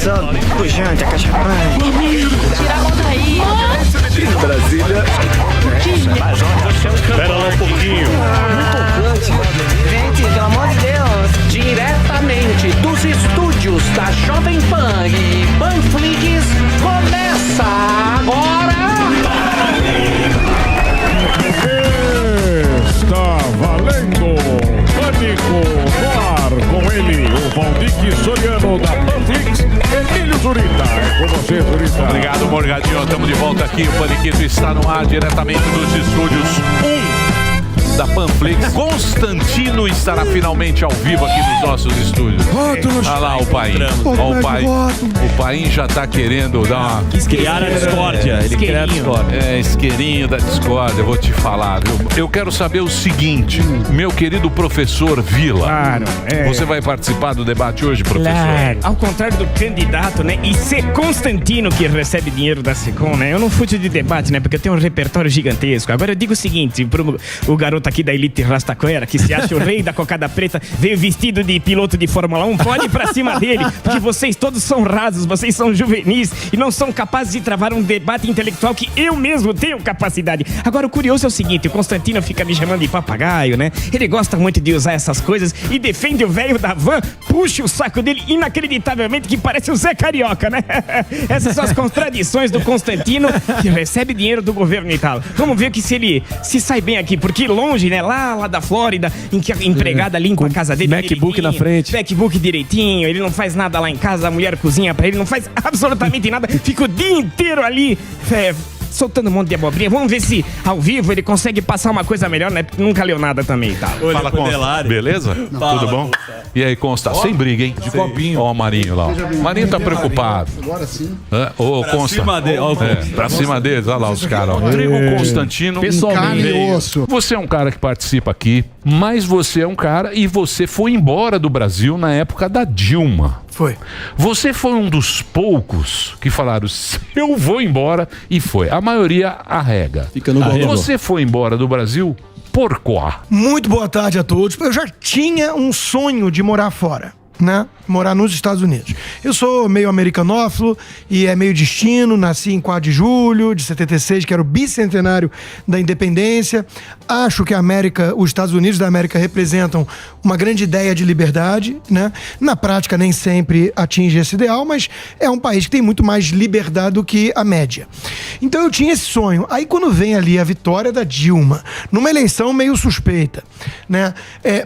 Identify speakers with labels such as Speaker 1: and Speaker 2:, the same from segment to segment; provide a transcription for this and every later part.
Speaker 1: Só pujante, acachapante.
Speaker 2: Tira a mão daí.
Speaker 3: Brasília. Espera lá um pouquinho.
Speaker 2: Gente, pelo amor de Deus. Diretamente dos estúdios da Jovem Pan e Panflix, começa agora.
Speaker 3: Está valendo! Pânico no ar com ele, o Valdir Soriano da Panflix, Emílio Zurita. É com você, Zurita.
Speaker 4: Obrigado, Morgadinho. Estamos de volta aqui. O Paniquito está no ar diretamente dos estúdios 1 da Panflix. Constantino estará finalmente ao vivo aqui nos nossos estúdios. Olha lá o Paim. O Paim já está querendo dar uma...
Speaker 5: Criar a discórdia. Ele criar a discórdia.
Speaker 4: É, isqueirinho da discórdia, eu vou te falar, viu? Eu quero saber o seguinte, meu querido professor Vila.
Speaker 6: Claro,
Speaker 4: Você vai participar do debate hoje, professor?
Speaker 6: Claro. Ao contrário do candidato, né? E ser Constantino que recebe dinheiro da Secom, né? Eu não fujo de debate, né? Porque eu tenho um repertório gigantesco. Agora eu digo o seguinte, pro o garoto aqui da Elite Rastaquera, que se acha o rei da cocada preta, veio vestido de piloto de Fórmula 1, pode ir pra cima dele, porque vocês todos são rasos, vocês são juvenis e não são capazes de travar um debate intelectual que eu mesmo tenho capacidade. Agora o curioso é o seguinte, o Constantino fica me chamando de papagaio, né? Ele gosta muito de usar essas coisas e defende o velho da van, puxa o saco dele inacreditavelmente que parece o Zé Carioca, né? Essas são as contradições do Constantino, que recebe dinheiro do governo e tal. Vamos ver que se ele se sai bem aqui, porque longe, né? Lá da Flórida, em que a empregada limpa a casa dele.
Speaker 5: MacBook na frente.
Speaker 6: MacBook direitinho, ele não faz nada lá em casa, a mulher cozinha pra ele, não faz absolutamente nada, fica o dia inteiro ali, soltando um monte de abobrinha. Vamos ver se ao vivo ele consegue passar uma coisa melhor, né? Porque nunca leu nada também e tal.
Speaker 4: Fala, Consta. Beleza? Tudo bom? E aí, Consta? Sem briga, hein? De copinho. Ó o Marinho lá. O Marinho tá preocupado.
Speaker 7: Agora sim.
Speaker 4: Ô, Consta. Pra cima deles, olha lá os caras. Rodrigo Constantino.
Speaker 7: Pessoalmente.
Speaker 4: Você é um cara que participa aqui, mas você é um cara e você foi embora do Brasil na época da Dilma.
Speaker 8: Foi.
Speaker 4: Você foi um dos poucos que falaram, eu vou embora, e foi. A maioria arrega.
Speaker 5: Fica no governo.
Speaker 4: Você foi embora do Brasil por quê?
Speaker 8: Muito boa tarde a todos. Eu já tinha um sonho de morar fora, né? Morar nos Estados Unidos. Eu sou meio americanófilo e é meio destino, nasci em 4 de julho de 76, que era o bicentenário da independência. Acho que os Estados Unidos da América representam uma grande ideia de liberdade, né? Na prática nem sempre atinge esse ideal, mas é um país que tem muito mais liberdade do que a média. Então eu tinha esse sonho. Aí quando vem ali a vitória da Dilma, numa eleição meio suspeita, né?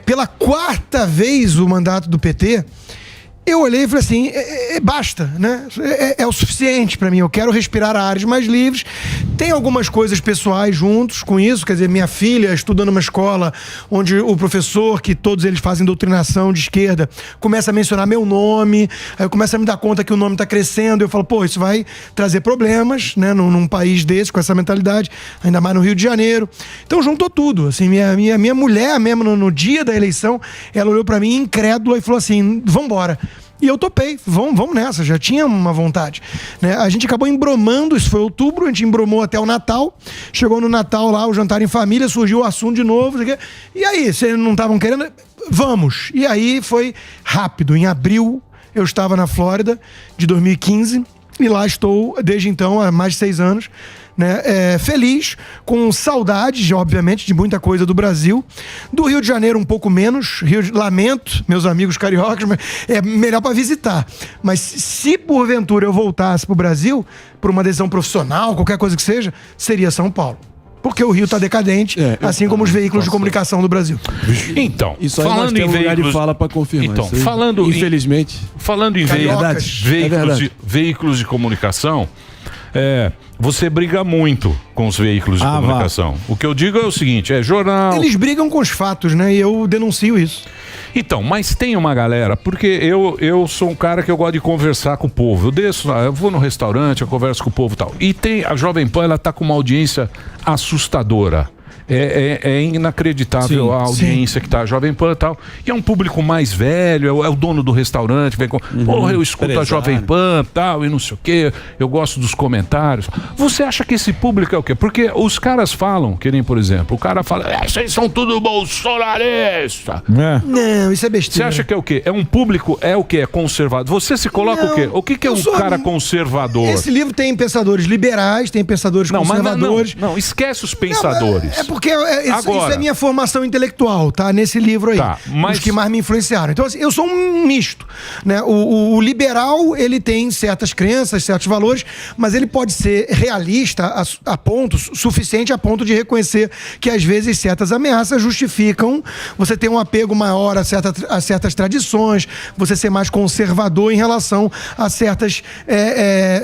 Speaker 8: Pela 4ª vez o mandato do PT, eu olhei e falei assim, basta, né? É o suficiente pra mim, eu quero respirar áreas mais livres. Tem algumas coisas pessoais juntos com isso, quer dizer, minha filha estuda numa escola onde o professor, que todos eles fazem doutrinação de esquerda, começa a mencionar meu nome, aí eu começo a me dar conta que o nome tá crescendo, eu falo, pô, isso vai trazer problemas, né? Num país desse, com essa mentalidade, ainda mais no Rio de Janeiro. Então juntou tudo, assim, minha mulher mesmo, no dia da eleição, ela olhou pra mim incrédula e falou assim, vambora. E eu topei, vamos nessa, já tinha uma vontade, né? A gente acabou embromando, isso foi outubro, a gente embromou até o Natal, chegou no Natal lá, o jantar em família, surgiu o assunto de novo, e aí, vocês não estavam querendo? Vamos! E aí foi rápido, em abril eu estava na Flórida, de 2015, e lá estou desde então, há mais de 6 anos, né? Feliz, com saudades, obviamente, de muita coisa do Brasil. Do Rio de Janeiro um pouco menos, lamento, meus amigos cariocas, mas é melhor para visitar. Mas se porventura eu voltasse para o Brasil, por uma decisão profissional, qualquer coisa que seja, seria São Paulo. Porque o Rio está decadente, assim como os veículos de comunicação do Brasil.
Speaker 4: Então,
Speaker 5: isso aí falando em lugar de fala para confirmar.
Speaker 4: Então,
Speaker 5: infelizmente.
Speaker 4: Falando em veículos de comunicação, você briga muito com os veículos de comunicação. O que eu digo é o seguinte, jornal... Eles
Speaker 8: brigam com os fatos, né? E eu denuncio isso.
Speaker 4: Então, mas tem uma galera, porque eu sou um cara que eu gosto de conversar com o povo. Eu vou no restaurante, eu converso com o povo e tal. E a Jovem Pan, ela tá com uma audiência assustadora. é inacreditável a audiência que tá a Jovem Pan e tal. E é um público mais velho, é o dono do restaurante, vem com, porra, eu escuto a Jovem Pan tal, e não sei o quê, eu gosto dos comentários. Você acha que esse público é o quê? Porque os caras falam, que nem, por exemplo, o cara fala, vocês são tudo bolsonarista.
Speaker 8: Não, isso é besteira.
Speaker 4: Você acha que é o quê? É um público, é o quê? É conservador. Você se coloca o quê? O que é um cara conservador?
Speaker 8: Esse livro tem pensadores liberais, tem pensadores conservadores.
Speaker 4: Não, esquece os pensadores.
Speaker 8: É porque isso é minha formação intelectual, tá? Nesse livro aí.
Speaker 4: Tá, mas...
Speaker 8: Os que mais me influenciaram. Então, assim, eu sou um misto, né? O liberal, ele tem certas crenças, certos valores, mas ele pode ser realista a ponto, suficiente a ponto de reconhecer que, às vezes, certas ameaças justificam você ter um apego maior a certas tradições, você ser mais conservador em relação a certas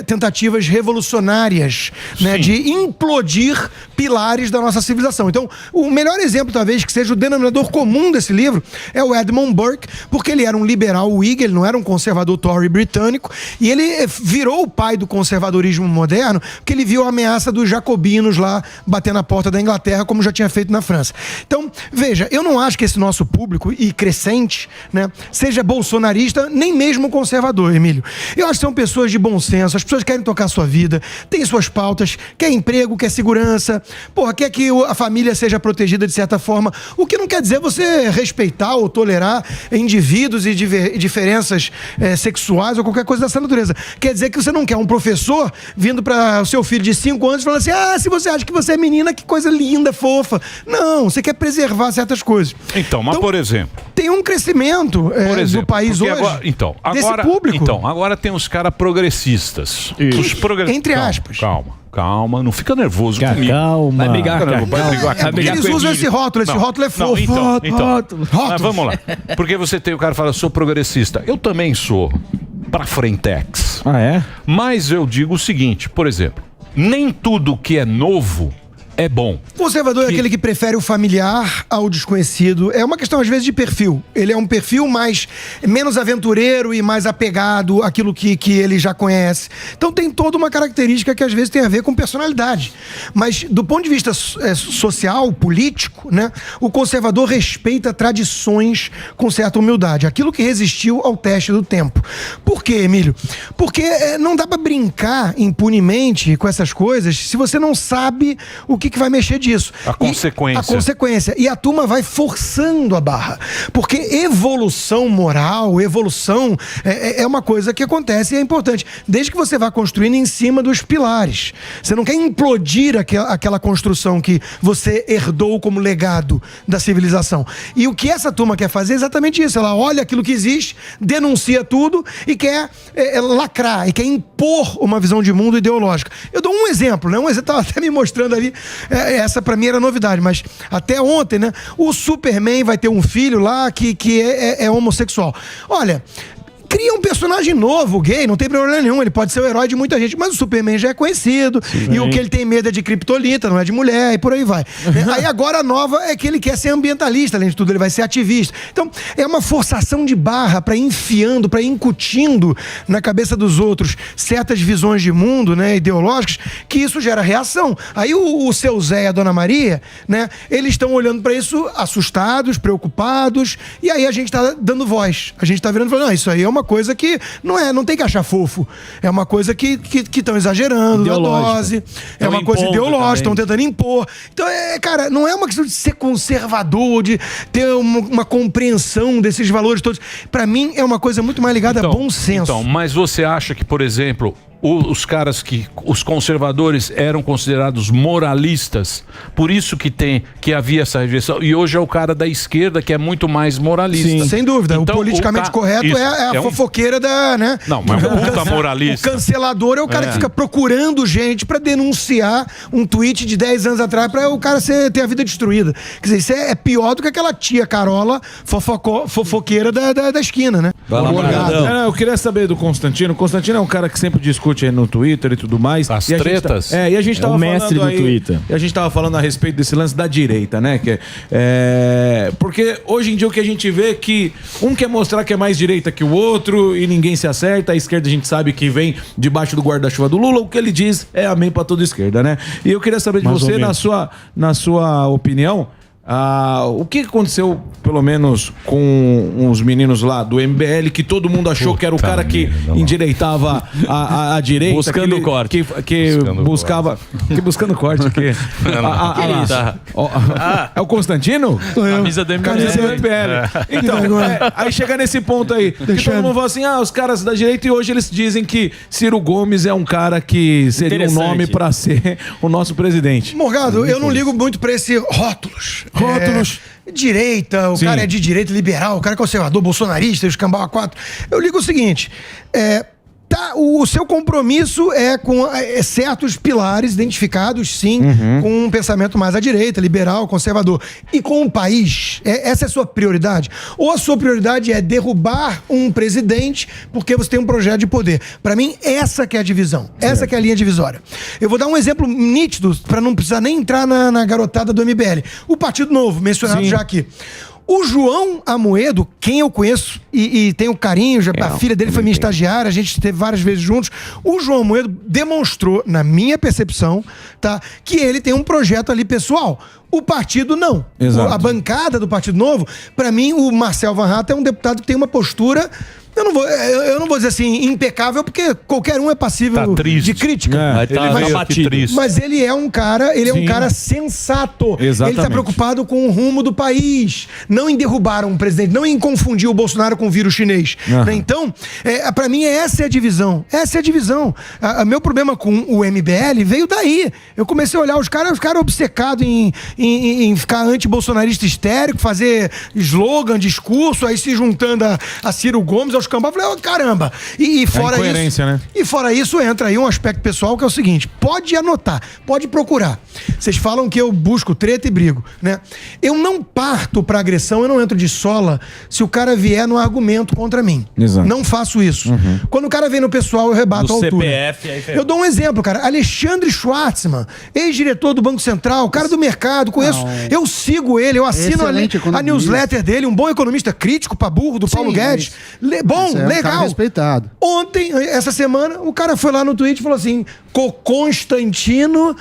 Speaker 8: tentativas revolucionárias, né? De implodir pilares da nossa civilização. Então, o melhor exemplo, talvez, que seja o denominador comum desse livro, é o Edmund Burke, porque ele era um liberal Whig, ele não era um conservador Tory britânico, e ele virou o pai do conservadorismo moderno, porque ele viu a ameaça dos jacobinos lá bater na porta da Inglaterra, como já tinha feito na França. Então, veja, eu não acho que esse nosso público, e crescente, né, seja bolsonarista, nem mesmo conservador, Emílio. Eu acho que são pessoas de bom senso, as pessoas querem tocar a sua vida, têm suas pautas, quer emprego, quer segurança, quer que a família seja protegida de certa forma, o que não quer dizer você respeitar ou tolerar indivíduos e diferenças sexuais ou qualquer coisa dessa natureza. Quer dizer que você não quer um professor vindo para o seu filho de 5 anos falando assim, se você acha que você é menina, que coisa linda, fofa. Não, você quer preservar certas coisas.
Speaker 4: Então, mas por exemplo...
Speaker 8: Tem um crescimento do país hoje desse público.
Speaker 4: Então, agora tem os caras progressistas.
Speaker 8: Entre aspas.
Speaker 4: Calma, não fica nervoso comigo.
Speaker 5: Calma.
Speaker 4: Vai brigar
Speaker 8: eles usam esse rótulo é fofo.
Speaker 4: Então, mas vamos lá. Porque você tem o cara que fala, sou progressista. Eu também sou pra frentex. Mas eu digo o seguinte, por exemplo, nem tudo que é novo é bom.
Speaker 8: Conservador é aquele que prefere o familiar ao desconhecido. É uma questão, às vezes, de perfil. Ele é um perfil menos aventureiro e mais apegado àquilo que ele já conhece. Então tem toda uma característica que, às vezes, tem a ver com personalidade. Mas, do ponto de vista social, político, né, o conservador respeita tradições com certa humildade. Aquilo que resistiu ao teste do tempo. Por quê, Emílio? Porque não dá pra brincar impunemente com essas coisas se você não sabe o que vai mexer disso.
Speaker 4: A consequência.
Speaker 8: E a turma vai forçando a barra. Porque evolução moral, evolução é uma coisa que acontece e é importante. Desde que você vá construindo em cima dos pilares. Você não quer implodir aquela construção que você herdou como legado da civilização. E o que essa turma quer fazer é exatamente isso. Ela olha aquilo que existe, denuncia tudo e quer lacrar, e quer impor uma visão de mundo ideológica. Eu dou um exemplo, né? Você estava até me mostrando ali. Essa pra mim era novidade, mas até ontem, né? O Superman vai ter um filho lá que é homossexual. Olha, cria um personagem novo, gay, não tem problema nenhum, ele pode ser o herói de muita gente, mas o Superman já é conhecido, e o que ele tem medo é de criptonita, não é de mulher, e por aí vai. Aí agora a nova é que ele quer ser ambientalista, além de tudo, ele vai ser ativista. Então, é uma forçação de barra pra ir enfiando, pra ir incutindo na cabeça dos outros certas visões de mundo, né, ideológicas, que isso gera reação. Aí o seu Zé e a Dona Maria, né, eles estão olhando pra isso assustados, preocupados, e aí a gente tá dando voz. A gente tá virando e falando, não, isso aí é uma coisa que não tem que achar fofo. É uma coisa que estão exagerando na dose. É uma coisa ideológica, estão tentando impor. Então, cara, não é uma questão de ser conservador, de ter uma compreensão desses valores todos. Pra mim, é uma coisa muito mais ligada a bom senso.
Speaker 4: Então, mas você acha que, por exemplo, os conservadores eram considerados moralistas, por isso que havia essa rejeição, e hoje é o cara da esquerda que é muito mais moralista.
Speaker 8: Sim, sem dúvida. Então, o politicamente correto é a fofoqueira da, né?
Speaker 4: Não, mas é um puta moralista.
Speaker 8: O cancelador é o cara que fica procurando gente pra denunciar um tweet de 10 anos atrás pra o cara ter a vida destruída. Quer dizer, isso é pior do que aquela tia Carola fofoqueira da esquina, né?
Speaker 5: Eu queria saber do Constantino. O Constantino é um cara que sempre discute aí no Twitter e tudo mais.
Speaker 4: As tretas?
Speaker 5: E a gente tava
Speaker 6: o mestre
Speaker 5: falando
Speaker 6: do Twitter.
Speaker 5: E a gente tava falando a respeito desse lance da direita, né? Porque hoje em dia o que a gente vê é que um quer mostrar que é mais direita que o outro, outro e ninguém se acerta. A esquerda a gente sabe que vem debaixo do guarda-chuva do Lula. O que ele diz é amém pra toda esquerda, né? E eu queria saber de você, na sua opinião, o que aconteceu, pelo menos, com os meninos lá do MBL, que todo mundo achou que era o cara que endireitava a direita.
Speaker 7: Buscando o corte.
Speaker 5: Que buscava... Buscando corte. É o Constantino?
Speaker 7: Camisa do MBL.
Speaker 5: Camisa do MBL. Então, aí chega nesse ponto aí. Que todo mundo fala assim, os caras da direita, e hoje eles dizem que Ciro Gomes é um cara que seria um nome pra ser o nosso presidente.
Speaker 8: Morgado, eu não ligo muito pra esse rótulos. Direita, o cara é de direita liberal, o cara é conservador, bolsonarista, os cambau a 4. Eu ligo o seguinte, o seu compromisso é com certos pilares identificados, sim, com um pensamento mais à direita, liberal, conservador. E com o país, essa é a sua prioridade? Ou a sua prioridade é derrubar um presidente porque você tem um projeto de poder? Para mim, essa que é a divisão. Essa que é a linha divisória. Eu vou dar um exemplo nítido, para não precisar nem entrar na garotada do MBL. O Partido Novo, mencionado já aqui. O João Amoedo, quem eu conheço e tenho carinho, a filha dele foi minha estagiária, a gente esteve várias vezes juntos. O João Amoedo demonstrou, na minha percepção, que ele tem um projeto ali pessoal. O partido não.
Speaker 5: Exato.
Speaker 8: A bancada do Partido Novo, para mim, o Marcel Van Hatten é um deputado que tem uma postura... Eu não vou dizer assim, impecável, porque qualquer um é passível de crítica. Mas ele é um cara, um cara sensato.
Speaker 5: Exatamente.
Speaker 8: Ele está preocupado com o rumo do país, não em derrubar um presidente, não em confundir o Bolsonaro com o vírus chinês. Né? Então, para mim, essa é a divisão. Essa é a divisão. Meu problema com o MBL veio daí. Eu comecei a olhar os caras obcecados em ficar anti-bolsonarista histérico, fazer slogan, discurso, aí se juntando a Ciro Gomes, aos cambau, eu falei, caramba. E fora isso,
Speaker 5: né?
Speaker 8: E fora isso, entra aí um aspecto pessoal que é o seguinte, pode anotar, pode procurar. Vocês falam que eu busco treta e brigo, né? Eu não parto pra agressão, eu não entro de sola se o cara vier no argumento contra mim.
Speaker 5: Exato.
Speaker 8: Não faço isso. Quando o cara vem no pessoal, eu rebato a altura. Eu dou um exemplo, cara. Alexandre Schwartzman, ex-diretor do Banco Central, cara do mercado, conheço. Eu sigo ele, eu assino a newsletter dele, um bom economista crítico pra burro, do Paulo Guedes. Bom, legal.
Speaker 9: Respeitado.
Speaker 8: Ontem, essa semana, o cara foi lá no Twitter e falou assim, Constantino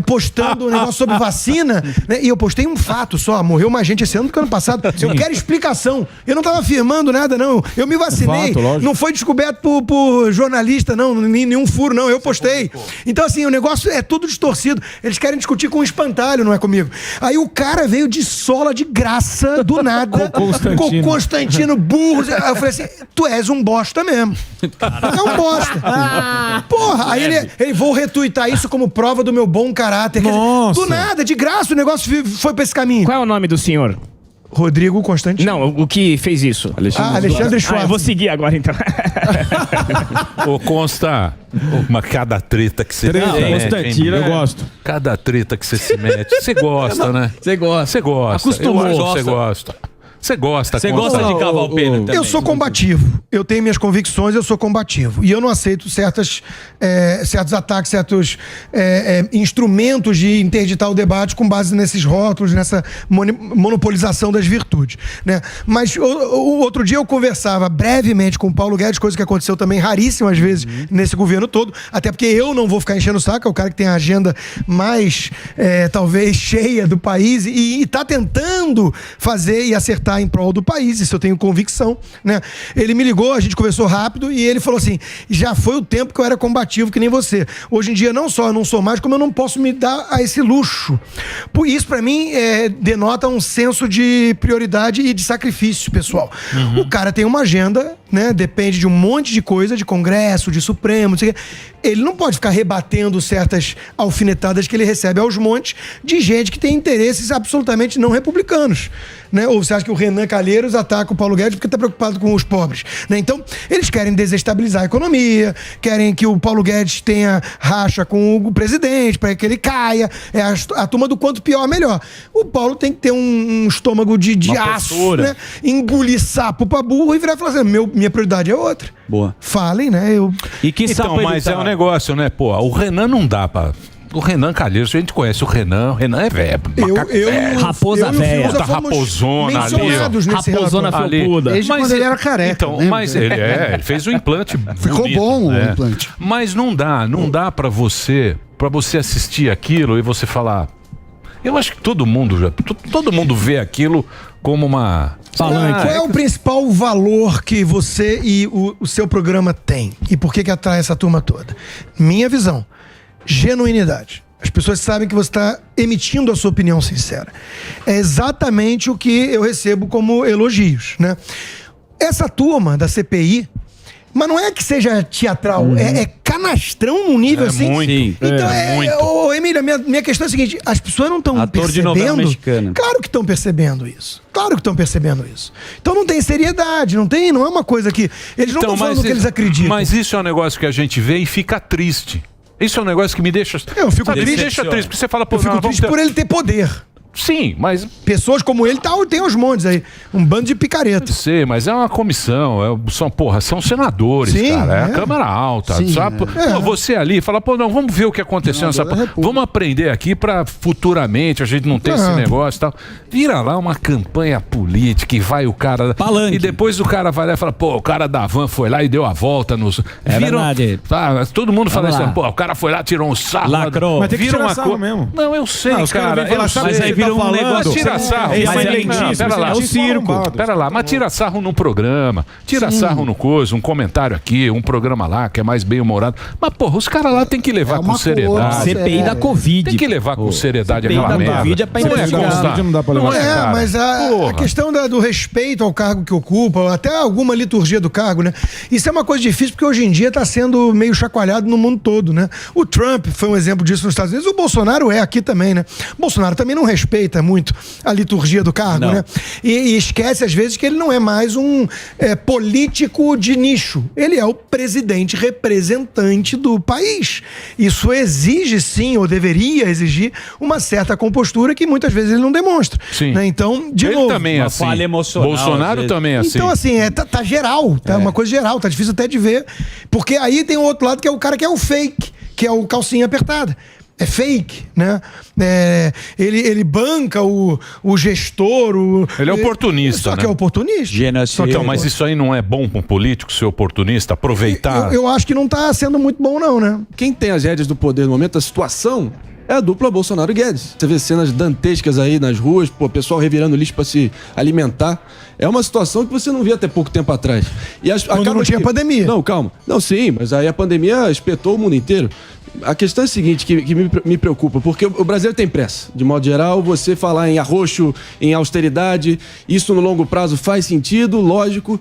Speaker 8: postando um negócio sobre vacina, né? E eu postei um fato só, morreu mais gente esse ano do que ano passado. Eu quero explicação. Eu não tava afirmando nada, não. Eu me vacinei. Não foi descoberto por jornalista, não. Nenhum furo, não. Eu postei. Então, assim, o negócio é tudo distorcido. Eles querem discutir com o espantalho, não é comigo. Aí o cara veio de sola de graça, do nada. Com Constantino burro. Aí eu falei assim, tu és um bosta mesmo. É um bosta. Porra, aí ele vou retuitar isso como prova do meu bom caráter.
Speaker 5: Nossa.
Speaker 8: Do nada, de graça, o negócio foi pra esse caminho.
Speaker 6: Qual é o nome do senhor?
Speaker 8: Rodrigo Constantino.
Speaker 6: Não, o que fez isso?
Speaker 8: Alexandre Schwartz.
Speaker 6: Eu vou seguir agora, então.
Speaker 4: Ô, Consta, cada treta que você
Speaker 5: Constantino, eu gosto.
Speaker 4: Cada treta que você se mete. Você gosta, né?
Speaker 7: Você gosta.
Speaker 4: Você gosta.
Speaker 7: Acostumou.
Speaker 4: Você gosta. Você gosta
Speaker 7: de cavar o pênalti também.
Speaker 8: Eu sou combativo. Eu tenho minhas convicções, eu sou combativo. E eu não aceito certos ataques, certos instrumentos de interditar o debate com base nesses rótulos, nessa monopolização das virtudes. Né? Mas o outro dia eu conversava brevemente com o Paulo Guedes, coisa que aconteceu também raríssimas vezes nesse governo todo, até porque eu não vou ficar enchendo o saco, é o cara que tem a agenda mais, talvez, cheia do país e está tentando fazer e acertar em prol do país, isso eu tenho convicção, né? Ele me ligou, a gente conversou rápido e ele falou assim, já foi o tempo que eu era combativo que nem você. Hoje em dia não só eu não sou mais, como eu não posso me dar a esse luxo. Por isso, pra mim, denota um senso de prioridade e de sacrifício, pessoal. O cara tem uma agenda, né? Depende de um monte de coisa, de Congresso, de Supremo, não sei o quê. Ele não pode ficar rebatendo certas alfinetadas que ele recebe aos montes de gente que tem interesses absolutamente não republicanos, né? Ou você acha que o Renan Calheiros ataca o Paulo Guedes porque está preocupado com os pobres, né? Então, eles querem desestabilizar a economia, querem que o Paulo Guedes tenha racha com o presidente, para que ele caia. É a turma do quanto pior, melhor. O Paulo tem que ter um estômago de aço, né? Engolir sapo pra burro e virar e falar assim, minha prioridade é outra.
Speaker 7: Boa.
Speaker 8: Falem, né?
Speaker 7: E que sapo
Speaker 4: mas é um negócio, né? Pô, o Renan não dá pra O Renan Calheiros, a gente conhece o Renan é velho.
Speaker 6: Raposa velha.
Speaker 4: Da raposona ali, ó.
Speaker 6: Raposona felpuda.
Speaker 8: Desde quando ele era careca.
Speaker 4: Então,
Speaker 8: lembra?
Speaker 4: mas ele fez o implante
Speaker 9: Ficou
Speaker 4: bonito,
Speaker 9: bom o
Speaker 4: né?
Speaker 9: implante.
Speaker 4: Mas não dá pra você assistir aquilo e você falar... Eu acho que todo mundo vê aquilo como uma...
Speaker 8: Qual é o principal valor que você e o seu programa tem? E por que atrai essa turma toda? Minha visão, genuinidade. As pessoas sabem que você está emitindo a sua opinião sincera. É exatamente o que eu recebo como elogios, né? Essa turma da CPI, mas não é que seja teatral, é canastrão num nível assim.
Speaker 4: Muito.
Speaker 8: Então,
Speaker 4: muito.
Speaker 8: Emília, minha questão é a seguinte: as pessoas não estão
Speaker 7: Ator de novela
Speaker 8: percebendo.
Speaker 7: mexicana.
Speaker 8: Claro que estão percebendo isso. Claro que estão percebendo isso. Então não tem seriedade, não é uma coisa que. Eles não estão falando o que eles acreditam.
Speaker 4: Mas isso é um negócio que a gente vê e fica triste. Isso é um negócio que me deixa...
Speaker 8: Eu fico triste.
Speaker 4: Me deixa triste, porque você fala...
Speaker 8: Eu fico triste por ele ter poder.
Speaker 4: Sim, mas...
Speaker 8: Pessoas como ele tem uns montes aí. Um bando de picareta.
Speaker 4: Sei, mas é uma comissão. São senadores,
Speaker 8: Sim,
Speaker 4: cara. É a
Speaker 8: é.
Speaker 4: Câmara Alta.
Speaker 9: Sim,
Speaker 4: sabe? Pô, você ali fala, vamos ver o que aconteceu nessa... Vamos aprender aqui pra futuramente a gente não ter esse negócio e tal. Vira lá uma campanha política e vai o cara...
Speaker 7: Palanque.
Speaker 4: E depois o cara vai lá e fala, o cara da van foi lá e deu a volta nos...
Speaker 7: verdade.
Speaker 4: Tá, todo mundo fala
Speaker 7: Vamos
Speaker 4: isso.
Speaker 7: lá.
Speaker 4: O cara foi lá, tirou um sarro.
Speaker 7: Lacrou.
Speaker 5: Mas tem que
Speaker 4: Vira
Speaker 5: tirar
Speaker 4: uma
Speaker 5: sarro mesmo.
Speaker 4: Não, eu sei,
Speaker 5: Não, os caras
Speaker 4: cara.
Speaker 5: vêm falar,
Speaker 4: Eu
Speaker 5: sabe,
Speaker 4: sei.
Speaker 7: mas aí vira um negócio.
Speaker 4: Tira sarro.
Speaker 5: Esse
Speaker 4: Mas
Speaker 5: é lentíssimo,
Speaker 4: pera lá.
Speaker 5: é o circo.
Speaker 4: Pera lá, mas tira sarro num programa, tira sarro no coisa, um comentário aqui, um programa lá que é mais bem-humorado. Mas, porra, os caras lá tem que levar com seriedade.
Speaker 6: CPI da Covid.
Speaker 4: Tem que levar com seriedade
Speaker 6: CPI
Speaker 4: aquela
Speaker 6: da
Speaker 4: merda.
Speaker 6: Covid é pra
Speaker 4: Não é
Speaker 6: investigar.
Speaker 4: constar.
Speaker 5: Não dá pra levar.
Speaker 4: Não
Speaker 8: É,
Speaker 4: cara.
Speaker 8: mas a
Speaker 4: Porra.
Speaker 8: questão do respeito ao cargo que ocupa, até alguma liturgia do cargo, né? Isso é uma coisa difícil porque hoje em dia está sendo meio chacoalhado no mundo todo, né? O Trump foi um exemplo disso nos Estados Unidos, o Bolsonaro é aqui também, né? O Bolsonaro também não respeita muito a liturgia do cargo,
Speaker 7: Não.
Speaker 8: né? E esquece às vezes que ele não é mais um político de nicho. Ele é o presidente representante do país. Isso exige sim, ou deveria exigir, uma certa compostura que muitas vezes ele não demonstra.
Speaker 4: Sim.
Speaker 8: Né? Então, de
Speaker 4: Ele
Speaker 8: novo.
Speaker 4: também é
Speaker 7: Uma
Speaker 4: assim.
Speaker 7: falha emocional, às
Speaker 4: Bolsonaro
Speaker 7: vezes.
Speaker 4: também é assim.
Speaker 8: Então, assim, tá geral, tá uma coisa geral, tá difícil até de ver. Porque aí tem o outro lado que é o cara que é o fake, que é o calcinha apertada. É fake, né? Ele banca o gestor.
Speaker 4: Ele é oportunista,
Speaker 8: Só que
Speaker 4: né?
Speaker 8: é oportunista.
Speaker 7: Genocídio.
Speaker 4: Então, mas isso aí não é bom para um político ser oportunista, aproveitar?
Speaker 8: Eu acho que não tá sendo muito bom, não, né?
Speaker 10: Quem tem as rédeas do poder no momento, a situação, é a dupla Bolsonaro e Guedes. Você vê cenas dantescas aí nas ruas, o pessoal revirando lixo pra se alimentar. É uma situação que você não via até pouco tempo atrás. E
Speaker 8: Quando não tinha pandemia.
Speaker 10: Não, calma. Não, sim, mas aí a pandemia espetou o mundo inteiro. A questão é a seguinte, que me preocupa, porque o brasileiro tem pressa. De modo geral, você falar em arroxo, em austeridade, isso no longo prazo faz sentido, lógico,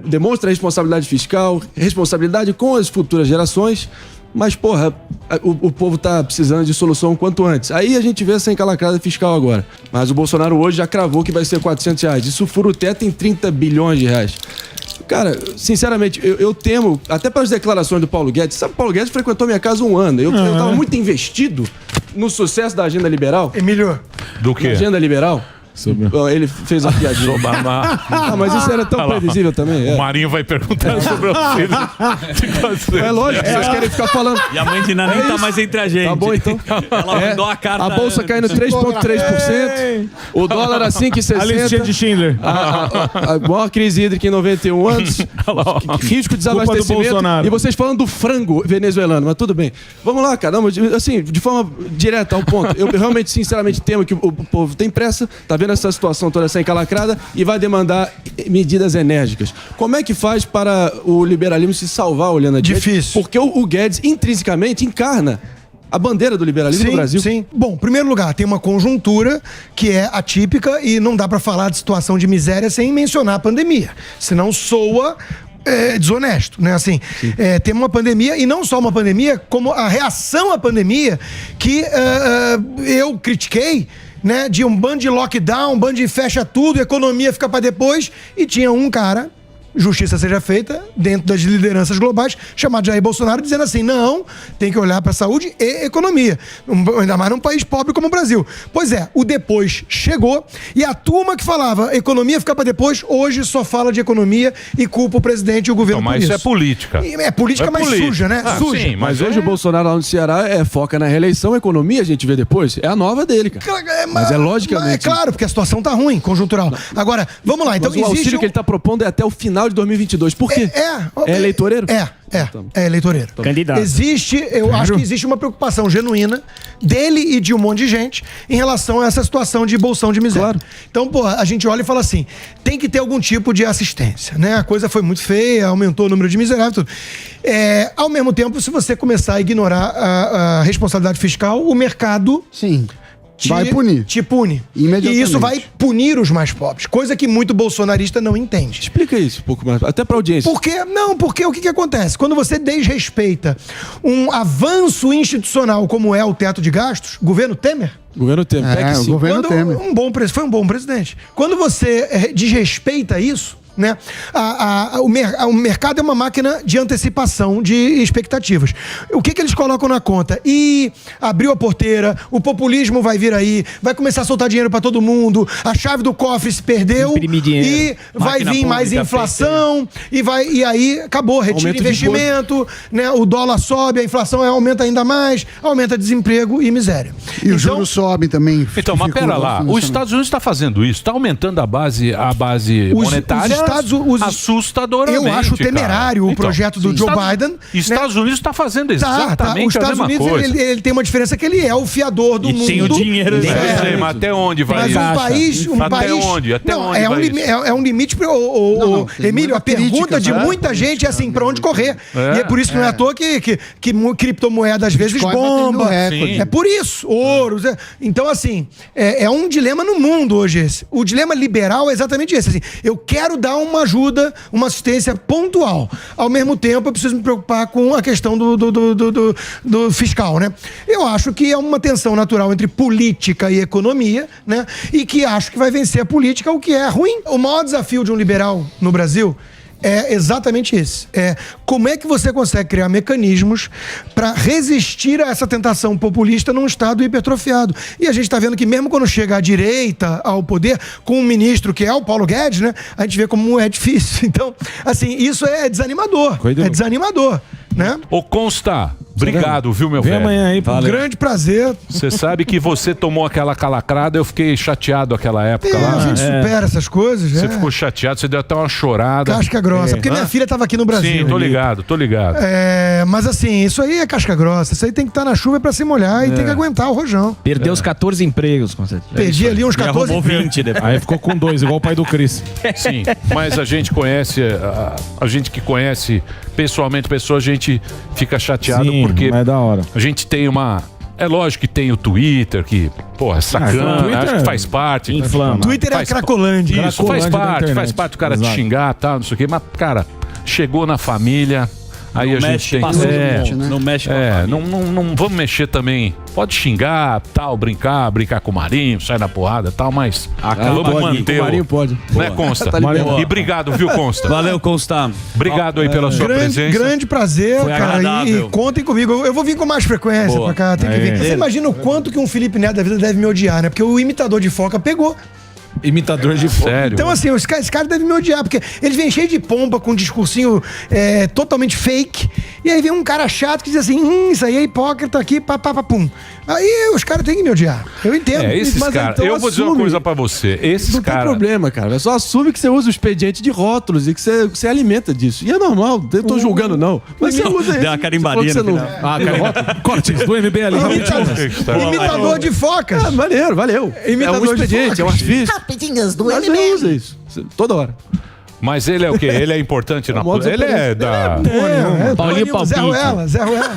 Speaker 10: demonstra responsabilidade fiscal, responsabilidade com as futuras gerações, mas, porra, o povo tá precisando de solução o quanto antes. Aí a gente vê essa encalacrada fiscal agora. Mas o Bolsonaro hoje já cravou que vai ser R$400. Isso fura o teto em 30 bilhões de reais. Cara, sinceramente, eu temo, até pelas declarações do Paulo Guedes. Sabe, o Paulo Guedes frequentou minha casa 1 ano. Eu tava muito investido no sucesso da agenda liberal.
Speaker 8: Emílio.
Speaker 4: Do quê?
Speaker 10: Agenda liberal. Ele fez uma piadinha. Mas isso era tão previsível também.
Speaker 4: O Marinho vai perguntar sobre o filho.
Speaker 10: É lógico, vocês querem ficar falando.
Speaker 7: E a mãe de Iná nem tá mais entre a gente.
Speaker 10: Tá bom, então.
Speaker 7: Ela mandou a carta.
Speaker 10: A bolsa caindo 3,3%. O dólar a 5,60.
Speaker 5: A listinha de Schindler.
Speaker 10: A maior crise hídrica em 91 anos. Risco de desabastecimento.
Speaker 5: Bolsonaro.
Speaker 10: E vocês falando do frango venezuelano, mas tudo bem. Vamos lá, cara. Não, assim, de forma direta ao ponto. Eu realmente, sinceramente, temo que o povo tem pressa, tá vendo essa situação toda, essa encalacrada, e vai demandar medidas enérgicas. Como é que faz para o liberalismo se salvar olhando adiante?
Speaker 8: Difícil.
Speaker 10: Porque o Guedes, intrinsecamente, encarna a bandeira do liberalismo no Brasil.
Speaker 8: Sim. Bom, em primeiro lugar, tem uma conjuntura que é atípica e não dá pra falar de situação de miséria sem mencionar a pandemia. Senão soa desonesto, né? Assim, tem uma pandemia, e não só uma pandemia, como a reação à pandemia que eu critiquei, né? De um bando de lockdown, um bando de fecha tudo, economia fica pra depois, e tinha um cara justiça seja feita dentro das lideranças globais, chamado Jair Bolsonaro, dizendo assim, não, tem que olhar para saúde e economia, ainda mais num país pobre como o Brasil. Pois é, o depois chegou e a turma que falava economia fica para depois, hoje só fala de economia e culpa o presidente e o governo por
Speaker 4: Mas
Speaker 8: isso.
Speaker 4: isso é política.
Speaker 8: É política mais suja, né? Suja.
Speaker 4: Sim,
Speaker 10: Mas hoje o Bolsonaro lá no Ceará foca na reeleição, economia, a gente vê depois, é a nova dele, cara. Mas é logicamente.
Speaker 8: É claro, porque a situação tá ruim, conjutural. Agora, vamos lá, então
Speaker 10: Mas o auxílio que ele tá propondo é até o final de 2022. Por quê? É eleitoreiro?
Speaker 8: É eleitoreiro.
Speaker 6: Candidato.
Speaker 8: Eu acho que existe uma preocupação genuína dele e de um monte de gente em relação a essa situação de bolsão de miséria.
Speaker 10: Claro.
Speaker 8: Então, pô, a gente olha e fala assim, tem que ter algum tipo de assistência, né? A coisa foi muito feia, aumentou o número de miseráveis, tudo. Ao mesmo tempo, se você começar a ignorar a responsabilidade fiscal, o mercado...
Speaker 9: Sim. Vai punir.
Speaker 8: Te pune.
Speaker 9: Imediatamente.
Speaker 8: E isso vai punir os mais pobres, coisa que muito bolsonarista não entende.
Speaker 10: Explica isso um pouco mais, até pra audiência.
Speaker 8: Porque o que acontece? Quando você desrespeita um avanço institucional como é o teto de gastos, governo Temer...
Speaker 10: Governo Temer.
Speaker 9: O governo Temer.
Speaker 8: Foi um bom presidente. Quando você desrespeita isso, né? O mercado é uma máquina de antecipação de expectativas. O que eles colocam na conta? E abriu a porteira, o populismo vai vir aí, vai começar a soltar dinheiro para todo mundo, a chave do cofre se perdeu e vai vir mais inflação e aí acabou, retira
Speaker 10: Aumento
Speaker 8: investimento, né? O dólar sobe, a inflação aumenta ainda mais, aumenta desemprego e miséria.
Speaker 9: E os juros sobem também.
Speaker 4: Então, mas pera lá, os Estados Unidos está fazendo isso, está aumentando a base monetária assustadoramente.
Speaker 8: Eu acho temerário o projeto do Joe Biden.
Speaker 4: Estados Unidos está fazendo exatamente
Speaker 8: Os Estados
Speaker 4: a mesma
Speaker 8: Unidos,
Speaker 4: coisa.
Speaker 8: ele tem uma diferença que ele é o fiador do mundo.
Speaker 7: Tem o dinheiro.
Speaker 4: Mas até onde vai isso? Até onde? Até onde vai isso?
Speaker 8: É um limite. Emílio, a pergunta de muita gente é assim, pra onde correr? E é por isso que não é à toa que criptomoeda às vezes bomba. É por isso. Ouros. Então, assim, é um dilema no mundo hoje esse. O dilema liberal é exatamente esse. Assim, eu quero dar uma ajuda, uma assistência pontual. Ao mesmo tempo, eu preciso me preocupar com a questão do fiscal, né? Eu acho que é uma tensão natural entre política e economia, né? E que acho que vai vencer a política, o que é ruim. O maior desafio de um liberal no Brasil é exatamente esse. Como é que você consegue criar mecanismos para resistir a essa tentação populista num Estado hipertrofiado? E a gente está vendo que mesmo quando chega a direita ao poder, com um ministro que é o Paulo Guedes, né? A gente vê como é difícil. Então, assim, isso é desanimador. É desanimador, né?
Speaker 4: Ô Consta, obrigado, viu, meu
Speaker 5: Vem
Speaker 4: velho?
Speaker 5: amanhã aí,
Speaker 8: Um grande prazer.
Speaker 4: Você sabe que você tomou aquela calacrada, eu fiquei chateado aquela época lá.
Speaker 8: A gente supera essas coisas.
Speaker 4: Você ficou chateado, você deu até uma chorada.
Speaker 8: Casca grossa, porque minha filha estava aqui no Brasil.
Speaker 4: Sim, tô ligado.
Speaker 8: Mas assim, isso aí é casca grossa. Isso aí tem que estar na chuva pra se molhar e tem que aguentar o rojão.
Speaker 6: Perdeu os 14 empregos, com certeza.
Speaker 8: Perdi ali uns 14
Speaker 7: Arrumou 20 depois.
Speaker 5: Aí ficou com 2, igual o pai do Cris.
Speaker 4: Sim, mas a gente conhece, a gente que conhece pessoalmente pessoas, a gente fica chateado porque
Speaker 5: é da hora.
Speaker 4: a gente tem uma... É lógico que tem o Twitter, que, porra, sacana,
Speaker 5: Twitter
Speaker 4: acho que faz parte.
Speaker 6: Inflama.
Speaker 8: Twitter é Cracolândia.
Speaker 4: Isso, faz parte do cara te xingar, tal, não sei o quê. Mas, cara, chegou na família, aí a gente tem que...
Speaker 7: Não mexe com a família.
Speaker 4: Não vamos mexer também. Pode xingar, tal, brincar com o Marinho, sair na porrada e tal, mas vamos manter
Speaker 10: O Marinho pode.
Speaker 4: Né, Consta? E obrigado, viu, Consta?
Speaker 7: Valeu, Consta.
Speaker 4: Obrigado aí pela sua presença.
Speaker 8: Grande prazer,
Speaker 7: Foi
Speaker 8: cara.
Speaker 7: agradável.
Speaker 8: E contem comigo. Eu vou vir com mais frequência pra cá. Tem que vir. Você imagina o quanto que um Felipe Neto da vida deve me odiar, né? Porque o imitador de foca pegou.
Speaker 5: Imitador de fogo.
Speaker 4: Sério?
Speaker 8: Então, assim, esse cara deve me odiar, porque ele vem cheio de pompa, com um discursinho totalmente fake. E aí vem um cara chato que diz assim: isso aí é hipócrita aqui, pum. Aí os caras têm que me odiar. Eu entendo.
Speaker 4: Esses
Speaker 10: Mas
Speaker 4: caras.
Speaker 10: então
Speaker 4: Eu vou dizer uma
Speaker 10: assume.
Speaker 4: coisa pra você. Esses
Speaker 10: Não tem
Speaker 4: caras.
Speaker 10: problema, cara. Só assume que você usa o expediente de rótulos e que você alimenta disso. E é normal, eu tô julgando, não. Mas você usa isso.
Speaker 7: Deu uma carimbaria
Speaker 10: Você
Speaker 7: no
Speaker 10: não...
Speaker 7: final.
Speaker 5: Cortes do MBL.
Speaker 8: Imitador de focas.
Speaker 10: Maneiro, valeu.
Speaker 8: Imitador
Speaker 10: É um
Speaker 8: de
Speaker 10: expediente, é um artifício.
Speaker 11: Rapidinhas do
Speaker 10: Mas você usa isso. Toda hora.
Speaker 4: Mas ele é o quê? Ele é importante na
Speaker 10: modo
Speaker 4: Ele é da.
Speaker 6: Paulinho
Speaker 8: Zé
Speaker 6: Palpite.
Speaker 8: Ruela.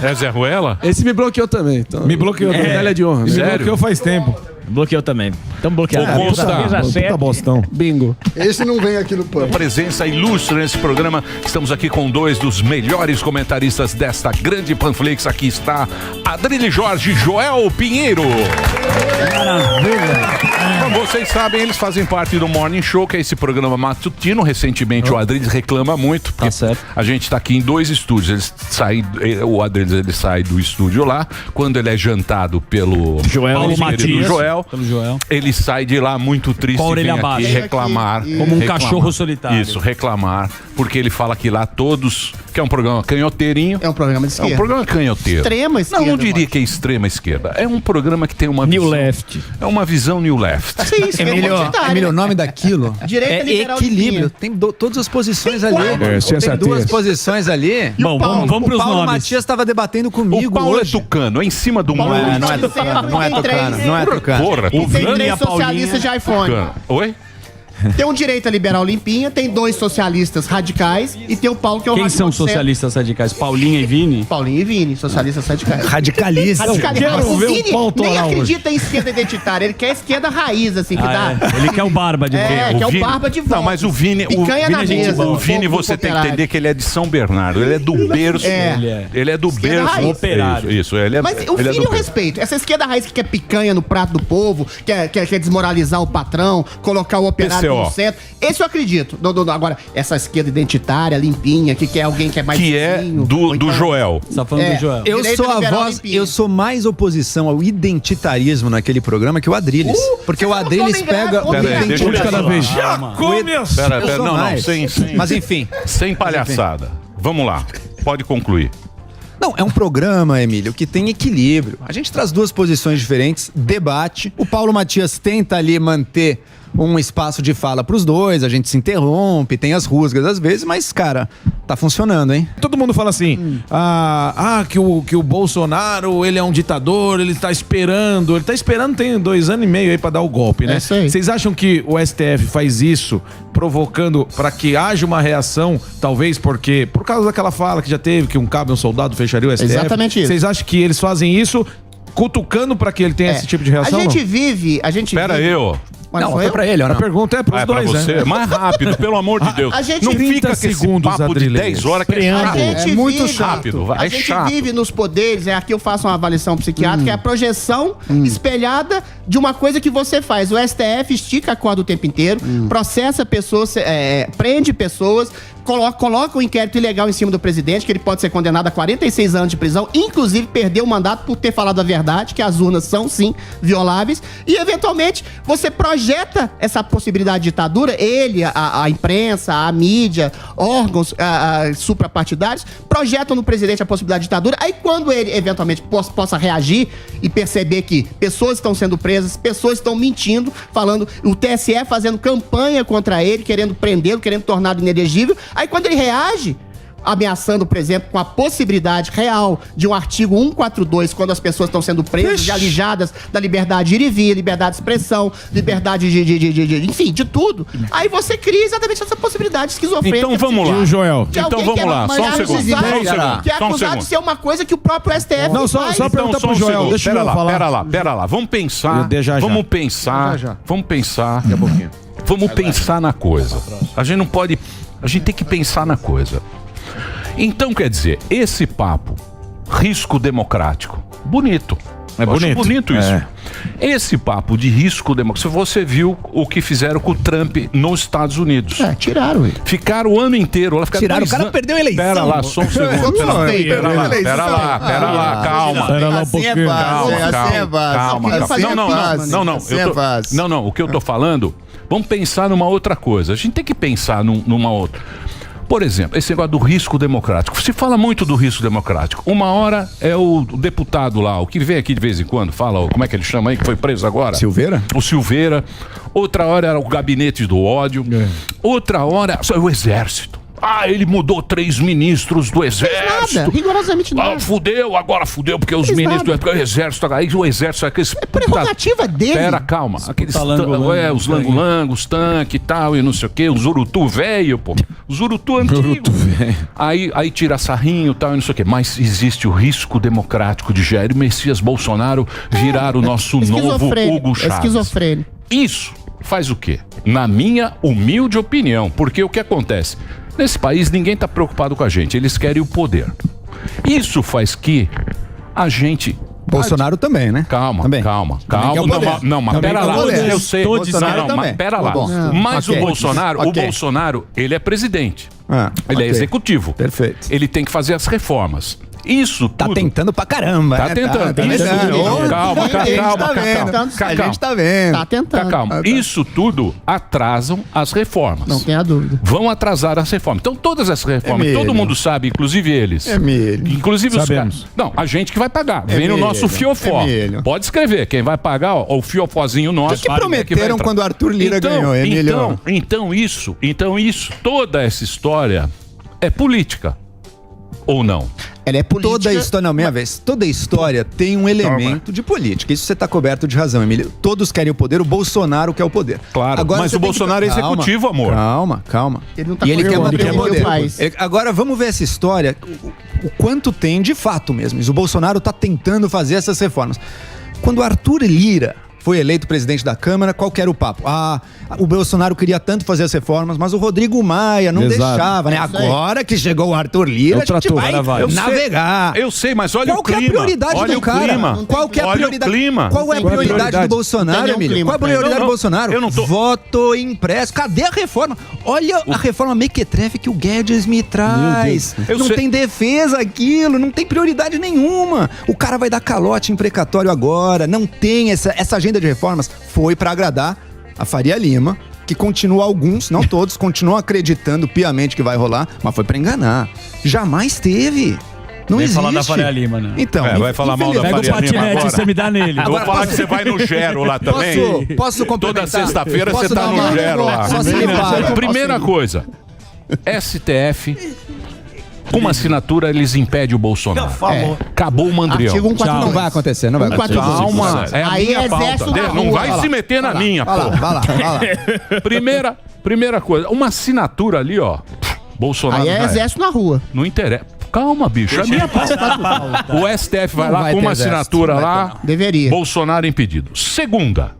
Speaker 4: É Zé Ruela?
Speaker 10: Esse me bloqueou também. Então...
Speaker 5: Me bloqueou.
Speaker 10: Medalha de honra.
Speaker 5: Me
Speaker 10: Sério?
Speaker 5: bloqueou faz tempo.
Speaker 6: Bloqueou também. Estamos bloqueados.
Speaker 4: Ô, Consta.
Speaker 5: Puta bostão.
Speaker 10: Bingo.
Speaker 9: Esse não vem aqui no pano.
Speaker 4: Presença ilustre nesse programa. Estamos aqui com dois dos melhores comentaristas desta grande Panflix. Aqui está Adrilho Jorge e Joel Pinheiro. Como vocês sabem, eles fazem parte do Morning Show, que é esse programa matutino. Recentemente o Adrilho reclama muito, porque a gente está aqui em 2 estúdios. O Adrilho ele sai do estúdio lá. Quando ele é jantado pelo
Speaker 6: Joel Matias.
Speaker 4: Joel, ele sai de lá muito triste e vem aqui reclamar.
Speaker 7: Como um cachorro solitário.
Speaker 4: Isso, reclamar, porque ele fala que lá todos, que é um programa canhoteirinho.
Speaker 11: É um programa de esquerda.
Speaker 4: É um programa canhoteiro.
Speaker 11: Extrema esquerda.
Speaker 4: Não diria que é extrema esquerda. É um programa que tem uma
Speaker 6: New
Speaker 4: visão,
Speaker 6: left.
Speaker 4: É uma visão new left.
Speaker 11: Sim,
Speaker 12: Emílio, o nome daquilo
Speaker 11: Direita liberal
Speaker 12: equilíbrio. Tem todas as posições ali.
Speaker 5: ciência
Speaker 12: Tem 2
Speaker 5: tesa.
Speaker 12: posições ali.
Speaker 6: Bom, vamos pros
Speaker 12: O Paulo
Speaker 6: nomes.
Speaker 12: Matias estava debatendo comigo
Speaker 4: O Paulo
Speaker 12: hoje.
Speaker 4: é tucano, é em cima do muro.
Speaker 12: Não é tucano, não é tucano, não é tucano.
Speaker 4: Porra,
Speaker 11: Tem
Speaker 4: tucano.
Speaker 11: 3 socialistas de iPhone.
Speaker 4: Oi?
Speaker 11: Tem um direita liberal limpinha, tem 2 socialistas radicais e tem o Paulo que é o
Speaker 7: Quem são
Speaker 11: radical
Speaker 7: socialistas radicais? Paulinha e Vini?
Speaker 11: Paulinho e Vini, socialistas radicais.
Speaker 12: Radicalista.
Speaker 11: Radicalista. O
Speaker 5: ver o
Speaker 11: Vini
Speaker 5: Paulo
Speaker 11: nem
Speaker 5: Toral
Speaker 11: acredita em esquerda identitária, ele quer esquerda raiz, assim, que dá.
Speaker 7: Ele quer o barba de
Speaker 11: É, que é o barba de volta.
Speaker 4: Não, mas o Vini,
Speaker 11: Picanha na mesa.
Speaker 4: o Vini
Speaker 11: Fogo
Speaker 4: você tem que
Speaker 11: operário.
Speaker 4: entender que ele é de São Bernardo, ele é do berço. Ele é do
Speaker 11: Esquerda
Speaker 4: berço
Speaker 11: raiz.
Speaker 7: Operário.
Speaker 4: Isso, ele é.
Speaker 11: Mas o
Speaker 4: ele é
Speaker 11: Vini
Speaker 4: do
Speaker 11: eu
Speaker 4: berço.
Speaker 11: respeito. Essa esquerda raiz que quer picanha no prato do povo, quer desmoralizar o patrão, colocar o operário
Speaker 4: PCO.
Speaker 11: no centro. Esse eu acredito. Agora, essa esquerda identitária, limpinha, que quer alguém que é mais
Speaker 4: Que é
Speaker 11: limpinho,
Speaker 4: do
Speaker 11: ou então-
Speaker 4: Joel.
Speaker 7: Você tá falando do Joel.
Speaker 12: Eu
Speaker 11: Direita
Speaker 12: sou a
Speaker 11: liberal
Speaker 12: voz,
Speaker 11: limpinha.
Speaker 12: eu sou mais oposição ao identitarismo naquele programa que o Adrilles. Porque o
Speaker 11: você
Speaker 12: Adrilles
Speaker 11: colocou bem
Speaker 12: pega
Speaker 11: grave,
Speaker 12: o
Speaker 4: Pera aí, deixa eu
Speaker 5: Cada
Speaker 4: falar.
Speaker 5: vez.
Speaker 4: Pera,
Speaker 12: Eu sou
Speaker 4: não,
Speaker 12: mais.
Speaker 4: sem
Speaker 12: Mas enfim.
Speaker 4: sem palhaçada. Vamos lá, pode concluir.
Speaker 12: Não, é um programa, Emílio, que tem equilíbrio. A gente traz 2 posições diferentes, debate. O Paulo Matias tenta ali manter um espaço de fala pros 2, a gente se interrompe, tem as rusgas às vezes, mas, cara, tá funcionando, hein?
Speaker 5: Todo mundo fala assim, que o Bolsonaro, ele é um ditador, ele tá esperando tem 2 anos e meio aí pra dar o golpe, né?
Speaker 11: É isso aí.
Speaker 5: Vocês acham que o STF faz isso provocando pra que haja uma reação, talvez porque, por causa daquela fala que já teve, que um cabo e um soldado fecharia o STF?
Speaker 11: Exatamente isso.
Speaker 5: Vocês acham que eles fazem isso cutucando pra que ele tenha esse tipo de reação?
Speaker 11: A gente vive.
Speaker 4: Pera aí, ó.
Speaker 11: Mas
Speaker 12: Não,
Speaker 11: sou
Speaker 12: foi
Speaker 11: eu?
Speaker 12: pra ele, ou
Speaker 5: A
Speaker 12: não?
Speaker 5: pergunta é pros
Speaker 4: É pra
Speaker 5: 2,
Speaker 4: você,
Speaker 5: né?
Speaker 4: mais rápido, pelo amor de Deus.
Speaker 11: a gente-
Speaker 4: não
Speaker 5: 30
Speaker 4: fica com esse
Speaker 5: segundos,
Speaker 4: papo de
Speaker 5: Adrilles.
Speaker 4: 10 horas que é
Speaker 11: A
Speaker 4: chato.
Speaker 11: gente
Speaker 9: É muito
Speaker 11: vive,
Speaker 4: rápido, vai,
Speaker 11: a
Speaker 4: é
Speaker 11: gente
Speaker 4: chato.
Speaker 11: vive nos poderes, aqui eu faço uma avaliação psiquiátrica, é a projeção espelhada de uma coisa que você faz. O STF estica a corda o tempo inteiro, processa pessoas, prende pessoas, coloca um inquérito ilegal em cima do presidente, que ele pode ser condenado a 46 anos de prisão, inclusive perder o mandato por ter falado a verdade, que as urnas são, sim, violáveis, e eventualmente você projeta essa possibilidade de ditadura, ele, a imprensa, a mídia, órgãos suprapartidários, projetam no presidente a possibilidade de ditadura, aí quando ele eventualmente possa reagir e perceber que pessoas estão sendo presas, pessoas estão mentindo, falando, o TSE fazendo campanha contra ele, querendo prendê-lo, querendo torná-lo inelegível, aí quando ele reage, ameaçando, por exemplo, com a possibilidade real de um artigo 142, quando as pessoas estão sendo presas e alijadas da liberdade de ir e vir, liberdade de expressão, liberdade enfim, de tudo. Aí você cria exatamente essa possibilidade esquizofrênica.
Speaker 4: Então vamos lá.
Speaker 5: E o Joel?
Speaker 11: De
Speaker 4: Então
Speaker 11: alguém
Speaker 4: vamos lá, só um segundo.
Speaker 11: que é
Speaker 4: Só um segundo.
Speaker 11: acusado
Speaker 4: Só um
Speaker 11: de
Speaker 4: segundo.
Speaker 11: ser uma coisa que o próprio STF
Speaker 5: Não, só
Speaker 11: faz.
Speaker 5: pergunta
Speaker 4: só
Speaker 5: pro
Speaker 4: um
Speaker 5: Joel,
Speaker 4: segundo.
Speaker 5: deixa o Joel falar.
Speaker 4: Pera lá. Vamos pensar.
Speaker 5: Já.
Speaker 4: Vamos pensar. Vamos pensar. Vamos pensar na coisa. A gente tem que pensar na coisa. Então, quer dizer, esse papo, risco democrático, bonito.
Speaker 5: É bonito.
Speaker 4: Acho bonito isso.
Speaker 5: É.
Speaker 4: Esse papo de risco democrático, você viu o que fizeram com o Trump nos Estados Unidos.
Speaker 11: Tiraram ele.
Speaker 4: Ficaram o ano inteiro.
Speaker 12: Tiraram, o cara perdeu a eleição.
Speaker 4: Pera lá, só um segundo. Pera lá, calma.
Speaker 5: Pera lá um pouquinho.
Speaker 4: Calma. Não, o que eu tô falando, vamos pensar numa outra coisa. A gente tem que pensar numa outra. Por exemplo, esse negócio do risco democrático. Se fala muito do risco democrático. Uma hora é o deputado lá, o que vem aqui de vez em quando, fala, como é que ele chama aí, que foi preso agora?
Speaker 12: Silveira?
Speaker 4: O Silveira. Outra hora era o gabinete do ódio. Outra hora, só o exército. ele mudou 3 ministros do exército.
Speaker 11: Nada, rigorosamente nada.
Speaker 4: Fudeu, agora fudeu, porque os
Speaker 11: Fez
Speaker 4: ministros
Speaker 11: nada.
Speaker 4: do exército, aí o exército, aqueles...
Speaker 11: Prerrogativa dele.
Speaker 4: Pera, calma. Aqueles
Speaker 7: lango-lango,
Speaker 4: os langolangos, tanque e tal, e não sei o quê, os urutu velho, pô. Os urutu antigos. Aí tira sarrinho e tal, e não sei o quê. Mas existe o risco democrático de Jair Messias Bolsonaro virar o nosso novo Hugo Chávez.
Speaker 11: Esquizofrênico.
Speaker 4: Isso faz o quê? Na minha humilde opinião, porque o que acontece? Nesse país ninguém está preocupado com a gente, eles querem o poder. Isso faz que a gente...
Speaker 12: Bolsonaro também, né?
Speaker 4: Calma.
Speaker 12: Também quer o poder.
Speaker 4: Não, mas
Speaker 12: Também
Speaker 4: pera
Speaker 12: quer o
Speaker 4: lá.
Speaker 12: poder.
Speaker 4: Eu sei.
Speaker 12: Bolsonaro
Speaker 4: Não,
Speaker 12: também.
Speaker 4: mas pera lá.
Speaker 12: Tá bom.
Speaker 4: Mas
Speaker 12: Ok.
Speaker 4: o
Speaker 12: Ok.
Speaker 4: Bolsonaro, ele é presidente. Ele é
Speaker 12: ok.
Speaker 4: executivo.
Speaker 12: Perfeito.
Speaker 4: Ele tem que fazer as reformas. Isso
Speaker 12: Tá
Speaker 4: tudo...
Speaker 12: tentando pra caramba.
Speaker 4: Tá
Speaker 12: né?
Speaker 4: tentando.
Speaker 12: Tá
Speaker 4: Isso
Speaker 12: tentando.
Speaker 4: tudo. Calma.
Speaker 12: A gente tá vendo.
Speaker 11: Tá tentando.
Speaker 4: Calma. Isso tudo atrasam as reformas.
Speaker 11: Não tenha dúvida.
Speaker 4: Vão atrasar as reformas. Então, todas as reformas,
Speaker 12: Emílio.
Speaker 4: todo mundo sabe, inclusive eles.
Speaker 12: Emílio.
Speaker 4: Inclusive os
Speaker 5: Sabemos.
Speaker 4: caras. Não, a gente que vai pagar. Vem no
Speaker 12: Emílio.
Speaker 4: nosso fiofó.
Speaker 12: Emílio.
Speaker 4: Pode escrever. Quem vai pagar, ó, o fiofózinho nosso.
Speaker 12: O que prometeram quando o Arthur Lira ganhou, Emílio?
Speaker 4: Então isso, toda essa história é política. Ou não?
Speaker 11: Ela é política.
Speaker 12: Toda a história, não, minha vez, toda a história tem um elemento de política. Isso você tá coberto de razão, Emílio. Todos querem o poder, o Bolsonaro quer o poder.
Speaker 4: Claro, mas
Speaker 12: você
Speaker 4: o
Speaker 12: tem
Speaker 4: Bolsonaro é executivo, amor.
Speaker 12: Calma.
Speaker 11: Ele não tá
Speaker 12: E ele quer manter o
Speaker 11: controlando
Speaker 12: poder.
Speaker 11: o país.
Speaker 12: Agora vamos ver essa história, o quanto tem de fato mesmo. O Bolsonaro tá tentando fazer essas reformas. Quando o Arthur Lira foi eleito presidente da Câmara, qual que era o papo? O Bolsonaro queria tanto fazer as reformas, mas o Rodrigo Maia não deixava, né? Agora que chegou o Arthur Lira, a gente vai navegar.
Speaker 4: Eu sei, mas olha
Speaker 12: Qual
Speaker 4: o
Speaker 12: que é
Speaker 4: clima.
Speaker 12: a prioridade
Speaker 4: Olha
Speaker 12: do
Speaker 4: o
Speaker 12: cara?
Speaker 4: clima.
Speaker 12: Qual que é a
Speaker 4: Olha
Speaker 12: prioridade?
Speaker 4: o clima.
Speaker 12: Qual é a prioridade do Bolsonaro, Emílio? Qual é a prioridade do Bolsonaro?
Speaker 4: Eu não tô...
Speaker 12: Voto impresso. Cadê a reforma? Olha a reforma mequetrefe que o Guedes me traz. Não tem defesa aquilo, não tem prioridade nenhuma. O cara vai dar calote em precatório agora. Não tem essa agenda de reformas. Foi pra agradar a Faria Lima, que continua alguns, não todos, continuam acreditando piamente que vai rolar, mas foi pra enganar. Jamais teve. Não
Speaker 7: Vem
Speaker 12: existe.
Speaker 7: falar da Faria Lima, né?
Speaker 12: Então,
Speaker 4: vai falar mal da
Speaker 7: Pega o
Speaker 4: Faria Lima
Speaker 7: patinete,
Speaker 4: agora.
Speaker 7: você me dá nele.
Speaker 4: Eu vou falar que você vai no Gero lá também.
Speaker 12: Posso complementar?
Speaker 4: Toda sexta-feira
Speaker 12: Posso
Speaker 4: você tá
Speaker 12: dar
Speaker 4: no
Speaker 12: uma-
Speaker 4: Gero lá.
Speaker 12: Só se me para.
Speaker 4: Primeira coisa, STF, com uma assinatura, eles impedem o Bolsonaro. Acabou o mandrião.
Speaker 11: Artigo 149.
Speaker 12: Não vai acontecer, não vai acontecer.
Speaker 4: Calma, é a
Speaker 11: Aí
Speaker 4: minha
Speaker 11: exército
Speaker 4: pauta.
Speaker 11: na
Speaker 4: Não
Speaker 11: rua.
Speaker 4: vai se meter na minha,
Speaker 12: Vai lá,
Speaker 4: pô.
Speaker 12: vai lá.
Speaker 4: Primeira coisa, uma assinatura ali, ó. Bolsonaro.
Speaker 11: Aí é
Speaker 4: já era.
Speaker 11: exército na rua.
Speaker 4: Não interessa. Calma, bicho. É minha pauta. O STF vai
Speaker 12: Não
Speaker 4: lá
Speaker 12: vai
Speaker 4: com
Speaker 12: ter
Speaker 4: uma
Speaker 12: exército,
Speaker 4: assinatura
Speaker 12: não vai ter,
Speaker 4: lá.
Speaker 12: não.
Speaker 11: Deveria.
Speaker 4: Bolsonaro impedido. Segunda,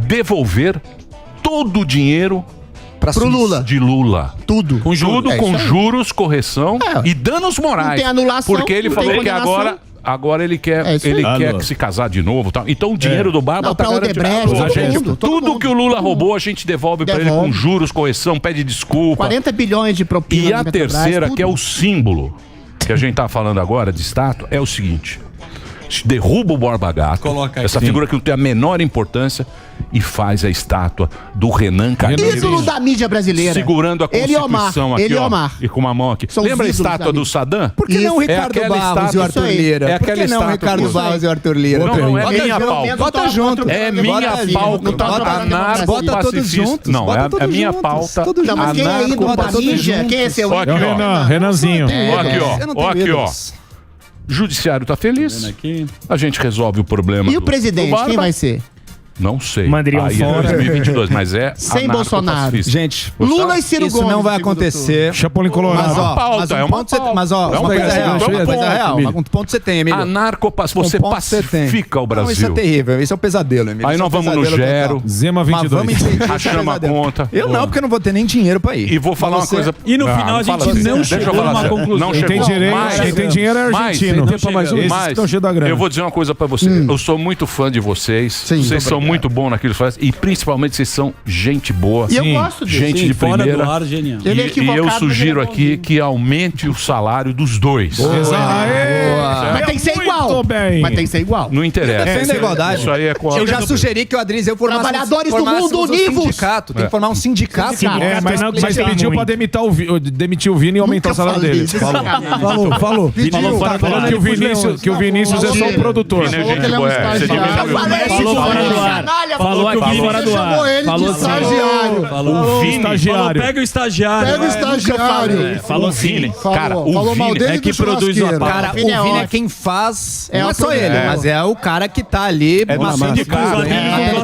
Speaker 4: devolver todo o dinheiro
Speaker 11: Pro Lula.
Speaker 4: de Lula.
Speaker 11: Tudo.
Speaker 4: Com juros,
Speaker 11: É isso aí.
Speaker 4: juros, correção
Speaker 11: É.
Speaker 4: e danos morais.
Speaker 11: Não tem anulação,
Speaker 4: Porque ele
Speaker 11: não tem
Speaker 4: falou que
Speaker 11: condenação.
Speaker 4: agora ele quer,
Speaker 11: É isso aí.
Speaker 4: quer se casar de novo, tal. Então o dinheiro do Barba
Speaker 11: Não,
Speaker 4: tá
Speaker 11: pra
Speaker 4: garantido.
Speaker 11: Odebrecht,
Speaker 4: Ou seja,
Speaker 11: todo mundo, todo
Speaker 4: tudo
Speaker 11: mundo.
Speaker 4: que o Lula roubou a gente devolve pra ele
Speaker 11: Devolve.
Speaker 4: com juros, correção, pede desculpa.
Speaker 11: 40 bilhões de propina.
Speaker 4: E
Speaker 11: na
Speaker 4: a
Speaker 11: Petrobras,
Speaker 4: terceira,
Speaker 11: tudo.
Speaker 4: que é o símbolo que a gente tá falando agora de estátua, é o seguinte: derruba o Borba Gato,
Speaker 7: Coloca aí.
Speaker 4: essa figura que não tem a menor importância, e faz a estátua do Renan Calheiros.
Speaker 11: Ídolo da mídia brasileira.
Speaker 4: Segurando a
Speaker 11: Ele e Omar.
Speaker 4: Constituição aqui,
Speaker 11: Ele e
Speaker 4: ó.
Speaker 11: Omar.
Speaker 4: E com uma mão aqui.
Speaker 11: São os
Speaker 4: Lembra a
Speaker 11: ídolos
Speaker 4: estátua
Speaker 11: da
Speaker 4: do
Speaker 11: mídia.
Speaker 4: Saddam?
Speaker 12: Por que não o
Speaker 4: É
Speaker 12: Ricardo
Speaker 4: aquela
Speaker 12: Barros e o
Speaker 4: estátua-
Speaker 12: Arthur
Speaker 11: Isso aí.
Speaker 12: Lira?
Speaker 4: É
Speaker 12: Por que
Speaker 4: aquela
Speaker 12: não o
Speaker 4: estátua
Speaker 12: Ricardo
Speaker 4: que-
Speaker 12: Barros e o Arthur Lira?
Speaker 4: Não, é
Speaker 11: Bota
Speaker 4: minha
Speaker 11: pelo
Speaker 4: pauta.
Speaker 11: menos
Speaker 12: Bota
Speaker 11: tá
Speaker 12: junto.
Speaker 11: contra o
Speaker 4: É
Speaker 11: programa
Speaker 4: minha
Speaker 11: Brasil.
Speaker 4: pauta.
Speaker 11: Não tá
Speaker 12: Bota todos
Speaker 4: Pacifista.
Speaker 12: juntos.
Speaker 4: Não,
Speaker 12: Bota
Speaker 4: é a
Speaker 12: todos
Speaker 4: minha
Speaker 12: juntos,
Speaker 4: pauta.
Speaker 12: todos
Speaker 11: Não, mas quem é ídolo da
Speaker 4: Anarco-pacifista.
Speaker 11: mídia? Quem é esse?
Speaker 4: Ó, aqui,
Speaker 5: É o
Speaker 4: ó.
Speaker 5: Renanzinho.
Speaker 4: Ó, aqui, ó.
Speaker 12: Eu não tenho
Speaker 4: Ó, aqui, ó.
Speaker 12: ídolos.
Speaker 4: Judiciário tá feliz.
Speaker 7: Aqui.
Speaker 4: A gente resolve o problema.
Speaker 11: E o
Speaker 4: do
Speaker 11: presidente,
Speaker 4: Barba.
Speaker 11: quem vai ser?
Speaker 4: Não sei.
Speaker 6: Mandrião
Speaker 4: Aí
Speaker 6: fora.
Speaker 4: é 2022, mas é
Speaker 11: Sem Bolsonaro.
Speaker 12: Gente,
Speaker 11: Lula e Ciro
Speaker 12: isso
Speaker 11: Gomes.
Speaker 12: não vai
Speaker 11: segundo
Speaker 12: acontecer.
Speaker 5: Chapolin Colorado.
Speaker 12: Mas, ó,
Speaker 4: pauta,
Speaker 12: mas
Speaker 4: é
Speaker 12: um
Speaker 4: uma
Speaker 12: ponto você,
Speaker 4: pauta.
Speaker 12: mas, ó,
Speaker 4: É
Speaker 12: uma
Speaker 4: uma
Speaker 12: coisa
Speaker 4: pauta,
Speaker 12: real,
Speaker 4: é um
Speaker 12: uma coisa
Speaker 4: ponto,
Speaker 12: real.
Speaker 4: Emílio.
Speaker 12: Um ponto você tem, Emílio.
Speaker 4: Você
Speaker 12: Um ponto você tem.
Speaker 4: pacifica o Brasil.
Speaker 12: Não, isso é terrível, isso é um pesadelo, Emílio.
Speaker 4: Aí
Speaker 12: Isso é
Speaker 4: nós
Speaker 12: um
Speaker 4: vamos no
Speaker 12: pesadelo
Speaker 4: Gero.
Speaker 12: total.
Speaker 5: Zema
Speaker 12: Mas
Speaker 5: 22.
Speaker 12: vamos entender.
Speaker 4: Achamos a conta.
Speaker 12: Eu não, porque eu não vou ter nem dinheiro pra ir.
Speaker 4: E vou falar uma
Speaker 12: Você-
Speaker 4: coisa.
Speaker 7: E no
Speaker 4: Ah,
Speaker 7: final a
Speaker 4: fala
Speaker 7: gente
Speaker 4: assim.
Speaker 7: não
Speaker 4: Deixa eu
Speaker 7: chegou
Speaker 4: falar
Speaker 7: numa
Speaker 4: sério.
Speaker 7: conclusão.
Speaker 4: Não
Speaker 5: Quem tem
Speaker 4: chegou.
Speaker 5: dinheiro,
Speaker 4: Mas-
Speaker 5: quem tem dinheiro é
Speaker 4: mas-
Speaker 5: argentino.
Speaker 7: Não chega.
Speaker 5: Esses que estão cheios da grana.
Speaker 4: Eu vou dizer uma coisa pra você. Eu sou muito fã de vocês. Vocês são muito bons naquilo que fazem. E principalmente vocês são gente boa.
Speaker 11: E eu gosto dele.
Speaker 4: Gente
Speaker 7: Sim,
Speaker 4: de
Speaker 7: fora
Speaker 4: primeira.
Speaker 7: do ar, genial.
Speaker 11: Ele é
Speaker 4: E
Speaker 11: equivocado,
Speaker 4: eu
Speaker 11: mas
Speaker 4: sugiro
Speaker 11: ele é
Speaker 4: aqui que aumente o salário dos dois.
Speaker 11: Mas tem que ser igual.
Speaker 5: Muito bem.
Speaker 11: Mas tem que ser igual.
Speaker 4: Não interessa.
Speaker 12: Defenda a igualdade.
Speaker 4: Isso aí é com a-
Speaker 12: Eu já sugeri que o Adrizel formasse
Speaker 11: Trabalhadores do
Speaker 12: formasse
Speaker 11: mundo
Speaker 12: um
Speaker 11: univos.
Speaker 12: sindicato. Tem que formar um sindicato.
Speaker 5: É, mas
Speaker 6: Não,
Speaker 5: mas
Speaker 6: que
Speaker 5: pediu
Speaker 6: muito.
Speaker 5: pra demitir o Vini e aumentar o salário dele. Falou.
Speaker 8: Falou.
Speaker 7: Falou fora do ar.
Speaker 5: Falando que o Vinícius é só um produtor.
Speaker 4: Vini é
Speaker 11: Falou que
Speaker 4: gente
Speaker 11: ele é um
Speaker 4: boa, é. Você
Speaker 11: estagiário.
Speaker 4: diminuiu.
Speaker 11: Eu falei
Speaker 7: Falou
Speaker 11: isso,
Speaker 7: fora do ar.
Speaker 6: ar.
Speaker 7: Falou
Speaker 6: que o Vini
Speaker 7: fora do
Speaker 9: chamou
Speaker 7: ar.
Speaker 9: ele
Speaker 7: Falou
Speaker 9: de estagiário.
Speaker 7: Falou
Speaker 5: Vini.
Speaker 7: estagiário. Pega o estagiário.
Speaker 9: Pega o estagiário.
Speaker 6: Falou Vini.
Speaker 4: Cara, o
Speaker 9: Falou mal
Speaker 4: Vini
Speaker 9: dele
Speaker 7: é que
Speaker 9: do
Speaker 7: produz uma
Speaker 9: churrasqueiro.
Speaker 12: Cara, o
Speaker 11: Vini é
Speaker 12: Vini é
Speaker 11: ótimo.
Speaker 12: quem faz.
Speaker 11: É
Speaker 12: não
Speaker 11: o
Speaker 12: é só
Speaker 11: programa.
Speaker 12: ele, mas é o cara que tá ali.
Speaker 4: É do sindicato.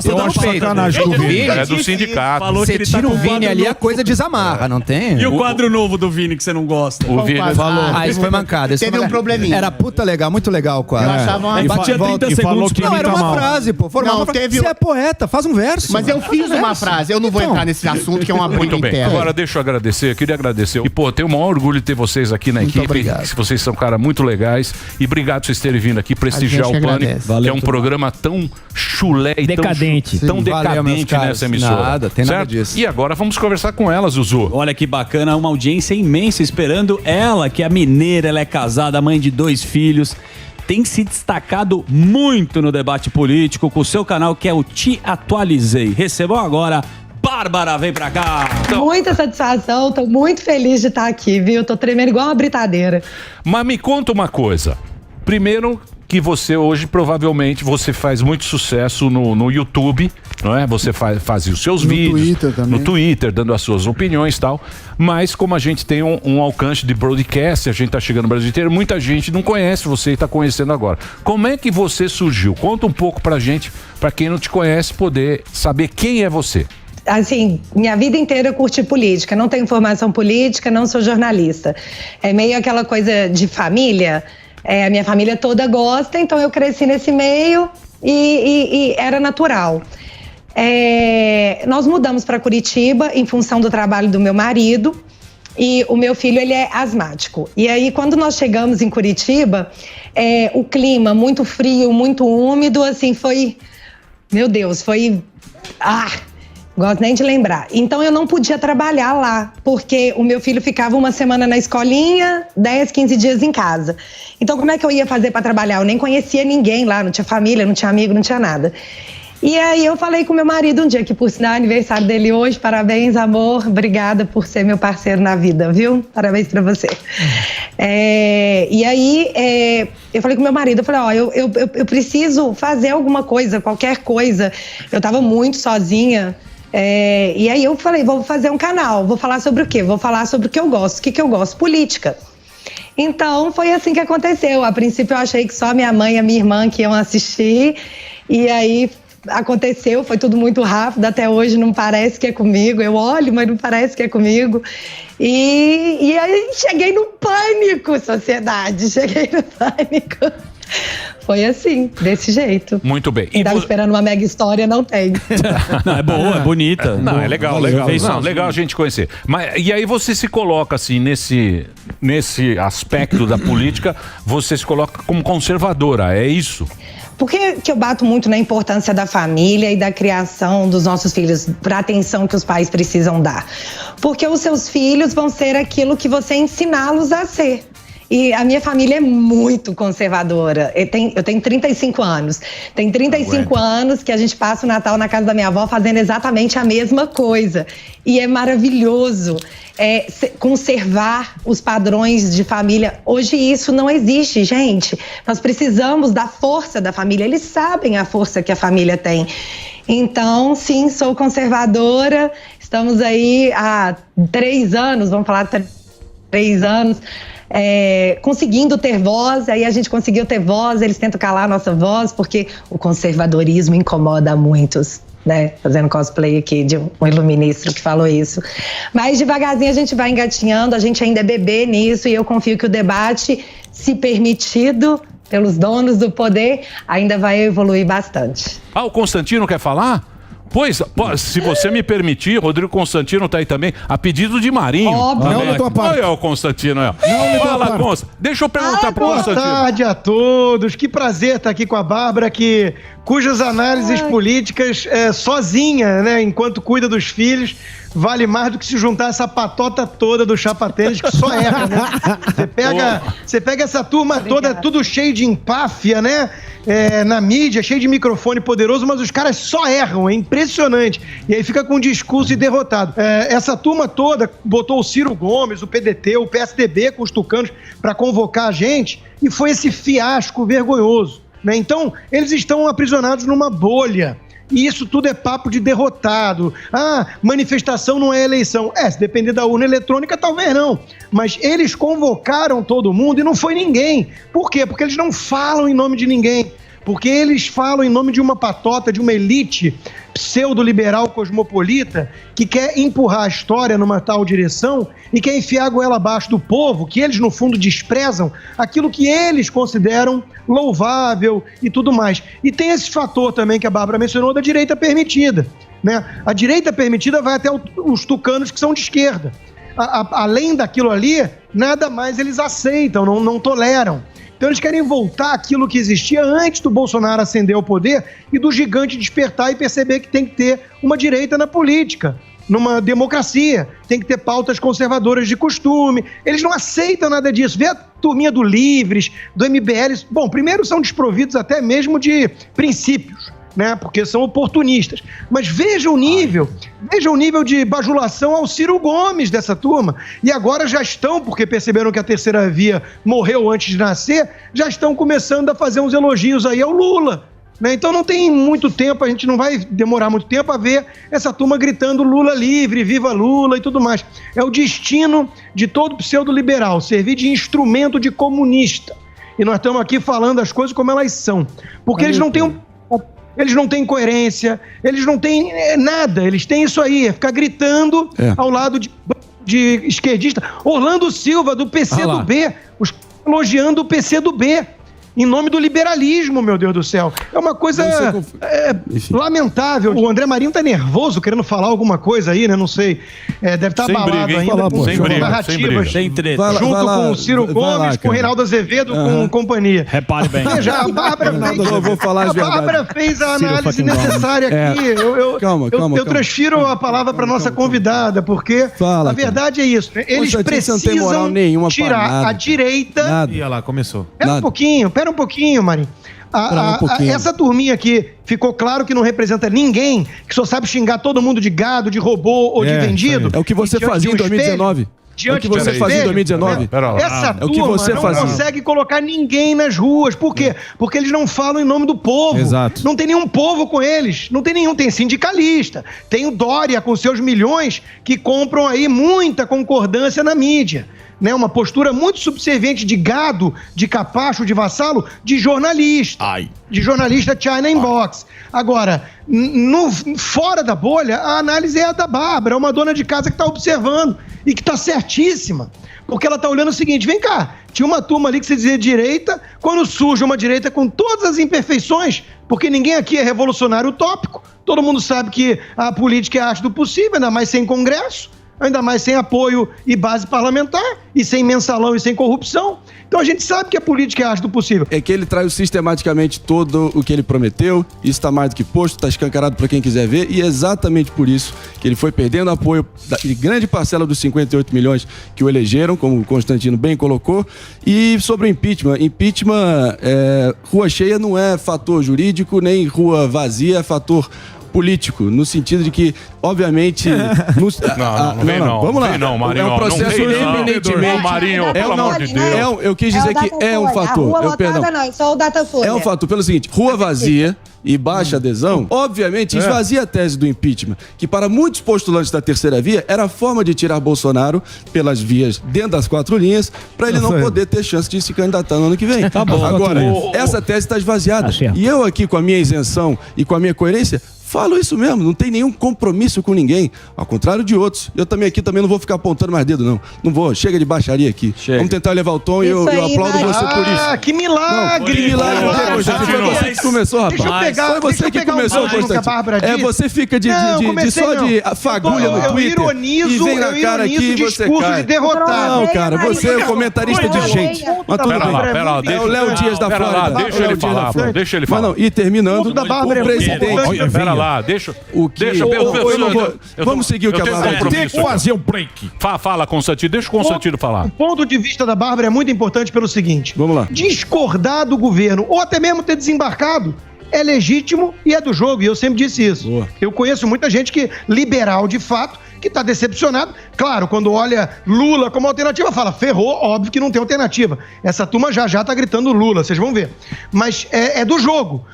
Speaker 5: Eu acho sacanagem com o Vini.
Speaker 4: É do sindicato.
Speaker 7: Falou que
Speaker 12: Você
Speaker 7: ele tá
Speaker 12: tira
Speaker 7: com
Speaker 12: o Vini
Speaker 7: quadro
Speaker 12: ali, a
Speaker 7: novo.
Speaker 12: coisa desamarra, não tem?
Speaker 7: E o quadro novo do Vini que você não gosta?
Speaker 4: O Vini
Speaker 11: Falou.
Speaker 12: Ah, isso foi mancada. isso
Speaker 11: Teve
Speaker 12: foi
Speaker 11: um
Speaker 12: mancada.
Speaker 11: probleminha.
Speaker 12: Era puta legal, muito legal o quadro.
Speaker 11: Eu achava uma-
Speaker 12: E
Speaker 7: Batia
Speaker 12: volta-
Speaker 7: 30
Speaker 5: e falou
Speaker 7: segundos.
Speaker 5: que
Speaker 12: Não, era
Speaker 5: imita
Speaker 12: uma
Speaker 5: mal.
Speaker 12: frase, pô. Formava
Speaker 11: Não,
Speaker 12: uma frase.
Speaker 11: teve
Speaker 12: Você
Speaker 11: um-
Speaker 12: é poeta, faz um verso.
Speaker 11: Mas eu fiz uma frase, eu não vou
Speaker 12: Então.
Speaker 11: entrar nesse assunto, que é uma briga
Speaker 4: Muito bem.
Speaker 11: interna.
Speaker 4: Agora deixa eu agradecer, eu queria agradecer. E, pô, tenho o maior orgulho de ter vocês aqui na equipe.
Speaker 9: obrigado.
Speaker 4: Vocês são, cara, muito legais. E obrigado por vocês terem vindo aqui prestigiar
Speaker 11: A
Speaker 4: o
Speaker 11: gente
Speaker 4: Pânico,
Speaker 11: agradece.
Speaker 4: que é um programa tão chulé e
Speaker 6: Decadente.
Speaker 4: tão
Speaker 12: Sim, valeu, meus
Speaker 4: decadente
Speaker 12: caras.
Speaker 4: nessa emissora.
Speaker 12: Nada, tem nada
Speaker 4: certo?
Speaker 12: disso.
Speaker 4: E agora vamos conversar com ela, Zuzu.
Speaker 7: Olha que bacana, uma audiência imensa esperando ela, que é mineira, ela é casada, mãe de 2 filhos. Tem se destacado muito no debate político com o seu canal, que é o Te Atualizei. Recebam agora, Bárbara, vem pra cá.
Speaker 13: Muita satisfação, tô muito feliz de estar aqui, viu? Tô tremendo igual uma britadeira.
Speaker 4: Mas me conta uma coisa. Primeiro que você hoje provavelmente você faz muito sucesso no YouTube, não é? Você fazia os seus vídeos
Speaker 9: Twitter também.
Speaker 4: no Twitter, dando as suas opiniões e tal. Mas como a gente tem um alcance de broadcast, a gente tá chegando no Brasil inteiro, muita gente não conhece você e tá conhecendo agora. Como é que você surgiu? Conta um pouco pra gente, pra quem não te conhece, poder saber quem é você.
Speaker 13: Assim, minha vida inteira eu curti política, não tenho formação política, não sou jornalista. É meio aquela coisa de família, a minha família toda gosta, então eu cresci nesse meio e era natural. Nós mudamos para Curitiba em função do trabalho do meu marido e o meu filho, ele é asmático. E aí, quando nós chegamos em Curitiba, o clima muito frio, muito úmido, assim, foi... Meu Deus, foi... Gosto nem de lembrar. Então eu não podia trabalhar lá, porque o meu filho ficava uma semana na escolinha, 10, 15 dias em casa. Então como é que eu ia fazer para trabalhar? Eu nem conhecia ninguém lá, não tinha família, não tinha amigo, não tinha nada. E aí eu falei com meu marido um dia, que por sinal é aniversário dele hoje, parabéns, amor, obrigada por ser meu parceiro na vida, viu? Parabéns pra você. E aí eu falei com meu marido, eu falei, eu preciso fazer alguma coisa, qualquer coisa. Eu tava muito sozinha. E aí eu falei, vou fazer um canal, vou falar sobre o quê? Vou falar sobre o que eu gosto. O que eu gosto? Política. Então foi assim que aconteceu. A princípio eu achei que só minha mãe e a minha irmã que iam assistir. E aí aconteceu, foi tudo muito rápido. Até hoje não parece que é comigo. Eu olho, mas não parece que é comigo. E aí cheguei no pânico, sociedade. Cheguei no pânico. Foi assim, desse jeito.
Speaker 4: Muito bem.
Speaker 13: Quem tava esperando uma mega história, não tem.
Speaker 7: Não, é boa, é bonita.
Speaker 4: Não, é legal, legal. Não, legal a gente conhecer. Mas, e aí você se coloca assim, nesse aspecto da política, você se coloca como conservadora, é isso?
Speaker 13: Por que eu bato muito na importância da família e da criação dos nossos filhos, para a atenção que os pais precisam dar? Porque os seus filhos vão ser aquilo que você ensiná-los a ser. E a minha família é muito conservadora. Eu tenho 35 anos. Tem 35 anos que a gente passa o Natal na casa da minha avó fazendo exatamente a mesma coisa. E é maravilhoso conservar os padrões de família. Hoje isso não existe, gente. Nós precisamos da força da família. Eles sabem a força que a família tem. Então, sim, sou conservadora. Estamos aí há 3 anos, vamos falar 3 anos... conseguindo ter voz, aí a gente conseguiu ter voz, eles tentam calar a nossa voz, porque o conservadorismo incomoda muitos, né? Fazendo cosplay aqui de um iluministro que falou isso. Mas devagarzinho a gente vai engatinhando, a gente ainda é bebê nisso, e eu confio que o debate, se permitido pelos donos do poder, ainda vai evoluir bastante.
Speaker 4: O Constantino quer falar? Pois, se você me permitir, Rodrigo Constantino tá aí também, a pedido de Marinho.
Speaker 13: Óbvio.
Speaker 9: Não, da tua parte.
Speaker 4: Olha o Constantino aí. Fala, Consta. Deixa eu perguntar pro
Speaker 8: Boa
Speaker 4: Constantino.
Speaker 8: tarde a todos. Que prazer estar aqui com a Bárbara, cujas análises políticas sozinha, né, enquanto cuida dos filhos, vale mais do que se juntar essa patota toda do Chapatênis, que só erra, né? Você pega essa turma toda, tudo cheio de empáfia, né? Na mídia, cheio de microfone poderoso, mas os caras só erram, é impressionante. E aí fica com um discurso e derrotado. Essa turma toda botou o Ciro Gomes, o PDT, o PSDB com os tucanos para convocar a gente, e foi esse fiasco vergonhoso, né? Então, eles estão aprisionados numa bolha. e isso tudo é papo de derrotado. Ah, manifestação não é eleição. Se depender da urna eletrônica, talvez não. Mas eles convocaram todo mundo e não foi ninguém. Por quê? Porque eles não falam em nome de ninguém. Porque eles falam em nome de uma patota, de uma elite pseudo-liberal cosmopolita que quer empurrar a história numa tal direção e quer enfiar a goela abaixo do povo, que eles, no fundo, desprezam aquilo que eles consideram louvável e tudo mais. E tem esse fator também que a Bárbara mencionou da direita permitida, né? A direita permitida vai até os tucanos que são de esquerda. Além daquilo ali, nada mais eles aceitam, não toleram. Então eles querem voltar àquilo que existia antes do Bolsonaro ascender ao poder e do gigante despertar e perceber que tem que ter uma direita na política, numa democracia, tem que ter pautas conservadoras de costume. Eles não aceitam nada disso. Vê a turminha do Livres, do MBL. Bom, primeiro são desprovidos até mesmo de princípios, né? Porque são oportunistas. Mas veja o nível de bajulação ao Ciro Gomes dessa turma. E agora já estão, porque perceberam que a terceira via morreu antes de nascer, já estão começando a fazer uns elogios aí ao Lula, né? Então não tem muito tempo, a gente não vai demorar muito tempo a ver essa turma gritando Lula livre, viva Lula e tudo mais. É o destino de todo pseudo-liberal, servir de instrumento de comunista. E nós estamos aqui falando as coisas como elas são. Porque eles não têm coerência, eles não têm nada, eles têm isso aí, é ficar gritando ao lado de esquerdista. Orlando Silva, do PCdoB, elogiando o PCdoB, em nome do liberalismo, meu Deus do céu. É uma coisa lamentável. O André Marinho tá nervoso, querendo falar alguma coisa aí, né? Não sei. Deve estar abalado ainda com narrativas. Junto com o Ciro Gomes, com o Reinaldo Azevedo, com companhia.
Speaker 7: Repare bem.
Speaker 8: Veja, a Bárbara fez a análise necessária aqui. Eu transfiro a palavra para nossa convidada, porque a verdade é isso. Eles precisam tirar a direita...
Speaker 5: E olha lá, começou.
Speaker 8: Pera um pouquinho, Marinho. Essa turminha aqui, ficou claro que não representa ninguém, que só sabe xingar todo mundo de gado, de robô ou de vendido.
Speaker 10: É o que você fazia em 2019. É o que você fazia em 2019.
Speaker 8: Essa turma não consegue colocar ninguém nas ruas. Por quê? Porque eles não falam em nome do povo.
Speaker 5: Exato.
Speaker 8: Não tem nenhum povo com eles. Não tem nenhum. Tem sindicalista. Tem o Dória com seus milhões que compram aí muita concordância na mídia. Né, uma postura muito subserviente de gado, de capacho, de vassalo, de jornalista. De jornalista China Inbox. Agora, fora da bolha, a análise é a da Bárbara, é uma dona de casa que está observando e que está certíssima. Porque ela está olhando o seguinte, vem cá, tinha uma turma ali que se dizia direita, quando surge uma direita com todas as imperfeições, porque ninguém aqui é revolucionário utópico, todo mundo sabe que a política é a arte do possível, ainda mais sem Congresso, ainda mais sem apoio e base parlamentar, e sem mensalão e sem corrupção. Então a gente sabe que a política é a arte do possível.
Speaker 10: É que ele traiu sistematicamente todo o que ele prometeu, isso está mais do que posto, está escancarado para quem quiser ver, e é exatamente por isso que ele foi perdendo apoio de grande parcela dos 58 milhões que o elegeram, como o Constantino bem colocou. E sobre o impeachment, rua cheia não é fator jurídico, nem rua vazia é fator político, no sentido de que, obviamente... Vamos lá.
Speaker 4: Não, Marinho.
Speaker 10: É um processo eminentemente...
Speaker 4: Marinho, pelo amor de Deus.
Speaker 10: Eu quis dizer que é um fator.
Speaker 13: Não, só o Datafolha.
Speaker 10: É um fator, pelo seguinte, rua vazia e baixa adesão, obviamente esvazia a tese do impeachment, que para muitos postulantes da terceira via era a forma de tirar Bolsonaro pelas vias dentro das 4 linhas, para ele não poder ter chance de se candidatar no ano que vem. Agora, essa tese está esvaziada. E eu aqui, com a minha isenção e com a minha coerência, falo isso mesmo, não tem nenhum compromisso com ninguém, ao contrário de outros. Eu também aqui não vou ficar apontando mais dedo, não. Não vou, chega de baixaria aqui. Vamos tentar levar o tom e eu aplaudo você por isso.
Speaker 8: Que milagre!
Speaker 10: Que milagre! Foi você que começou, rapaz. Foi você que começou, Constantino. Você fica só de fagulha no Twitter e vem na cara aqui e você cai.
Speaker 8: Não,
Speaker 10: cara, você é comentarista de gente. Mas tudo bem. É o Léo Dias da Flórida.
Speaker 4: Deixa ele falar.
Speaker 10: E terminando, o presidente...
Speaker 4: Deixa
Speaker 10: Vamos seguir o que a Bárbara
Speaker 4: tem que fazer um break. Fala, Constantino. Deixa o Constantino falar.
Speaker 8: O ponto de vista da Bárbara é muito importante pelo seguinte.
Speaker 10: Vamos lá.
Speaker 8: Discordar do governo, ou até mesmo ter desembarcado, é legítimo e é do jogo, e eu sempre disse isso.
Speaker 10: Boa.
Speaker 8: Eu conheço muita gente que, liberal de fato, que está decepcionado. Claro, quando olha Lula como alternativa, fala, ferrou, óbvio que não tem alternativa. Essa turma já está gritando Lula, vocês vão ver. Mas é do jogo.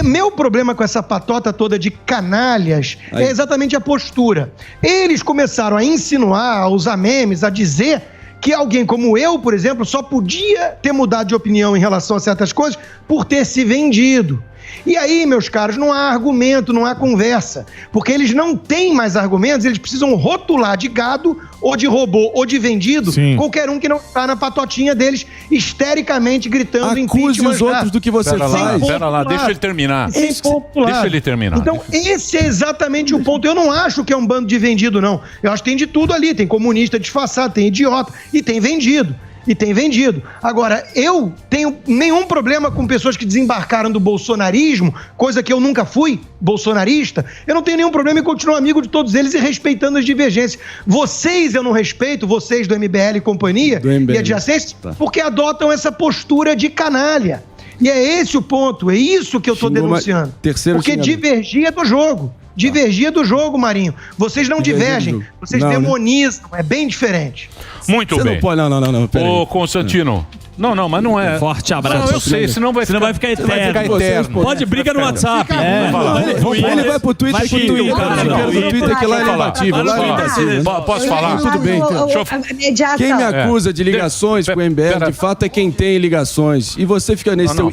Speaker 8: Meu problema com essa patota toda de canalhas é exatamente a postura. Eles começaram a insinuar, a usar memes, a dizer que alguém como eu, por exemplo, só podia ter mudado de opinião em relação a certas coisas por ter se vendido. E aí, meus caros, não há argumento, não há conversa. Porque eles não têm mais argumentos, eles precisam rotular de gado, ou de robô, ou de vendido, qualquer um que não está na patotinha deles, histericamente gritando
Speaker 10: Acuse os outros do que você faz.
Speaker 4: Pera lá, deixa ele terminar. Deixa ele terminar.
Speaker 8: Então, esse é exatamente o ponto. Eu não acho que é um bando de vendido, não. Eu acho que tem de tudo ali. Tem comunista disfarçado, tem idiota e tem vendido. Agora, eu tenho nenhum problema com pessoas que desembarcaram do bolsonarismo, coisa que eu nunca fui bolsonarista. Eu não tenho nenhum problema em continuar amigo de todos eles e respeitando as divergências. Vocês eu não respeito, vocês do MBL e companhia, e adjacentes, porque adotam essa postura de canalha. E é esse o ponto, é isso que eu estou denunciando. Porque divergia do jogo. Divergia do jogo, Marinho. Vocês não divergem, vocês demonizam, é bem diferente.
Speaker 4: Muito bem.
Speaker 10: Não pode, não.
Speaker 4: Ô, Constantino. Não, mas não é.
Speaker 7: Forte abraço.
Speaker 4: Não, eu sei, senão vai
Speaker 7: ficar eterno. Pode briga no WhatsApp.
Speaker 10: Ele vai pro Twitter que ele lá é imbatível.
Speaker 4: Posso falar?
Speaker 10: Tudo bem. Quem me acusa de ligações com o MBL, de fato, é quem tem ligações. E você fica nesse seu...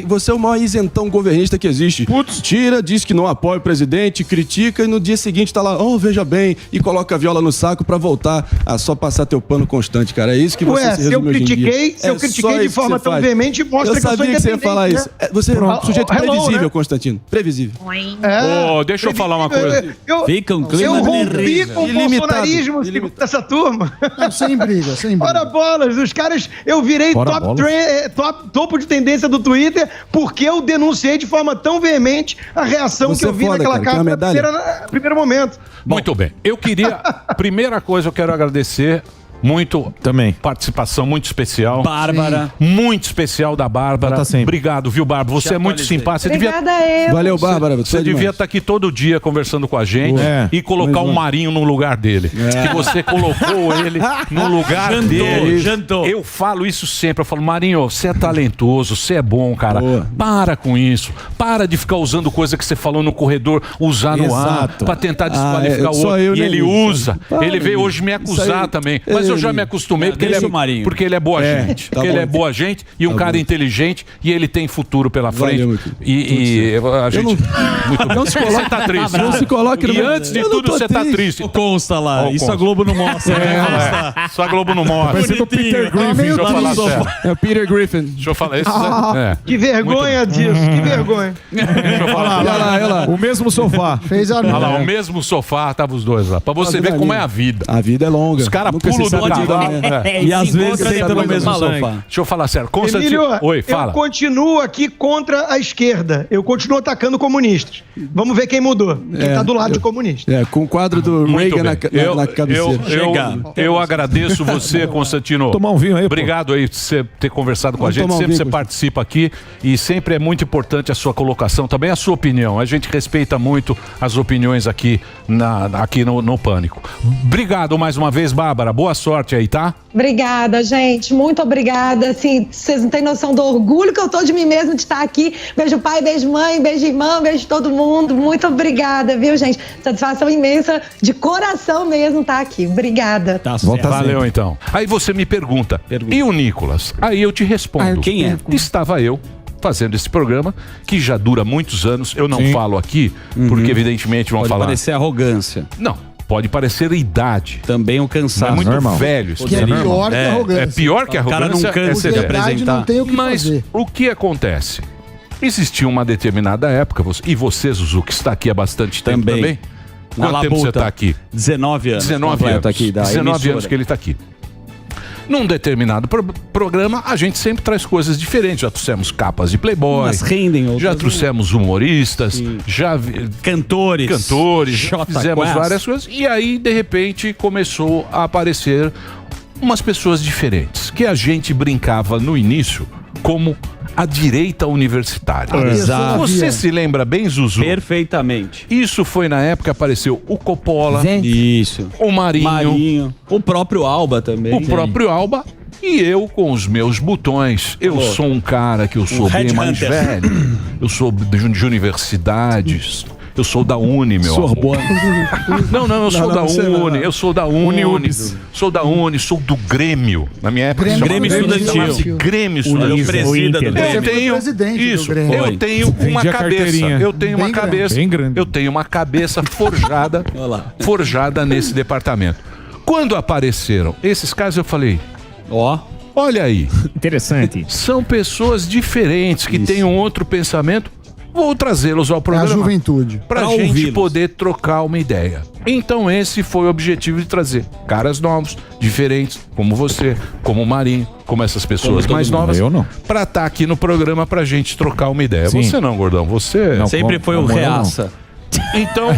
Speaker 10: Você é o maior isentão governista que existe. Tira, diz que não apoia o presidente, critica e no dia seguinte tá lá, veja bem, e coloca a viola no saco pra voltar a só passar teu pano constante, cara. É isso que você se resume hoje em dia.
Speaker 8: Se eu critiquei de forma tão veemente, mostra que eu sou
Speaker 10: sabia que você ia falar isso. Você é um sujeito previsível, Constantino. Previsível.
Speaker 4: Deixa eu falar uma coisa.
Speaker 8: Fica um clima eu rompi com o bolsonarismo dessa turma.
Speaker 9: Sem briga.
Speaker 8: Ora bolas, os caras, eu virei topo de tendência do Twitter porque eu denunciei de forma tão veemente a reação que eu vi naquela casa no primeiro momento.
Speaker 4: Muito bem. Eu queria, primeira coisa, eu quero agradecer muito também. Participação muito especial.
Speaker 7: Bárbara.
Speaker 4: Muito especial da Bárbara. Obrigado, viu, Bárbara? Você é muito simpática.
Speaker 13: Obrigada eu.
Speaker 10: Valeu, Bárbara.
Speaker 4: Você devia estar aqui todo dia conversando com a gente e colocar um Marinho no lugar dele. Que você colocou ele no lugar dele.
Speaker 7: Jantou.
Speaker 4: Eu falo isso sempre. Eu falo, Marinho, você é talentoso, você é bom, cara. Para com isso. Para de ficar usando coisa que você falou no corredor, usar no ar, pra tentar desqualificar o outro. E ele usa. Ele veio hoje me acusar também. Mas eu já me acostumei porque ele é boa gente. Porque ele é boa gente e um cara inteligente e ele tem futuro pela frente. E a gente. Muito bem. Você tá triste.
Speaker 10: Não se coloque no
Speaker 4: E antes de tudo, você tá triste.
Speaker 7: Consta lá. Isso a Globo não mostra.
Speaker 4: Só a Globo não mostra.
Speaker 5: Parecendo o Peter Griffin.
Speaker 4: Deixa eu falar sério.
Speaker 10: É o Peter Griffin.
Speaker 4: Deixa eu falar isso.
Speaker 8: Que vergonha disso, que vergonha.
Speaker 4: Deixa eu falar.
Speaker 5: Olha lá. O mesmo sofá.
Speaker 9: Fez a
Speaker 4: Olha lá, o mesmo sofá, tava os dois lá. Pra você ver como é a vida.
Speaker 10: A vida é longa.
Speaker 4: Os caras pulam do casal.
Speaker 7: E às vezes senta no mesmo sofá.
Speaker 4: Deixa eu falar sério. Constantino.
Speaker 8: Emílio,
Speaker 4: Oi, fala.
Speaker 8: eu continuo aqui contra a esquerda. Eu continuo atacando comunistas. Vamos ver quem mudou. Quem tá do lado de comunista.
Speaker 10: Com o quadro do Reagan na cabeceira.
Speaker 4: Eu agradeço você, Constantino.
Speaker 5: Tomar um vinho aí,
Speaker 4: Obrigado aí por você ter conversado com a gente. Sempre você participa aqui e sempre é muito importante a sua colocação, também a sua opinião. A gente respeita muito as opiniões aqui no Pânico. Obrigado mais uma vez, Bárbara. Boa sorte aí, tá?
Speaker 13: Obrigada, gente. Muito obrigada. Assim, vocês não têm noção do orgulho que eu tô de mim mesmo de estar aqui. Beijo pai, beijo mãe, beijo irmã, beijo todo mundo. Muito obrigada, viu, gente? Satisfação imensa, de coração mesmo, estar aqui. Obrigada.
Speaker 7: Tá certo.
Speaker 4: Valeu, então. Aí você me pergunta, e o Nicolas? Aí eu te respondo.
Speaker 7: Quem é?
Speaker 4: Estava eu fazendo esse programa, que já dura muitos anos. Eu não falo aqui, porque evidentemente vão falar...
Speaker 7: Pode parecer arrogância.
Speaker 4: Não. Pode parecer a idade.
Speaker 7: Também o cansaço.
Speaker 4: É muito
Speaker 5: normal.
Speaker 4: velho.
Speaker 9: Que é pior que a arrogância.
Speaker 4: É pior que a arrogância.
Speaker 7: O cara não cansa de apresentar.
Speaker 9: Não tem o que
Speaker 4: Mas
Speaker 9: fazer.
Speaker 4: o que acontece? Existia uma determinada época, e você, Zuzu, que está aqui há bastante tempo também. Quanto tempo você está aqui?
Speaker 7: 19 anos.
Speaker 4: 19 anos.
Speaker 7: Aqui da
Speaker 4: 19 anos que ele está aqui. Num determinado programa, a gente sempre traz coisas diferentes. Já trouxemos capas de Playboy.
Speaker 7: Umas rendem, outras
Speaker 4: já trouxemos humoristas.
Speaker 7: Cantores.
Speaker 4: Já fizemos várias coisas. E aí, de repente, começou a aparecer umas pessoas diferentes. Que a gente brincava no início como a direita universitária.
Speaker 7: Exato.
Speaker 4: Você se lembra bem, Zuzu?
Speaker 7: Perfeitamente.
Speaker 4: Isso foi na época que apareceu o Coppola,
Speaker 7: Isso.
Speaker 4: o Marinho,
Speaker 7: o próprio Alba também.
Speaker 4: o próprio Alba e eu com os meus botões. Eu sou um cara que eu sou bem mais velho. Eu sou de universidades. Eu sou da Uni, meu amor. Não, eu sou da Uni. Eu sou da Uni. Sou da Uni, sou do Grêmio. Na minha época,
Speaker 7: Grêmio Estudantil.
Speaker 4: Grêmio Estudantil. Eu tenho isso. Eu tenho uma cabeça. Eu tenho uma cabeça. Eu tenho uma cabeça forjada nesse departamento. Quando apareceram esses casos, eu falei, olha aí.
Speaker 6: Interessante.
Speaker 4: São pessoas diferentes que têm um outro pensamento. Vou trazê-los ao programa.
Speaker 9: É a juventude.
Speaker 4: Pra gente poder trocar uma ideia. Então esse foi o objetivo de trazer caras novos, diferentes, como você, como o Marinho, como essas pessoas mais novas.
Speaker 5: Eu não.
Speaker 4: Pra estar aqui no programa pra gente trocar uma ideia.
Speaker 5: Sim.
Speaker 4: Você não, gordão. Você...
Speaker 5: Não,
Speaker 7: Sempre foi o reaça.
Speaker 4: Então,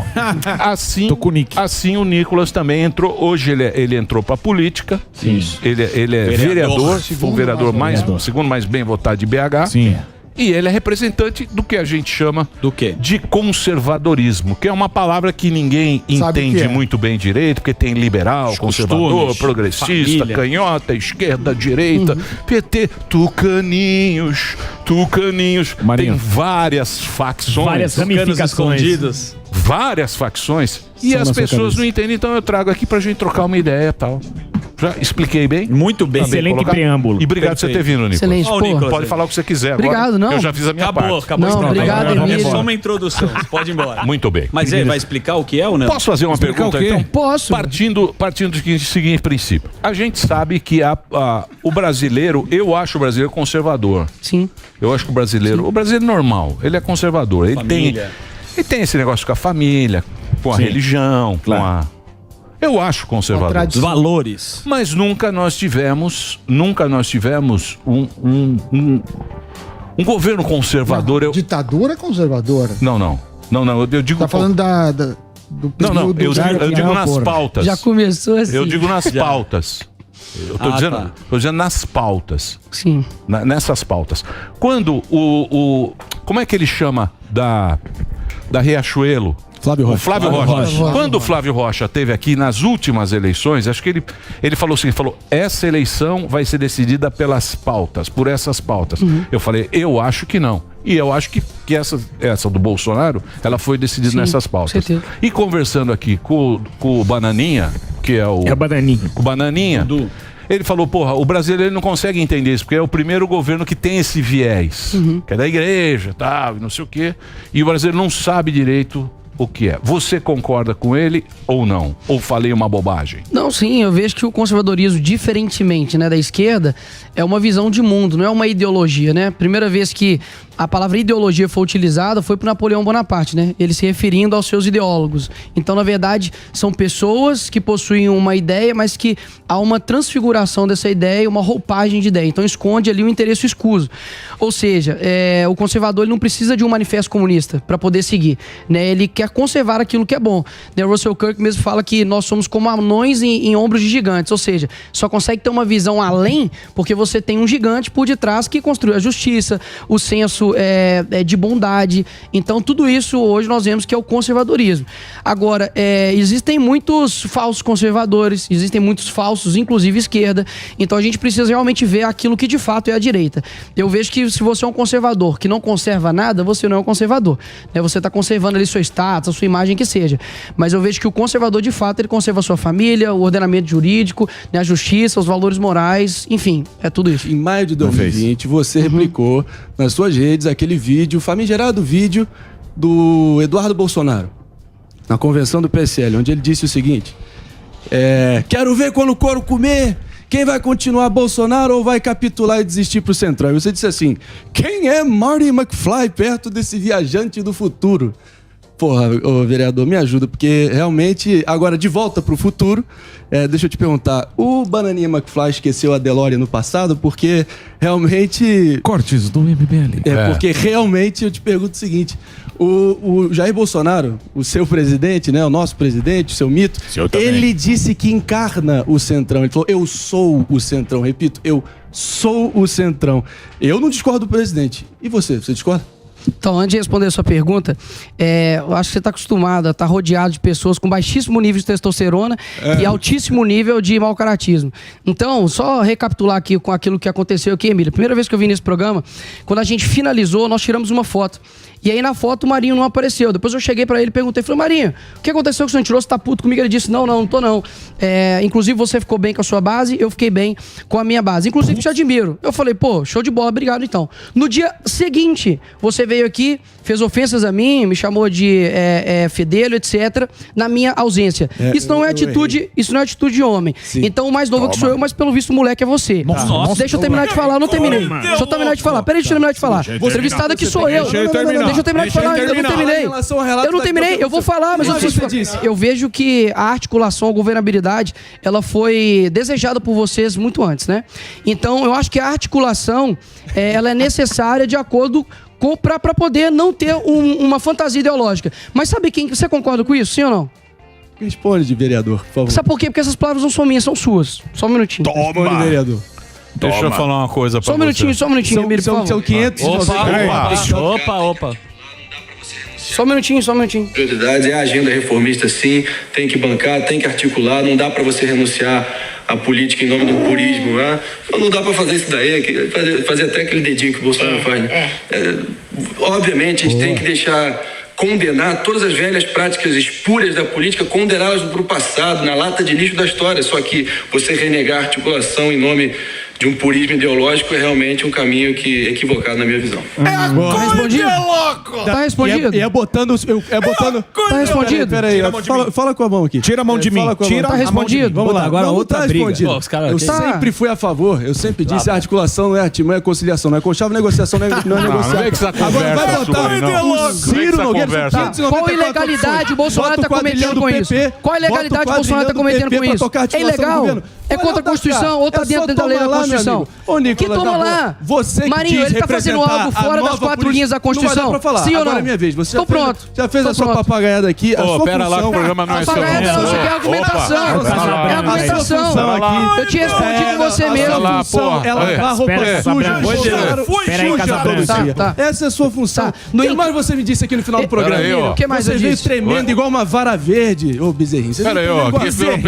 Speaker 4: assim o Nicolas também entrou. Hoje ele entrou pra política.
Speaker 5: Sim.
Speaker 4: Ele é vereador. Foi o vereador segundo mais bem votado de BH.
Speaker 5: Sim.
Speaker 4: E ele é representante do que a gente chama de conservadorismo, que é uma palavra que ninguém entende muito bem direito, porque tem liberal, conservador, progressista, canhota, esquerda, direita, PT, tucaninhos. Marinho. Tem várias facções.
Speaker 6: Várias ramificações.
Speaker 4: Várias facções. E as pessoas não entendem, então eu trago aqui pra gente trocar uma ideia e tal. Já expliquei bem?
Speaker 7: Muito bem.
Speaker 6: Excelente preâmbulo.
Speaker 4: E obrigado por você ter vindo, Nicolas.
Speaker 14: Excelente,
Speaker 4: Nicolas, pode falar o que você quiser
Speaker 14: obrigado,
Speaker 4: agora.
Speaker 14: não.
Speaker 4: Eu já fiz a minha parte.
Speaker 7: Acabou.
Speaker 14: Não, obrigado,
Speaker 7: É
Speaker 14: Emílio.
Speaker 7: só uma introdução. Você pode ir embora.
Speaker 4: Muito bem.
Speaker 7: Mas vai explicar o que é ou não?
Speaker 4: Posso fazer uma pergunta, então?
Speaker 14: Posso.
Speaker 4: Partindo do seguinte princípio. A gente sabe que o brasileiro, eu acho o brasileiro conservador.
Speaker 14: Sim.
Speaker 4: Eu acho que o brasileiro normal, ele é conservador. Ele tem esse negócio com a família, com a religião, com a... Eu acho conservador.
Speaker 7: Os valores.
Speaker 4: Mas nunca nós tivemos um governo conservador.
Speaker 9: Ditadura conservadora?
Speaker 4: Não. Eu digo...
Speaker 9: Tá falando do período...
Speaker 4: Eu digo nas pautas.
Speaker 14: Já começou assim.
Speaker 4: Eu digo nas pautas. Eu tô dizendo nas pautas.
Speaker 14: Sim.
Speaker 4: Nessas pautas. Quando como é que ele chama da Riachuelo?
Speaker 5: Flávio Rocha.
Speaker 4: Flávio Rocha. Quando o Flávio Rocha esteve aqui nas últimas eleições, acho que ele falou assim, essa eleição vai ser decidida pelas pautas, por essas pautas. Eu falei, eu acho que não. E eu acho que essa do Bolsonaro, ela foi decidida nessas pautas.
Speaker 14: Certeza.
Speaker 4: E conversando aqui com o Bananinha, que é o...
Speaker 6: É o Bananinha.
Speaker 4: O Bananinha. Ele falou, o brasileiro não consegue entender isso, porque é o primeiro governo que tem esse viés, que é da igreja, tal, e não sei o quê. E o brasileiro não sabe direito o que é. Você concorda com ele ou não? Ou falei uma bobagem?
Speaker 14: Não, sim, eu vejo que o conservadorismo, diferentemente, né, da esquerda, é uma visão de mundo, não é uma ideologia, né? Primeira vez que a palavra ideologia foi utilizada foi por Napoleão Bonaparte, né? Ele se referindo aos seus ideólogos. Então, na verdade, são pessoas que possuem uma ideia, mas que há uma transfiguração dessa ideia, uma roupagem de ideia. Então, esconde ali um interesse escuso. Ou seja, o conservador ele não precisa de um manifesto comunista para poder seguir, né? Ele quer conservar aquilo que é bom. O Russell Kirk mesmo fala que nós somos como anões em ombros de gigantes, ou seja, só consegue ter uma visão além porque você tem um gigante por detrás que construiu a justiça, o senso de bondade. Então, tudo isso hoje nós vemos que é o conservadorismo. Agora, existem muitos falsos conservadores, existem muitos falsos, inclusive esquerda. Então, a gente precisa realmente ver aquilo que de fato é a direita. Eu vejo que se você é um conservador que não conserva nada, você não é um conservador. Você está conservando ali seu status, a sua imagem que seja. Mas eu vejo que o conservador, de fato, ele conserva a sua família, o ordenamento jurídico, né, a justiça, os valores morais, enfim, é tudo isso.
Speaker 10: Em maio de 2020, você replicou nas suas redes aquele vídeo, famigerado vídeo do Eduardo Bolsonaro, na convenção do PSL, onde ele disse o seguinte: quero ver quando o couro comer, quem vai continuar, Bolsonaro ou vai capitular e desistir pro Centrão? E você disse assim: quem é Marty McFly perto desse viajante do futuro? porra, ô, vereador, me ajuda, porque realmente, agora, de volta pro futuro, deixa eu te perguntar, o Bananinha McFly esqueceu a DeLorean no passado? Porque realmente...
Speaker 5: Cortes do MBL.
Speaker 10: Porque realmente eu te pergunto o seguinte, o Jair Bolsonaro, o seu presidente, né, o nosso presidente, o seu mito, ele disse que encarna o Centrão. Ele falou, eu sou o Centrão. Repito, eu sou o Centrão. Eu não discordo do presidente. E você? Você discorda?
Speaker 14: Então, antes de responder a sua pergunta, eu acho que você está acostumado a estar rodeado de pessoas com baixíssimo nível de testosterona e altíssimo nível de mau caratismo. Então, só recapitular aqui com aquilo que aconteceu aqui, Emília. Primeira vez que eu vim nesse programa, quando a gente finalizou, nós tiramos uma foto. E aí na foto o Marinho não apareceu. Depois eu cheguei pra ele e perguntei, falei, Marinho, o que aconteceu que o senhor tirou? Você tá puto comigo? Ele disse, não tô não. Inclusive você ficou bem com a sua base, eu fiquei bem com a minha base. Inclusive te admiro. Eu falei, pô, show de bola, obrigado então. No dia seguinte, você veio aqui, fez ofensas a mim, me chamou de fedelho, etc., na minha ausência. Isso não é atitude de homem. Sim. Então o mais novo que sou eu, mas pelo visto o moleque é você.
Speaker 5: Nossa,
Speaker 14: deixa eu terminar de falar, eu não terminei. Deixa eu terminar de falar. Peraí, deixa eu terminar de falar. O entrevistado aqui sou eu. Deixa eu terminar de falar, eu não terminei. Eu não terminei, eu vou falar, mas eu vejo que a articulação, a governabilidade, ela foi desejada por vocês muito antes, né? Então, eu acho que a articulação, ela é necessária de acordo para poder não ter uma fantasia ideológica. Mas sabe quem? Você concorda com isso, sim ou não?
Speaker 10: Responde, de vereador, por favor.
Speaker 14: Sabe por quê? Porque essas palavras não são minhas, são suas. Só um minutinho.
Speaker 10: Responde, vereador.
Speaker 4: Deixa eu falar uma coisa pra você.
Speaker 14: Só um minutinho, Emílio, por favor.
Speaker 10: São 500...
Speaker 7: Opa.
Speaker 14: Só um minutinho.
Speaker 15: Prioridade é a agenda reformista, sim, tem que bancar, tem que articular, não dá para você renunciar à política em nome do purismo, né? Não dá para fazer isso daí, fazer até aquele dedinho que o Bolsonaro faz, né? Obviamente, a gente tem que condenar todas as velhas práticas espúrias da política, condená-las para o passado, na lata de lixo da história, só que você renegar a articulação em nome de um purismo ideológico é realmente um caminho equivocado na minha visão.
Speaker 14: Tá respondido? Tá respondido? Tá respondido?
Speaker 10: Peraí, fala com a mão aqui.
Speaker 5: Tira a mão de mim.
Speaker 14: Tá respondido?
Speaker 10: Vamos lá, agora outra briga. Eu
Speaker 14: Tá.
Speaker 10: sempre fui a favor, eu sempre disse, a articulação não é artimanha, é conciliação, não é conchave, negociação não é negociação.
Speaker 4: Não é que essa
Speaker 10: Agora vai
Speaker 4: conversa
Speaker 10: botar
Speaker 4: não.
Speaker 10: o Ciro Nogueira.
Speaker 14: Qual ilegalidade o Bolsonaro tá cometendo com isso? Qual ilegalidade o Bolsonaro tá cometendo com isso? É ilegal? É contra a Constituição ou tá dentro da lei da Constituição? Que toma lá? Marinho, ele tá fazendo algo fora das 4 linhas da Constituição. Sim ou não?
Speaker 10: Agora é minha vez. Você
Speaker 14: Tô pronto.
Speaker 10: já fez a sua papagaiada aqui.
Speaker 4: Pera lá que o programa não é seu.
Speaker 14: Papagaiada não, isso aqui é argumentação. É argumentação. Eu te respondi com você mesmo.
Speaker 10: Ela vai roupa suja.
Speaker 6: Peraí, Casablanca.
Speaker 10: Essa é a sua função. O que mais você me disse aqui no final do programa?
Speaker 14: O que mais eu
Speaker 10: disse? Você veio
Speaker 14: disse?
Speaker 10: tremendo igual uma vara verde. Ô, bezerrinho.
Speaker 4: Pera aí, ó. Aqui virou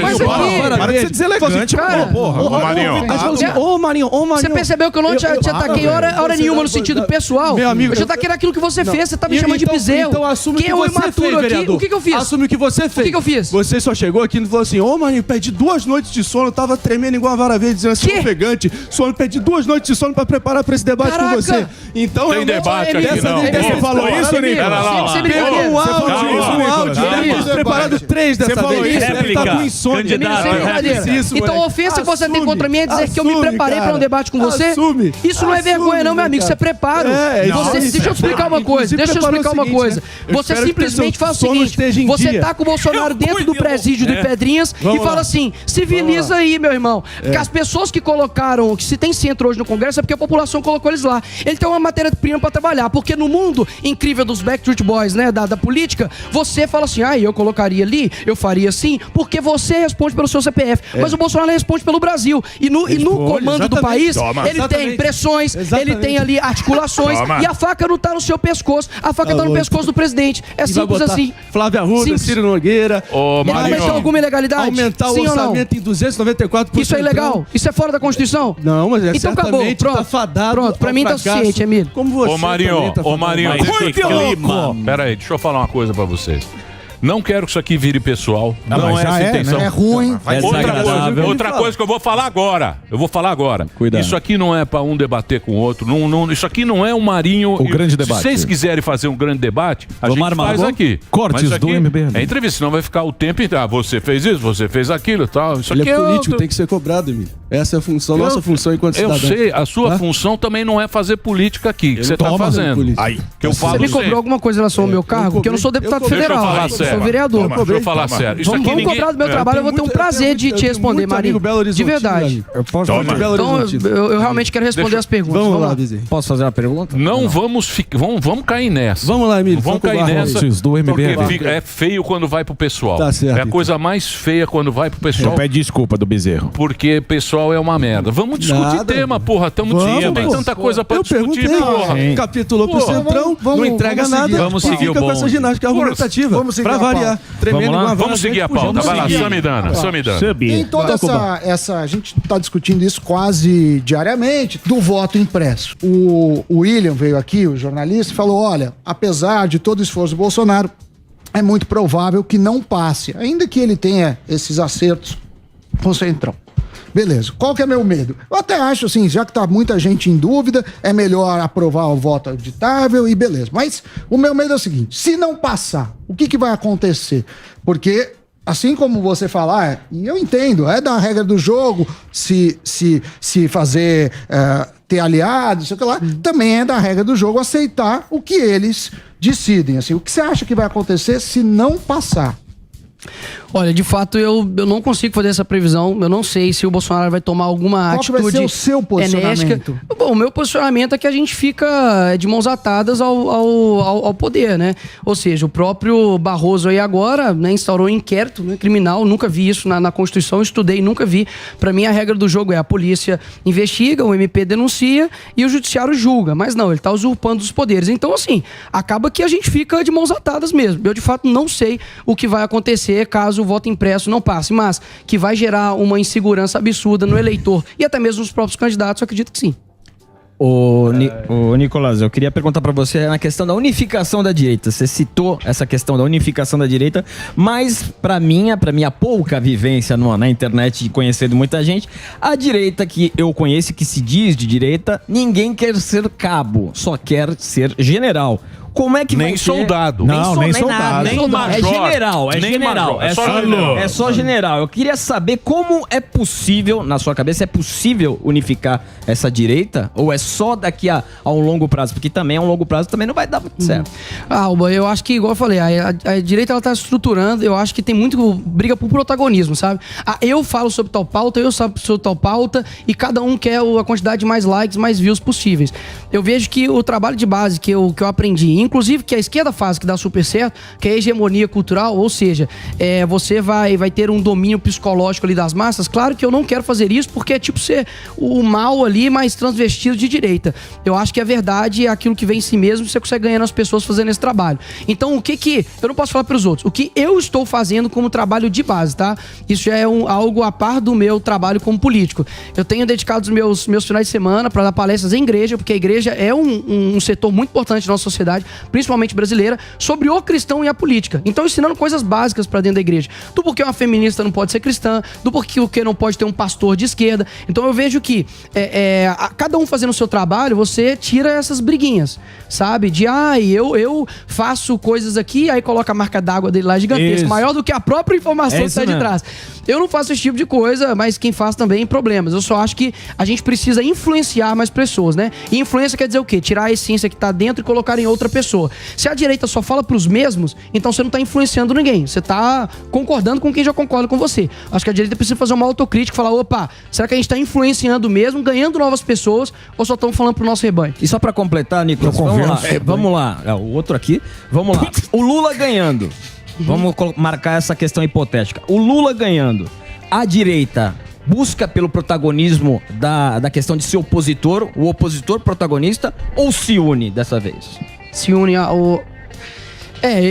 Speaker 5: Para de ser deselegante, porra.
Speaker 10: Ô, Marinho.
Speaker 14: Você percebeu que eu não te ataquei hora nenhuma no sentido pessoal?
Speaker 10: Meu amigo,
Speaker 14: eu já ataquei naquilo que você fez, você tá me chamando de bezerro.
Speaker 10: Então assume
Speaker 14: Quem é o imaturo aqui? O que eu fiz?
Speaker 10: Assume o que você fez.
Speaker 14: O que eu fiz?
Speaker 10: Você só chegou aqui e falou assim, Marinho, perdi 2 noites de sono, eu tava tremendo igual uma vara verde, dizendo assim, ofegante. Perdi 2 noites de sono pra preparar pra esse debate com você. Então
Speaker 4: tem debate aqui, não.
Speaker 5: Você falou isso, Nicolas?
Speaker 10: Pegou um áudio, deve ter preparado 3 dessa vez.
Speaker 7: Réplica.
Speaker 10: Tá com insônia.
Speaker 14: Então a ofensa que você tem contra mim é dizer que eu me preparei pra um debate com você? Isso não é vergonha não, meu amigo, isso é preparo. Deixa eu explicar uma coisa, Você simplesmente faz o seguinte, você tá com o Bolsonaro dentro do presídio de Pedrinhas e fala assim, civiliza aí, meu irmão. Que as pessoas que colocaram, que se tem centro hoje no Congresso é porque a população colocou eles lá. Ele tem uma matéria-prima pra trabalhar, porque no mundo incrível dos Backstreet Boys, né, da política, você fala assim, eu colocaria ali, eu faria assim, porque você responde pelo seu CPF. Mas o Bolsonaro responde pelo Brasil. E no comando do país, ele tem pressões, ele tem ali articulações, e a faca não tá no seu pescoço, a faca tá no pescoço do presidente. É simples assim.
Speaker 10: Flávia Arruda, Ciro Nogueira.
Speaker 14: Aumentar alguma ilegalidade?
Speaker 10: Aumentar o orçamento em 294%.
Speaker 14: Isso é ilegal? Isso é fora da Constituição?
Speaker 10: Não, mas
Speaker 14: então acabou. Pronto.
Speaker 10: Tá fadado.
Speaker 14: Pronto, pra mim tá suficiente, Emílio.
Speaker 10: Como você.
Speaker 4: Ô Marinho, pera aí, deixa eu falar uma coisa pra vocês. Não quero que isso aqui vire pessoal. Não é essa a intenção.
Speaker 9: É ruim.
Speaker 4: Outra coisa que eu vou falar agora.
Speaker 7: Cuidado.
Speaker 4: Isso aqui não é pra um debater com o outro. Isso aqui não é um Marinho.
Speaker 5: O grande debate.
Speaker 4: Se vocês quiserem fazer um grande debate, a gente faz aqui.
Speaker 5: Cortes do MBL.
Speaker 4: É entrevista, senão vai ficar o tempo inteiro. Você fez isso, você fez aquilo e tal. Isso
Speaker 10: Ele
Speaker 4: aqui
Speaker 10: é político, tem que ser cobrado, Emílio. Essa é a função, nossa função enquanto
Speaker 4: Eu
Speaker 10: cidadão.
Speaker 4: sei, a sua
Speaker 10: Tá?
Speaker 4: função também não é fazer política aqui, que
Speaker 10: Eu
Speaker 4: você
Speaker 10: não
Speaker 4: tá
Speaker 10: tô fazendo
Speaker 4: fazendo.
Speaker 10: política.
Speaker 4: Aí, que eu falo
Speaker 14: Você me
Speaker 4: sempre.
Speaker 14: cobrou alguma coisa em relação ao meu cargo? Porque eu não sou deputado federal,
Speaker 4: Deixa eu falar
Speaker 14: eu
Speaker 4: sério.
Speaker 14: sou vereador.
Speaker 4: Deixa eu falar sério. Isso
Speaker 14: Vamos
Speaker 4: aqui ninguém...
Speaker 14: cobrar do meu trabalho, eu vou ter um prazer de te responder, Marinho. De verdade.
Speaker 9: Eu posso
Speaker 4: Toma.
Speaker 9: fazer...
Speaker 14: Então, eu realmente quero responder as perguntas.
Speaker 10: Vamos lá, Bezerra.
Speaker 9: Posso fazer uma pergunta?
Speaker 4: Não vamos cair nessa.
Speaker 10: Vamos lá, Emílio.
Speaker 4: Vamos
Speaker 10: Franco
Speaker 4: cair
Speaker 10: Barros.
Speaker 4: nessa.
Speaker 5: do MBL.
Speaker 4: Porque é feio quando vai pro pessoal.
Speaker 10: Tá certo,
Speaker 4: É a
Speaker 10: então.
Speaker 4: coisa mais feia quando vai pro
Speaker 5: Eu
Speaker 4: pessoal.
Speaker 5: pede desculpa do Bezerro.
Speaker 4: Porque pessoal é uma merda. Vamos discutir
Speaker 10: Nada.
Speaker 4: tema, porra. Tamo discutindo, tem tanta coisa pra
Speaker 10: Eu
Speaker 4: discutir,
Speaker 10: perguntei,
Speaker 4: porra.
Speaker 10: capitulou pro
Speaker 4: Porra.
Speaker 10: Centrão, não entrega nada.
Speaker 7: Vamos
Speaker 10: e
Speaker 7: seguir
Speaker 10: fica
Speaker 7: o
Speaker 10: com essa
Speaker 7: bonde.
Speaker 10: ginástica argumentativa.
Speaker 9: Vamos seguir
Speaker 10: Pra
Speaker 9: a
Speaker 10: variar. Tremendo
Speaker 7: Vamos lá?
Speaker 10: igual
Speaker 4: Vamos seguir a pauta. Vai lá, Samidana.
Speaker 9: Tem toda essa. A gente está discutindo isso quase diariamente, do voto impresso. O William veio aqui, o jornalista, e falou: olha, apesar de todo o esforço do Bolsonaro, é muito provável que não passe, ainda que ele tenha esses acertos com o Centrão. Beleza, qual que é meu medo? Eu até acho assim, já que tá muita gente em dúvida, é melhor aprovar o voto auditável e beleza. Mas o meu medo é o seguinte: se não passar, o que vai acontecer? Porque, assim como você falar, e eu entendo, é da regra do jogo, se fazer, ter aliados, sei lá, também é da regra do jogo aceitar o que eles decidem. Assim, o que você acha que vai acontecer se não passar?
Speaker 14: Olha, de fato, eu não consigo fazer essa previsão. Eu não sei se o Bolsonaro vai tomar alguma
Speaker 9: Qual que vai
Speaker 14: atitude
Speaker 9: ser o seu posicionamento?
Speaker 14: enérgica. Bom, o meu posicionamento é que a gente fica de mãos atadas ao poder, né? Ou seja, o próprio Barroso aí agora, né, instaurou um inquérito, né, criminal. Nunca vi isso na Constituição, estudei, nunca vi. Pra mim, a regra do jogo é a polícia investiga, o MP denuncia e o judiciário julga. Mas não, ele tá usurpando os poderes. Então, assim, acaba que a gente fica de mãos atadas mesmo. Eu, de fato, não sei o que vai acontecer caso o voto impresso não passe, mas que vai gerar uma insegurança absurda no eleitor e até mesmo nos próprios candidatos, eu acredito que sim.
Speaker 16: Ô, Nicolás, eu queria perguntar pra você na questão da unificação da direita. Você citou essa questão da unificação da direita, mas pra minha pouca vivência na internet e conhecendo muita gente, a direita que eu conheço, que se diz de direita, ninguém quer ser cabo, só quer ser general. Como é que
Speaker 4: Nem
Speaker 16: vai ser?
Speaker 4: soldado.
Speaker 5: Não, nem soldado.
Speaker 16: Nada,
Speaker 4: Nem major.
Speaker 16: É general, é
Speaker 4: Nem
Speaker 16: general.
Speaker 4: major. É só general.
Speaker 16: É só general. Eu queria saber como é possível, na sua cabeça, é possível unificar essa direita? Ou é só daqui a um longo prazo? Porque também a um longo prazo também não vai dar muito certo.
Speaker 14: Alba, eu acho que, igual eu falei, a direita ela tá estruturando, eu acho que tem muito briga por protagonismo, sabe? Eu falo sobre tal pauta, eu falo sobre tal pauta, e cada um quer a quantidade de mais likes, mais views possíveis. Eu vejo que o trabalho de base que eu aprendi, inclusive que a esquerda faz, que dá super certo, que é a hegemonia cultural, ou seja, você vai ter um domínio psicológico ali das massas. Claro que eu não quero fazer isso, porque é tipo ser o mal ali, mas transvestido de direita. Eu acho que a verdade é aquilo que vem em si mesmo, você consegue ganhar as pessoas fazendo esse trabalho. Então, eu não posso falar para os outros, o que eu estou fazendo como trabalho de base, tá? Isso já é algo a par do meu trabalho como político. Eu tenho dedicado os meus finais de semana para dar palestras em igreja, porque a igreja é um setor muito importante da nossa sociedade, principalmente brasileira, sobre o cristão e a política. Então, ensinando coisas básicas pra dentro da igreja. Do porquê uma feminista não pode ser cristã, do porquê não pode ter um pastor de esquerda. Então, eu vejo que cada um fazendo o seu trabalho, você tira essas briguinhas, sabe? De, eu faço coisas aqui, aí coloca a marca d'água dele lá gigantesca,
Speaker 16: Isso.
Speaker 14: maior do que a própria informação que tá de
Speaker 16: mesmo.
Speaker 14: trás. Eu não faço esse tipo de coisa, mas quem faz também problemas. Eu só acho que a gente precisa influenciar mais pessoas, né? E influência quer dizer o quê? Tirar a essência que tá dentro e colocar em outra pessoa. Se a direita só fala pros mesmos, então você não tá influenciando ninguém. Você tá concordando com quem já concorda com você. Acho que a direita precisa fazer uma autocrítica e falar, opa, será que a gente tá influenciando mesmo, ganhando novas pessoas, ou só estamos falando pro nosso rebanho?
Speaker 16: E só pra completar, Nicolas, vamos lá. O outro aqui, vamos lá. O Lula ganhando. Vamos marcar essa questão hipotética. O Lula ganhando. A direita busca pelo protagonismo da questão de ser opositor, o opositor protagonista, ou se une dessa vez?
Speaker 14: Se une ao...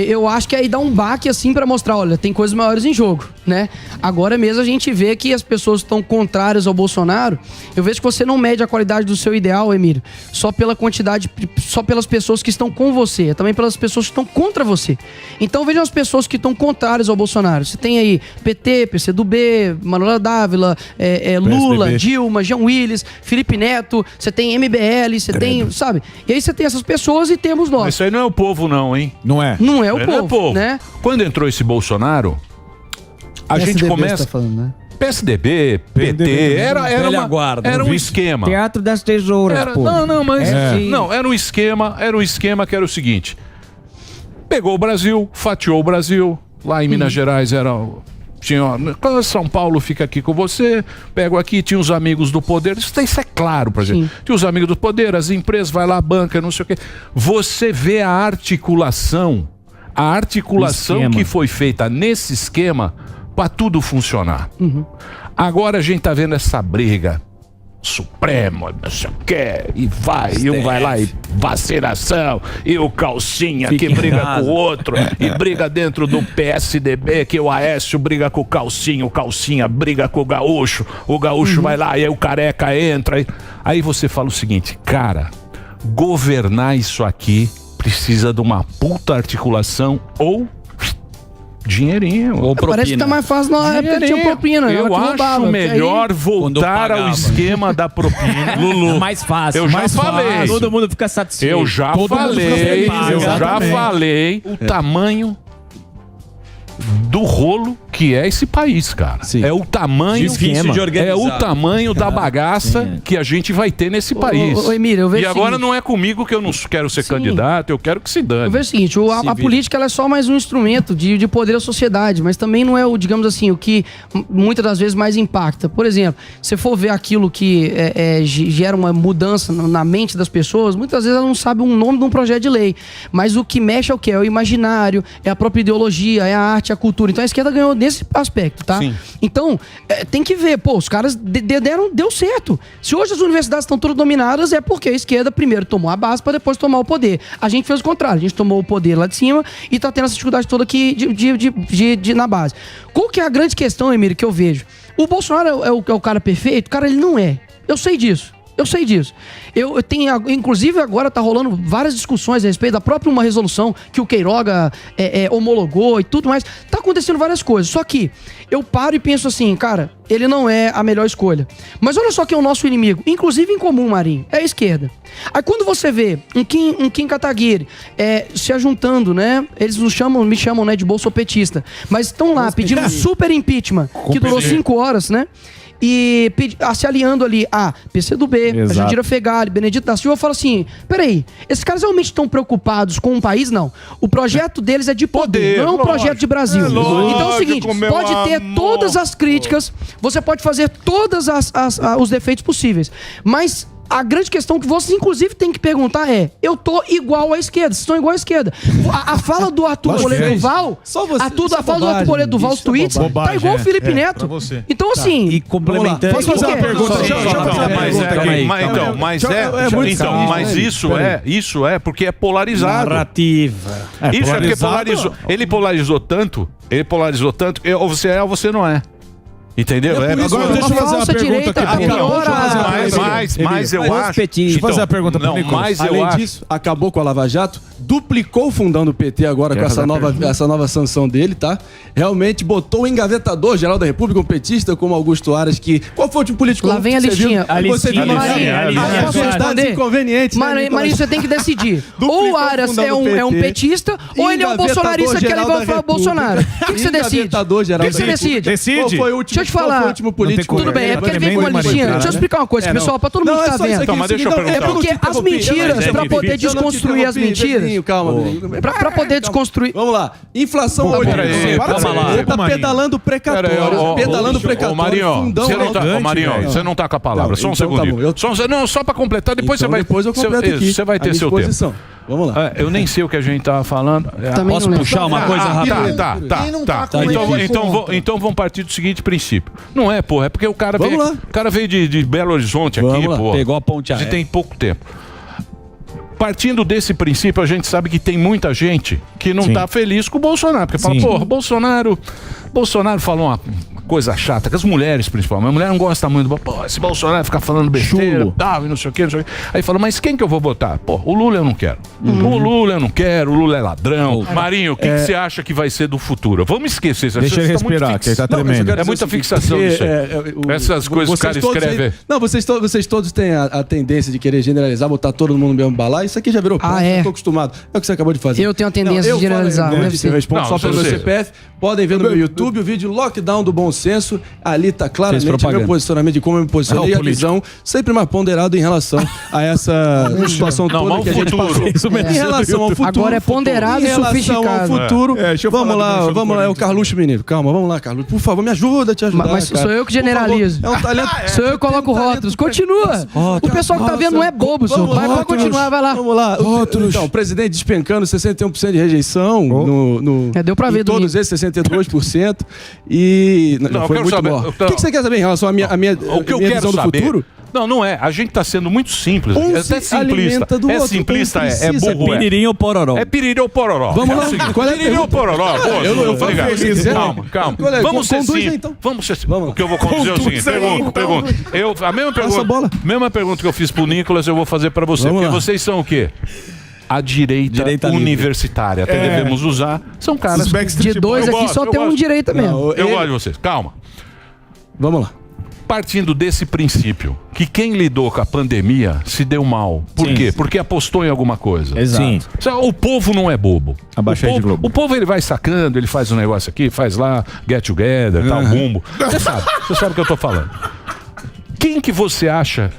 Speaker 14: eu acho que aí dá um baque assim pra mostrar, olha, tem coisas maiores em jogo, né? Agora mesmo a gente vê que as pessoas estão contrárias ao Bolsonaro. Eu vejo que você não mede a qualidade do seu ideal, Emílio, só pela quantidade, só pelas pessoas que estão com você, também pelas pessoas que estão contra você. Então vejam as pessoas que estão contrárias ao Bolsonaro. Você tem aí PT, PCdoB, Manuela Dávila, Lula,
Speaker 5: PSDB.
Speaker 14: Dilma, Jean Willis, Felipe Neto, você tem MBL, você tem, sabe? E aí você tem essas pessoas e temos nós.
Speaker 4: Isso aí não é o povo não, hein?
Speaker 5: Não é?
Speaker 14: Não é o povo, né?
Speaker 4: Quando entrou esse Bolsonaro, a gente
Speaker 9: PSDB
Speaker 4: começa...
Speaker 9: você tá falando, né?
Speaker 4: PSDB, PT, era um esquema.
Speaker 16: Teatro das Tesouras, pô.
Speaker 4: Era um esquema que era o seguinte. Pegou o Brasil, fatiou o Brasil. Lá em Minas Gerais tinha São Paulo fica aqui com você, pego aqui, tinha os amigos do poder, isso é claro pra gente. Tinha os amigos do poder, as empresas, vai lá, banca, não sei o quê. Você vê a articulação que foi feita nesse esquema pra tudo funcionar. Agora a gente tá vendo essa briga. Supremo, não sei o que, e um vai lá e vacinação, e o Calcinha que briga com o outro, e briga dentro do PSDB, que o Aécio briga com o Calcinha briga com o Gaúcho vai lá, e aí o Careca entra, aí você fala o seguinte, cara, governar isso aqui precisa de uma puta articulação ou dinheirinho.
Speaker 14: Ou parece que tá mais fácil na época tinha propina.
Speaker 4: Eu acho melhor voltar ao esquema da propina.
Speaker 16: Lulu. Mais fácil.
Speaker 4: Eu já falei.
Speaker 16: Todo mundo fica satisfeito.
Speaker 4: Eu já falei o tamanho do rolo que é esse país, cara. É o tamanho
Speaker 7: difícil de organizar.
Speaker 4: É o tamanho da bagaça que a gente vai ter nesse país.
Speaker 14: Emílio, eu vejo
Speaker 4: e agora não é comigo que eu não quero ser candidato, eu quero que se dane.
Speaker 14: Eu vejo o seguinte, a política ela é só mais um instrumento de poder à sociedade, mas também não é o, digamos assim, o que muitas das vezes mais impacta. Por exemplo, se for ver aquilo que gera uma mudança na mente das pessoas, muitas vezes ela não sabe o nome de um projeto de lei, mas o que mexe é o quê? É o imaginário, é a própria ideologia, é a arte, a cultura. Então a esquerda ganhou nesse aspecto, tá?
Speaker 4: Sim.
Speaker 14: Então, tem que ver, os caras deu certo. Se hoje as universidades estão todas dominadas, é porque a esquerda primeiro tomou a base para depois tomar o poder. A gente fez o contrário, a gente tomou o poder lá de cima e tá tendo essa dificuldade toda aqui na base. Qual que é a grande questão, Emílio, que eu vejo? O Bolsonaro é o cara perfeito? Cara, ele não é. Eu sei disso. Eu tenho, inclusive agora tá rolando várias discussões a respeito da própria uma resolução que o Queiroga homologou e tudo mais. Tá acontecendo várias coisas. Só que eu paro e penso assim, cara, ele não é a melhor escolha. Mas olha só que é o nosso inimigo, inclusive em comum, Marinho, é a esquerda. Aí quando você vê um Kim Kataguiri se ajuntando, né? Eles me chamam, né, de bolsopetista. Mas estão lá pedindo super impeachment, que durou 5 horas, né? E se aliando ali a PCdoB, a Jandira Fegali, Benedito da Silva, eu falo assim, peraí, esses caras realmente estão preocupados com o país? Não. O projeto deles é de poder, não é um projeto de Brasil. Então é o seguinte, pode ter todas as críticas, você pode fazer todos os defeitos possíveis, mas a grande questão que vocês, inclusive, têm que perguntar eu tô igual à esquerda, vocês estão igual à esquerda. A fala do Arthur Toledo Duval, a fala do Arthur Toledo Duval, os tweets, tá igual o Felipe Neto. Então, assim...
Speaker 16: E complementando...
Speaker 5: Posso fazer uma pergunta?
Speaker 4: Mas isso é porque é polarizado.
Speaker 16: Narrativa.
Speaker 4: Isso é porque polarizou. Ele polarizou tanto, ou você é ou você não é. Entendeu?
Speaker 5: Agora deixa eu fazer uma pergunta aqui.
Speaker 4: Mas eu acho...
Speaker 5: Deixa eu fazer a pergunta pro
Speaker 10: Nicolas. Além disso, acabou com a Lava Jato, duplicou o fundão do PT agora com essa nova sanção dele, tá? Realmente botou o engavetador geral da República, um petista como Augusto Aras, que... Qual foi o último político?
Speaker 14: Lá vem a listinha.
Speaker 10: Inconvenientes.
Speaker 14: Marinho, você tem que decidir. Ou o Aras é um petista, ou ele é um bolsonarista que ele vai falar Bolsonaro. O que você decide?
Speaker 5: Decide.
Speaker 14: Deixa eu te falar. Tudo bem, é porque ele vem com uma listinha. Deixa eu explicar uma coisa, pessoal, pra todo mundo que tá vendo.
Speaker 4: Então, mas deixa eu perguntar.
Speaker 14: É porque as mentiras, pra poder desconstruir as mentiras...
Speaker 10: Calma,
Speaker 14: pra poder desconstruir...
Speaker 10: Vamos lá. Inflação... Tá pedalando precatório.
Speaker 4: Marinho, você não tá com a palavra. Só um segundinho. Não, só pra completar, depois você vai ter seu tempo.
Speaker 10: Vamos lá.
Speaker 4: Eu nem sei o que a gente tava falando.
Speaker 7: Posso puxar uma coisa rápida?
Speaker 4: Tá. Então vamos partir do seguinte princípio. Não é, porra, é porque o cara veio de Belo Horizonte aqui, porra.
Speaker 7: Pegou a ponte aérea.
Speaker 4: Tem pouco tempo. Partindo desse princípio, a gente sabe que tem muita gente que não tá feliz com o Bolsonaro. Porque fala, porra, Bolsonaro falou uma coisa chata, que as mulheres principalmente, a mulher não gosta muito, pô, esse Bolsonaro fica falando besteira, tal, e não sei o que, Aí fala, mas quem que eu vou votar? Pô, o Lula eu não quero. O Lula eu não quero, o Lula é ladrão. Marinho, o que você acha que vai ser do futuro? Vamos esquecer isso.
Speaker 5: Deixa ele respirar, que ele tá tremendo.
Speaker 4: É muita fixação disso aí. Essas coisas que o cara escreve.
Speaker 10: Não, vocês todos têm a tendência de querer generalizar, botar todo mundo no mesmo balaio. Isso aqui já virou prática, eu tô acostumado. É o que você acabou de fazer.
Speaker 14: Eu tenho a tendência de generalizar.
Speaker 10: Eu respondo só pelo meu CPF. Podem ver no meu YouTube o vídeo Lockdown do Bom senso, ali tá claramente
Speaker 7: propaganda.
Speaker 10: meu posicionamento de como eu me posicionei e a visão sempre mais ponderado em relação a essa situação toda que a gente passou. Em relação ao futuro.
Speaker 14: Agora é ponderado e sofisticado.
Speaker 10: Em relação ao futuro,
Speaker 5: deixa eu falar
Speaker 10: vamos lá, é o Carluxo Mineiro. Calma, vamos lá, Carluxo. Por favor, me ajuda a te ajudar.
Speaker 14: Mas
Speaker 10: cara.
Speaker 14: sou eu que generalizo.
Speaker 10: Por favor. É um talento.
Speaker 14: Sou eu que coloco rótulos. Continua. O pessoal que tá vendo não é bobo, senhor. Vai continuar, vai lá.
Speaker 10: Vamos lá. Então, o presidente despencando 61% de rejeição no
Speaker 14: deu pra ver
Speaker 10: em todos esses 62%. E
Speaker 4: Não,
Speaker 10: foi
Speaker 4: eu quero
Speaker 10: muito
Speaker 4: saber,
Speaker 10: bom.
Speaker 4: eu
Speaker 10: O que você quer saber em relação à minha
Speaker 4: o que eu
Speaker 10: minha
Speaker 4: quero
Speaker 10: visão do
Speaker 4: saber.
Speaker 10: futuro?
Speaker 4: Não é. A gente tá sendo muito simples.
Speaker 10: Um
Speaker 4: É até
Speaker 10: se
Speaker 4: simplista.
Speaker 10: alimenta do
Speaker 4: É
Speaker 10: outro,
Speaker 4: simplista,
Speaker 10: um
Speaker 4: é
Speaker 10: precisa.
Speaker 4: burro.
Speaker 7: Piririm ou pororó?
Speaker 4: É piriri ou pororó.
Speaker 10: Vamos lá.
Speaker 4: É o seguinte,
Speaker 10: Qual é a
Speaker 4: piriri ou
Speaker 10: pergunta?
Speaker 4: pororó. Boa,
Speaker 10: Eu falo
Speaker 4: obrigado.
Speaker 10: feliz,
Speaker 4: Calma.
Speaker 10: Olha,
Speaker 4: Vamos ser
Speaker 10: conduz aí,
Speaker 4: simples.
Speaker 10: então.
Speaker 4: Vamos ser simples. O que eu vou conduzir é o seguinte. Pergunta. A mesma pergunta que eu fiz pro Nicolas, eu vou fazer pra você.
Speaker 10: Vamos
Speaker 4: Porque
Speaker 10: lá.
Speaker 4: vocês são o quê? A direita
Speaker 7: livre.
Speaker 4: universitária. Até devemos usar. São caras...
Speaker 14: De dois aqui só tem um direita mesmo.
Speaker 4: Eu gosto de vocês. Calma.
Speaker 10: Vamos lá.
Speaker 4: Partindo desse princípio, que quem lidou com a pandemia se deu mal. Por
Speaker 16: Sim.
Speaker 4: quê? Porque apostou em alguma coisa.
Speaker 16: Exato.
Speaker 4: O povo não é bobo.
Speaker 16: Abaixa aí de Globo.
Speaker 4: O povo ele vai sacando, ele faz um negócio aqui, faz lá, get together, tal, bumbo. Você sabe o que eu tô falando. Quem que você acha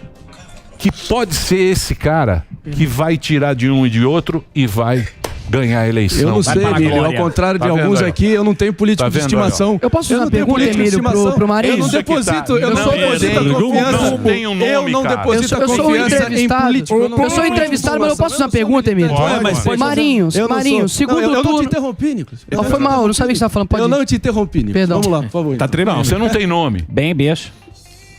Speaker 4: que pode ser esse cara que vai tirar de um e de outro e vai ganhar a eleição?
Speaker 10: Eu não sei, Emílio. Ao contrário de alguns aqui, eu não tenho político de estimação.
Speaker 14: Eu posso fazer uma
Speaker 10: não tenho
Speaker 14: pergunta,
Speaker 10: político de
Speaker 14: Emílio,
Speaker 10: estimação.
Speaker 14: pro Marinho?
Speaker 10: Eu não deposito, eu não deposito a confiança.
Speaker 4: Não tem um nome,
Speaker 10: Eu não
Speaker 4: cara.
Speaker 10: deposito a
Speaker 14: Eu sou
Speaker 10: confiança em
Speaker 14: entrevistado.
Speaker 10: político.
Speaker 14: Eu sou entrevistado, mas eu posso fazer uma pergunta, Emílio?
Speaker 10: Marinho,
Speaker 14: segundo
Speaker 10: eu não te
Speaker 14: turno.
Speaker 10: interrompi, Nicolas.
Speaker 14: Foi mal, eu não sabia o que você estava falando. Pode
Speaker 10: Eu
Speaker 14: ir.
Speaker 10: não te interrompi, Nicolas.
Speaker 14: Perdão.
Speaker 10: Vamos lá, por favor.
Speaker 5: Tá tremendo.
Speaker 4: Não, você não tem nome.
Speaker 16: Bem, beijo.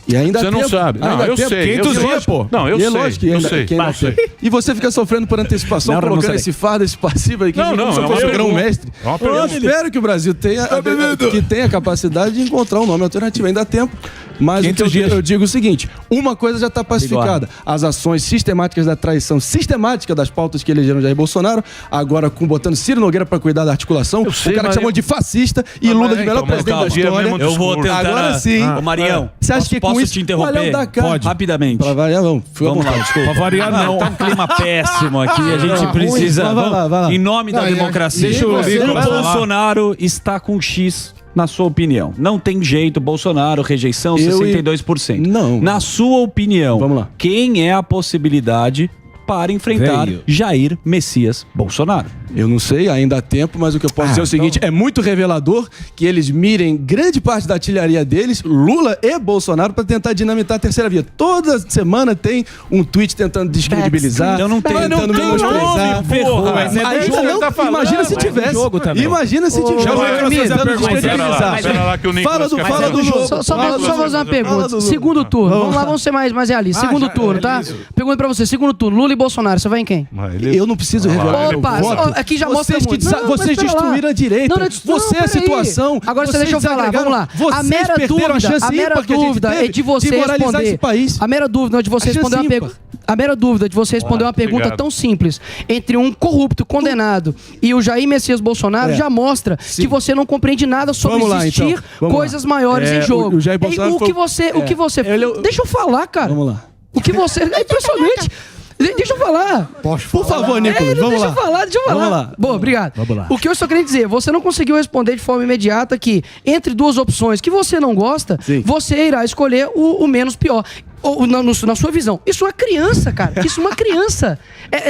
Speaker 10: E ainda
Speaker 4: Você
Speaker 10: há
Speaker 4: não
Speaker 10: tempo.
Speaker 4: sabe. Não,
Speaker 10: Ainda há
Speaker 4: eu
Speaker 10: tempo.
Speaker 4: sei.
Speaker 5: 500 dias, pô.
Speaker 4: Não, eu
Speaker 10: E é
Speaker 4: sei.
Speaker 10: lógico que
Speaker 4: Eu
Speaker 10: ainda,
Speaker 4: sei.
Speaker 10: que ainda tem. E você fica sofrendo por antecipação,
Speaker 16: Não,
Speaker 10: colocando
Speaker 16: não
Speaker 10: esse fardo, esse passivo aí que
Speaker 4: Não,
Speaker 10: como se
Speaker 4: é
Speaker 10: eu
Speaker 4: uma
Speaker 10: fosse o
Speaker 4: pergunta.
Speaker 10: grão-mestre.
Speaker 4: É uma
Speaker 10: Eu
Speaker 4: pergunta.
Speaker 10: espero que o Brasil tenha a capacidade de encontrar um nome alternativo. Ainda há tempo. Mas o que eu digo é o seguinte: uma coisa já está pacificada. As ações sistemáticas da traição sistemática das pautas que elegeram Jair Bolsonaro, agora botando Ciro Nogueira para cuidar da articulação,
Speaker 4: Eu sei,
Speaker 10: o cara que
Speaker 4: mas
Speaker 10: chamou de fascista e Lula de melhor presidente da história.
Speaker 7: Eu vou tentar.
Speaker 10: Agora sim.
Speaker 7: Ô, Marião,
Speaker 10: Você acha que com
Speaker 7: posso
Speaker 10: isso
Speaker 7: te interromper?
Speaker 10: olha o da cara.
Speaker 7: Rapidamente.
Speaker 10: Pra variar, vamos.
Speaker 7: Vamos lá, desculpa.
Speaker 5: Pra variar, não.
Speaker 7: Tá um clima péssimo aqui. A gente
Speaker 10: Não,
Speaker 7: precisa.
Speaker 10: ruim. Vai lá, vai lá.
Speaker 7: Em nome da
Speaker 9: Não, e a-
Speaker 7: democracia.
Speaker 9: deixa eu ler,
Speaker 7: O
Speaker 9: vai lá.
Speaker 7: Bolsonaro está com X. Na sua opinião, não tem jeito, Bolsonaro, rejeição, 62%.
Speaker 10: Não.
Speaker 7: Na sua opinião,
Speaker 10: Vamos lá.
Speaker 7: quem é a possibilidade para enfrentar
Speaker 16: Veio.
Speaker 7: Jair Messias Bolsonaro?
Speaker 10: Eu não sei, ainda há tempo, mas o que eu posso dizer é o seguinte: é muito revelador que eles mirem grande parte da artilharia deles, Lula e Bolsonaro, para tentar dinamitar a terceira via. Toda semana tem um tweet tentando descredibilizar,
Speaker 7: Eu não tenho-
Speaker 10: tentando
Speaker 7: não tem
Speaker 10: menosprezar.
Speaker 7: nome, porra.
Speaker 10: Mas
Speaker 7: Ainda
Speaker 10: ainda não,
Speaker 4: tá falando.
Speaker 10: imagina se tivesse.
Speaker 16: jogo também.
Speaker 10: Imagina se tivesse. Tentando descredibilizar.
Speaker 4: Pera lá que o Nicolas quer
Speaker 10: Fala
Speaker 4: fazer.
Speaker 10: do jogo.
Speaker 14: Só fazer uma
Speaker 10: Fala
Speaker 14: pergunta.
Speaker 10: do-
Speaker 14: Segundo turno. Vamos lá, vamos ser mais realistas. Segundo turno, tá? Pergunta pra você. Segundo turno, Lula e Bolsonaro, você vai em quem?
Speaker 10: Eu não preciso revelar meu
Speaker 14: Opa,
Speaker 10: voto.
Speaker 14: aqui já mostra
Speaker 10: Vocês
Speaker 14: muito.
Speaker 10: que
Speaker 14: Não,
Speaker 10: vocês
Speaker 14: mas pera lá.
Speaker 10: destruíram a direita.
Speaker 14: Não,
Speaker 10: Você é a
Speaker 14: peraí.
Speaker 10: situação.
Speaker 14: Agora você
Speaker 10: Vocês
Speaker 14: deixa eu falar,
Speaker 10: desagregaram.
Speaker 14: vamos lá. A
Speaker 10: Vocês
Speaker 14: mera
Speaker 10: perderam
Speaker 14: dúvida,
Speaker 10: chance
Speaker 14: a mera
Speaker 10: ímpar que a gente
Speaker 14: dúvida
Speaker 10: teve
Speaker 14: é de você
Speaker 10: de moralizar
Speaker 14: responder.
Speaker 10: esse país.
Speaker 14: A mera dúvida de você
Speaker 10: A chance
Speaker 14: responder uma
Speaker 10: ímpar.
Speaker 14: pergunta. A mera dúvida de você responder uma pergunta
Speaker 4: obrigado.
Speaker 14: tão simples entre um corrupto condenado e o Jair Messias Bolsonaro já mostra que você não compreende nada sobre
Speaker 10: Vamos lá,
Speaker 14: existir
Speaker 10: então. Vamos
Speaker 14: coisas
Speaker 10: lá.
Speaker 14: maiores em jogo.
Speaker 10: o Jair Bolsonaro
Speaker 14: o
Speaker 10: foi-
Speaker 14: que você deixa eu falar, cara.
Speaker 10: Vamos lá.
Speaker 14: O que você é impressionante. Deixa eu falar.
Speaker 10: Por favor, Nicolas, vamos
Speaker 14: deixa
Speaker 10: lá.
Speaker 14: eu falar, deixa eu falar.
Speaker 10: Vamos lá.
Speaker 14: Boa, obrigado.
Speaker 10: Vamos lá.
Speaker 14: O que eu só queria dizer, você não conseguiu responder de forma imediata que, entre duas opções que você não gosta,
Speaker 10: Sim.
Speaker 14: você irá escolher o menos pior. Ou, na sua visão. Isso é uma criança, cara. Isso é uma criança.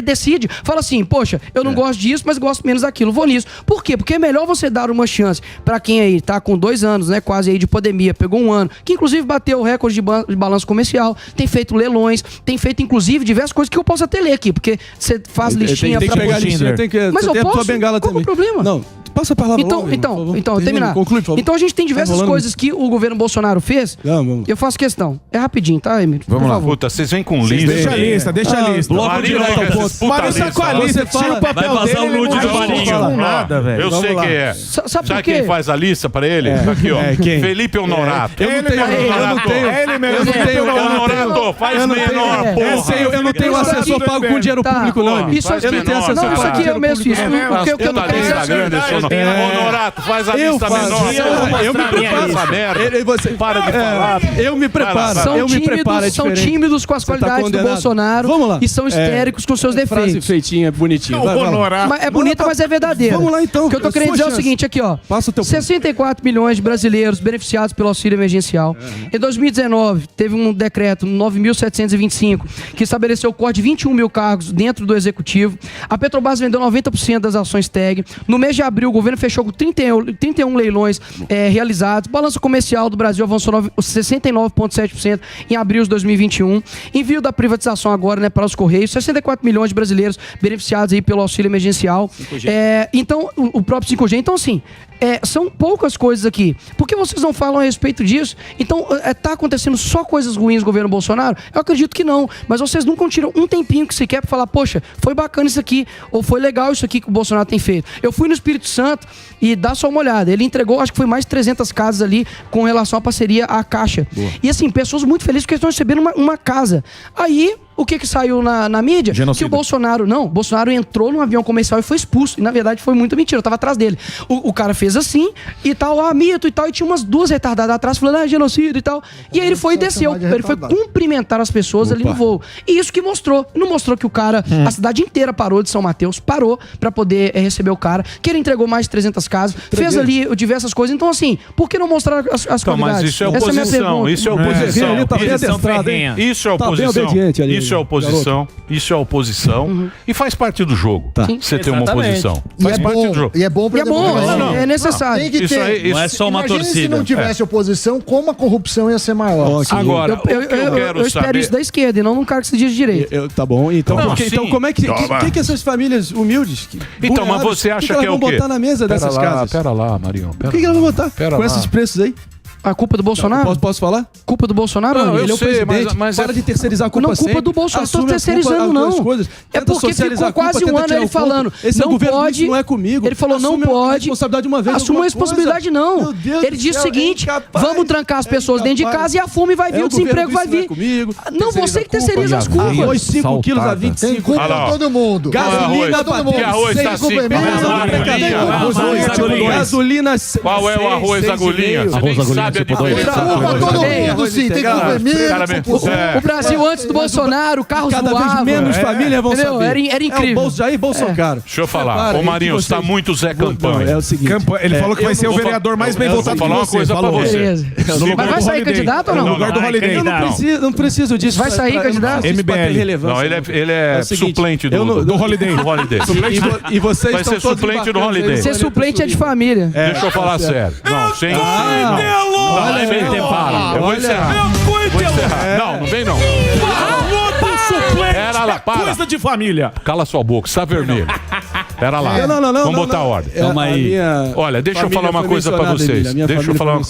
Speaker 14: Decide. Fala assim, poxa, eu não gosto disso, mas gosto menos daquilo. Vou nisso. Por quê? Porque é melhor você dar uma chance pra quem aí tá com 2 anos, né? Quase aí de pandemia, pegou 1 ano, que inclusive bateu o recorde de balanço comercial, tem feito leilões, tem feito inclusive diversas coisas que eu posso até ler aqui, porque você faz listinha
Speaker 10: Tem que
Speaker 14: pra
Speaker 10: pegar a listinha, tem que.
Speaker 14: Mas
Speaker 10: você
Speaker 14: eu
Speaker 10: tem a tua
Speaker 14: posso?
Speaker 10: bengala
Speaker 14: Qual
Speaker 10: também.
Speaker 14: que é o problema?
Speaker 10: Não, passa a palavra logo, irmão, por favor.
Speaker 14: Então, terminar.
Speaker 10: Conclui, por favor.
Speaker 14: Então a gente tem diversas
Speaker 10: rolando
Speaker 14: coisas que o governo Bolsonaro fez.
Speaker 10: Vamos.
Speaker 14: Eu faço questão. É rapidinho, tá, Emílio?
Speaker 5: Vamos
Speaker 14: Por
Speaker 5: lá.
Speaker 14: favor.
Speaker 4: Puta, vocês vêm com lista.
Speaker 5: Deixa a lista, deixa a lista.
Speaker 4: Bloco direto ao ponto.
Speaker 5: Marinho tá com a lista, tira o papel
Speaker 7: Vai vazar
Speaker 5: dele,
Speaker 7: o nude
Speaker 5: ele
Speaker 7: do
Speaker 5: não
Speaker 7: Marinho.
Speaker 5: fala nada, velho.
Speaker 4: Eu sei quem é.
Speaker 14: Sabe por
Speaker 4: quem
Speaker 14: quê?
Speaker 4: faz a lista pra ele? Aqui, ó.
Speaker 5: quem?
Speaker 4: Felipe Honorato.
Speaker 10: Eu não tenho.
Speaker 5: Ele mesmo.
Speaker 4: Honorato, faz menor, porra.
Speaker 10: Eu não tenho assessor pago com dinheiro público, não.
Speaker 14: Isso
Speaker 4: Faz
Speaker 14: aqui,
Speaker 4: menor,
Speaker 14: não,
Speaker 4: cara.
Speaker 14: isso aqui eu mesmo fiz. O que eu não
Speaker 4: Puta
Speaker 14: quero
Speaker 4: lista grande, esse Honorato, faz a
Speaker 10: Eu
Speaker 4: lista
Speaker 10: faço.
Speaker 4: menor.
Speaker 10: Eu me preparo.
Speaker 4: Essa merda.
Speaker 10: Para de falar. Eu me preparo.
Speaker 14: São
Speaker 10: Eu me
Speaker 14: tímidos são tímidos com as qualidades do Bolsonaro.
Speaker 10: Vamos lá.
Speaker 14: E são histéricos com seus defeitos.
Speaker 10: Frase feitinha, bonitinha.
Speaker 14: Mas é bonita, mas é verdadeira.
Speaker 10: Vamos lá então.
Speaker 14: O que eu tô querendo dizer é o seguinte aqui, ó. 64 milhões de brasileiros beneficiados pelo auxílio emergencial. Em 2019, teve um decreto 9.725 que estabeleceu o corte de 21 mil cargos dentro do executivo. A Petrobras vendeu 90% das ações TEG. No mês de abril, o governo fechou com 31 leilões realizados. Balanço comercial do Brasil avançou 69,7% em abril de 2021. Envio da privatização agora, né, para os Correios. 64 milhões de brasileiros beneficiados aí pelo auxílio emergencial. Então, o próprio 5G. Então, assim, são poucas coisas aqui. Por que vocês não falam a respeito disso? Então, tá acontecendo só coisas ruins no governo Bolsonaro? Eu acredito que não. Mas vocês nunca tiram um tempinho que sequer pra falar, poxa, foi bacana isso aqui, ou foi legal isso aqui que o Bolsonaro tem feito. Eu fui no Espírito Santo e dá só uma olhada. Ele entregou, acho que foi mais de 300 casas ali com relação à parceria à Caixa. Boa. E assim, pessoas muito felizes porque estão recebendo uma casa. Aí, o que saiu na mídia? Genocida. Que o Bolsonaro entrou num avião comercial e foi expulso. E, na verdade, foi muita mentira. Eu tava atrás dele. O cara fez assim e tal, mito e tal. E tinha umas duas retardadas atrás falando, genocídio e tal. E aí ele foi e desceu. Ele foi cumprimentar as pessoas ali no voo. E isso que mostrou. Não mostrou que o cara, a cidade inteira parou de São Mateus, parou pra poder receber o cara. Que ele entregou mais de 300 casas. Fez ali diversas coisas. Então, assim, por que não mostrar as qualidades?
Speaker 4: Mas isso é oposição. Isso é oposição.
Speaker 10: Ele tá bem adestrado, hein?
Speaker 4: Isso é oposição.
Speaker 10: Tá bem obediente ali.
Speaker 4: Isso é oposição. Isso é oposição. E faz parte do jogo. Você ter uma oposição.
Speaker 9: Faz parte do jogo. E é bom pra
Speaker 14: é necessário.
Speaker 9: Tem que ter.
Speaker 7: Não é só uma torcida.
Speaker 9: Se não tivesse oposição, como a corrupção ia ser maior?
Speaker 4: Agora,
Speaker 14: eu espero isso da esquerda e não num cara que se diz de direita.
Speaker 10: Tá bom. Então, então como é que essas famílias humildes...
Speaker 4: Então, mas você acha que é o quê?
Speaker 10: vão botar na mesa dessas casas?
Speaker 4: Pera lá, Marinho.
Speaker 10: O que elas vão botar com esses preços aí?
Speaker 14: A culpa do Bolsonaro?
Speaker 10: Posso falar?
Speaker 14: Culpa do Bolsonaro?
Speaker 10: Não,
Speaker 14: ele
Speaker 10: é o presidente. Mas para de terceirizar a culpa
Speaker 14: sempre. Não, culpa do Bolsonaro. Não estou terceirizando, não. É porque ficou quase um ano ele falando. Não pode.
Speaker 10: Não é comigo.
Speaker 14: Ele falou, não pode.
Speaker 10: Responsabilidade de uma vez.
Speaker 14: Assuma a responsabilidade, não. Ele disse o seguinte: vamos trancar as pessoas dentro de casa e a fome vai vir, o desemprego vai vir. Não, você que terceiriza as culpas.
Speaker 10: Arroz 5 quilos a 25.
Speaker 9: Tem culpa pra todo mundo.
Speaker 10: Gasolina
Speaker 9: todo mundo.
Speaker 4: Que arroz tá assim?
Speaker 10: Gasolina.
Speaker 4: Qual é o arroz agulhinha? Você nem sabe a diferença.
Speaker 9: Todo mundo, sim, tem
Speaker 14: o Brasil antes do Bolsonaro, carros
Speaker 10: cada
Speaker 14: voavam.
Speaker 10: Vez menos família vão saber.
Speaker 14: Era incrível.
Speaker 10: Jair Bolsonaro.
Speaker 4: Deixa eu falar. Ô Marinho, você tá muito Zé Campanha.
Speaker 10: É o seguinte.
Speaker 5: Ele falou que vai ser o vereador mais bem votado
Speaker 4: que você. Vou falar uma coisa pra você.
Speaker 14: Mas vai sair candidato ou não?
Speaker 5: No lugar do Holiday.
Speaker 10: Eu não preciso disso.
Speaker 14: Vai sair candidato?
Speaker 5: MBL.
Speaker 4: Não, ele é suplente do
Speaker 5: Holiday.
Speaker 10: E vocês
Speaker 4: vai ser suplente do Holiday.
Speaker 14: Ser suplente é de família.
Speaker 4: Deixa eu falar sério. Não, sem para. Eu vou encerrar. Não vem não. Pera lá, para.
Speaker 5: Coisa de família.
Speaker 4: Cala sua boca, está vermelho. Pera lá.
Speaker 10: Não.
Speaker 4: Vamos botar ordem.
Speaker 10: Calma aí.
Speaker 4: Olha, deixa eu falar uma coisa pra vocês. Deixa eu falar uma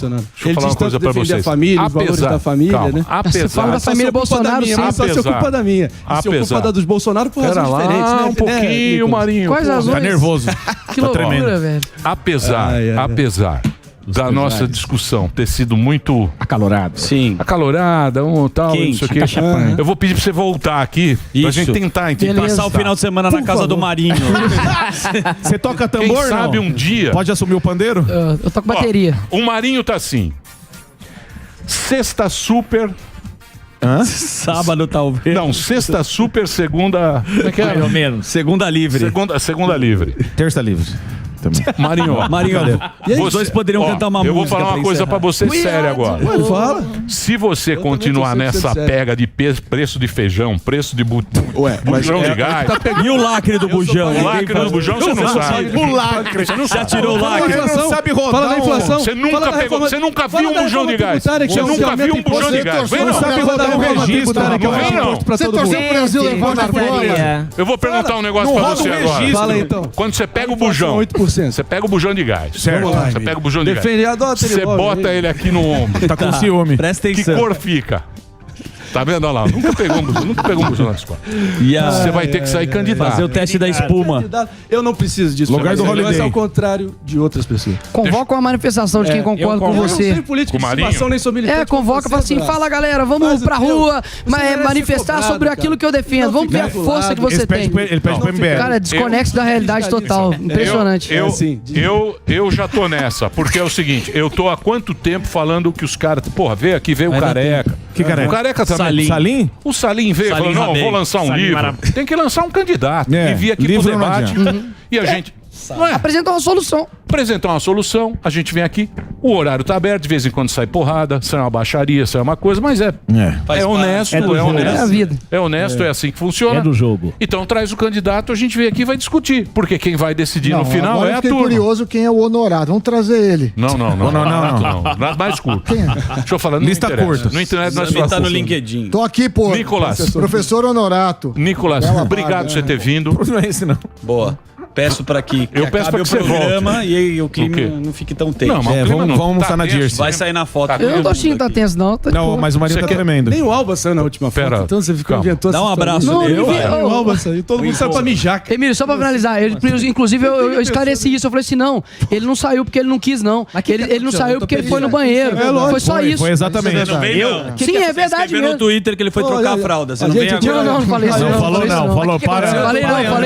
Speaker 4: coisa pra vocês.
Speaker 10: A família, os valores da família, né?
Speaker 14: Você fala da família Bolsonaro, sim.
Speaker 10: Só se ocupa da minha. Se ocupa da dos Bolsonaro por razões diferentes, né?
Speaker 4: Um pouquinho, Marinho.
Speaker 14: Quais razões?
Speaker 5: Tá nervoso.
Speaker 14: Que loucura, velho.
Speaker 4: Apesar da nossa discussão ter sido muito
Speaker 5: acalorada.
Speaker 7: Sim.
Speaker 4: Acalorada, tal,
Speaker 7: quente,
Speaker 4: isso aqui. Eu vou pedir pra você voltar aqui pra gente tentar
Speaker 7: passar o final de semana na casa do Marinho.
Speaker 5: Você toca tambor?
Speaker 4: Quem sabe um dia.
Speaker 5: Pode assumir o pandeiro?
Speaker 14: Eu toco bateria.
Speaker 4: O Marinho tá assim. Sexta super.
Speaker 7: Sábado, talvez.
Speaker 4: Não, sexta super, segunda. Como é que é?
Speaker 7: Mais ou menos. Segunda livre.
Speaker 4: Segunda livre.
Speaker 5: Terça livre.
Speaker 4: Marinho,
Speaker 7: os dois poderiam cantar uma música.
Speaker 4: Eu vou falar uma coisa pra você séria agora. Se você continuar nessa pega de preço de feijão, preço de bujão de gás.
Speaker 7: E o lacre do bujão?
Speaker 4: O lacre do bujão você não sabe.
Speaker 5: O lacre. Você não
Speaker 7: já tirou o lacre.
Speaker 5: Você não sabe rodar.
Speaker 10: Fala da inflação.
Speaker 4: Você nunca viu um bujão de gás. Você nunca viu um bujão de gás.
Speaker 5: Você não sabe rodar o registro.
Speaker 9: Você torceu pro Brasil levar na bola.
Speaker 4: Eu vou perguntar um negócio pra você agora.
Speaker 10: Fala então.
Speaker 4: Quando você pega o bujão, você pega o bujão de gás.
Speaker 5: Certo.
Speaker 4: Você pega o bujão de gás. Você bota ele aqui no ombro.
Speaker 5: Tá com ciúme.
Speaker 7: Presta
Speaker 4: atenção. Que cor fica? Tá vendo? Olha lá, nunca pegou um bujão na escola. Você vai ter que sair candidato.
Speaker 7: Fazer o teste da espuma.
Speaker 10: Eu não preciso disso.
Speaker 5: Lugar do Holiday.
Speaker 10: Ao contrário de outras pessoas.
Speaker 14: Convoca uma manifestação de quem concorda com você.
Speaker 10: Eu não sou político de estimação, nem sou militante.
Speaker 14: Convoca, fala assim, fala galera, vamos pra rua manifestar sobre aquilo que eu defendo. Vamos ver a força que você tem.
Speaker 5: Ele pede pro MBL.
Speaker 14: Cara, desconexo da realidade total. Impressionante.
Speaker 4: Eu já tô nessa, porque é o seguinte, eu tô há quanto tempo falando que os caras... Porra, veio aqui, veio o Careca.
Speaker 5: Que careca?
Speaker 4: O careca também.
Speaker 5: Salim?
Speaker 4: O Salim veio e falou, não, vou lançar um livro. Tem que lançar um candidato.
Speaker 5: É,
Speaker 4: E vir aqui pro
Speaker 5: livro não
Speaker 4: debate.
Speaker 5: adianta.
Speaker 4: E a gente... Não é?
Speaker 14: Apresentar uma solução.
Speaker 4: Apresentar uma solução, a gente vem aqui, o horário tá aberto, de vez em quando sai porrada, sai uma baixaria, sai uma coisa, mas é honesto,
Speaker 14: É do jogo.
Speaker 4: honesto.
Speaker 14: É a vida.
Speaker 4: É honesto, é assim que funciona.
Speaker 16: É do jogo.
Speaker 4: Então traz o candidato, a gente vem aqui e vai discutir, porque quem vai decidir no final
Speaker 9: agora
Speaker 4: é
Speaker 9: eu
Speaker 4: a
Speaker 9: fiquei
Speaker 4: turma.
Speaker 9: curioso quem é o honorado. Vamos trazer ele.
Speaker 4: Não. Mais curto. Deixa eu falar, não
Speaker 5: Lista
Speaker 4: interessa.
Speaker 5: curta.
Speaker 4: No internet nós
Speaker 7: Também tá no
Speaker 4: falamos.
Speaker 7: LinkedIn.
Speaker 9: Tô aqui, pô.
Speaker 4: Nicolas.
Speaker 9: Professor Honorato.
Speaker 4: Nicolas,
Speaker 9: Bela
Speaker 4: obrigado
Speaker 9: vaga,
Speaker 4: por você ter vindo.
Speaker 5: Não é esse, não.
Speaker 7: Boa. Peço pra que
Speaker 4: Eu peço pra
Speaker 7: acabe
Speaker 4: que você
Speaker 7: o programa
Speaker 4: volte.
Speaker 7: e aí o clima
Speaker 4: O quê?
Speaker 7: não fique tão tenso.
Speaker 4: Não, mas o clima não
Speaker 5: vamos almoçar
Speaker 4: tá
Speaker 5: na
Speaker 4: tenso.
Speaker 5: Dirce.
Speaker 7: Vai sair na foto.
Speaker 14: Eu não tô achando que tá tenso, não. Tá de
Speaker 5: Não,
Speaker 14: boa.
Speaker 5: mas o Marinho tá tremendo.
Speaker 10: Nem o Alba saiu na última foto.
Speaker 4: Pera,
Speaker 10: Então você ficou
Speaker 4: calma.
Speaker 10: inventou
Speaker 7: Dá um abraço
Speaker 14: Não,
Speaker 7: nele.
Speaker 14: eu vi-
Speaker 7: vai.
Speaker 10: Nem o Alba saiu. Todo mundo saiu pra mijar.
Speaker 14: Emílio, só pra finalizar, inclusive eu esclareci isso, eu falei assim, não, ele não saiu porque ele não quis, não. Ele não saiu porque ele foi no banheiro. Foi só isso.
Speaker 5: Foi exatamente.
Speaker 14: Sim, é verdade
Speaker 7: Escreveu no
Speaker 14: mesmo.
Speaker 7: Twitter que ele foi trocar a fralda. Você não vem agora.
Speaker 14: Não falei isso.
Speaker 5: Não, falou
Speaker 14: falei isso
Speaker 5: não, falou, para.
Speaker 14: Falei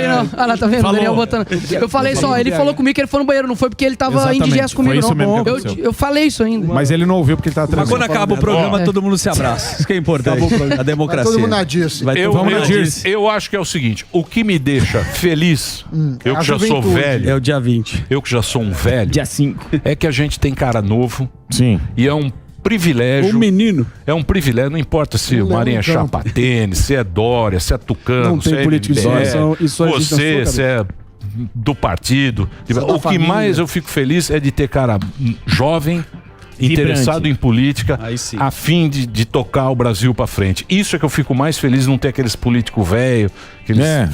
Speaker 14: não. Ah, lá, tá vendo?
Speaker 5: Falou.
Speaker 14: Daniel botando. Eu falei só, ele falou comigo que ele foi no banheiro, não foi porque ele tava
Speaker 5: Exatamente,
Speaker 14: indigesto comigo,
Speaker 5: foi isso
Speaker 14: não.
Speaker 5: mesmo que aconteceu.
Speaker 14: Eu falei isso ainda.
Speaker 5: Mas ele não ouviu porque ele tá
Speaker 7: Mas
Speaker 5: atrasado.
Speaker 7: quando acaba o programa, todo mundo se abraça. Isso que é importante. A democracia.
Speaker 9: Vai todo mundo na Dirce.
Speaker 7: Vai
Speaker 4: Eu,
Speaker 7: todo mundo
Speaker 4: eu,
Speaker 7: na Dirce.
Speaker 4: eu acho que é o seguinte, o que me deixa feliz, eu que
Speaker 9: a
Speaker 4: já sou
Speaker 9: juventude.
Speaker 4: velho,
Speaker 7: É o dia 20.
Speaker 4: eu que já sou um velho,
Speaker 16: Dia 5.
Speaker 4: é que a gente tem cara novo
Speaker 5: Sim.
Speaker 4: e é um privilégio.
Speaker 7: Um menino.
Speaker 4: É um privilégio, não importa se o Marinho é chapa tênis, se é Dória, se é Tucano,
Speaker 10: Não tem
Speaker 4: se é
Speaker 10: política de
Speaker 4: MBL,
Speaker 10: situação, isso aí
Speaker 4: você,
Speaker 10: na sua
Speaker 4: se é do partido.
Speaker 9: da
Speaker 4: O que
Speaker 9: família.
Speaker 4: mais eu fico feliz é de ter cara jovem, interessado em política,
Speaker 7: Aí sim.
Speaker 4: a fim de tocar o Brasil pra frente. Isso é que eu fico mais feliz, não ter aqueles políticos velho,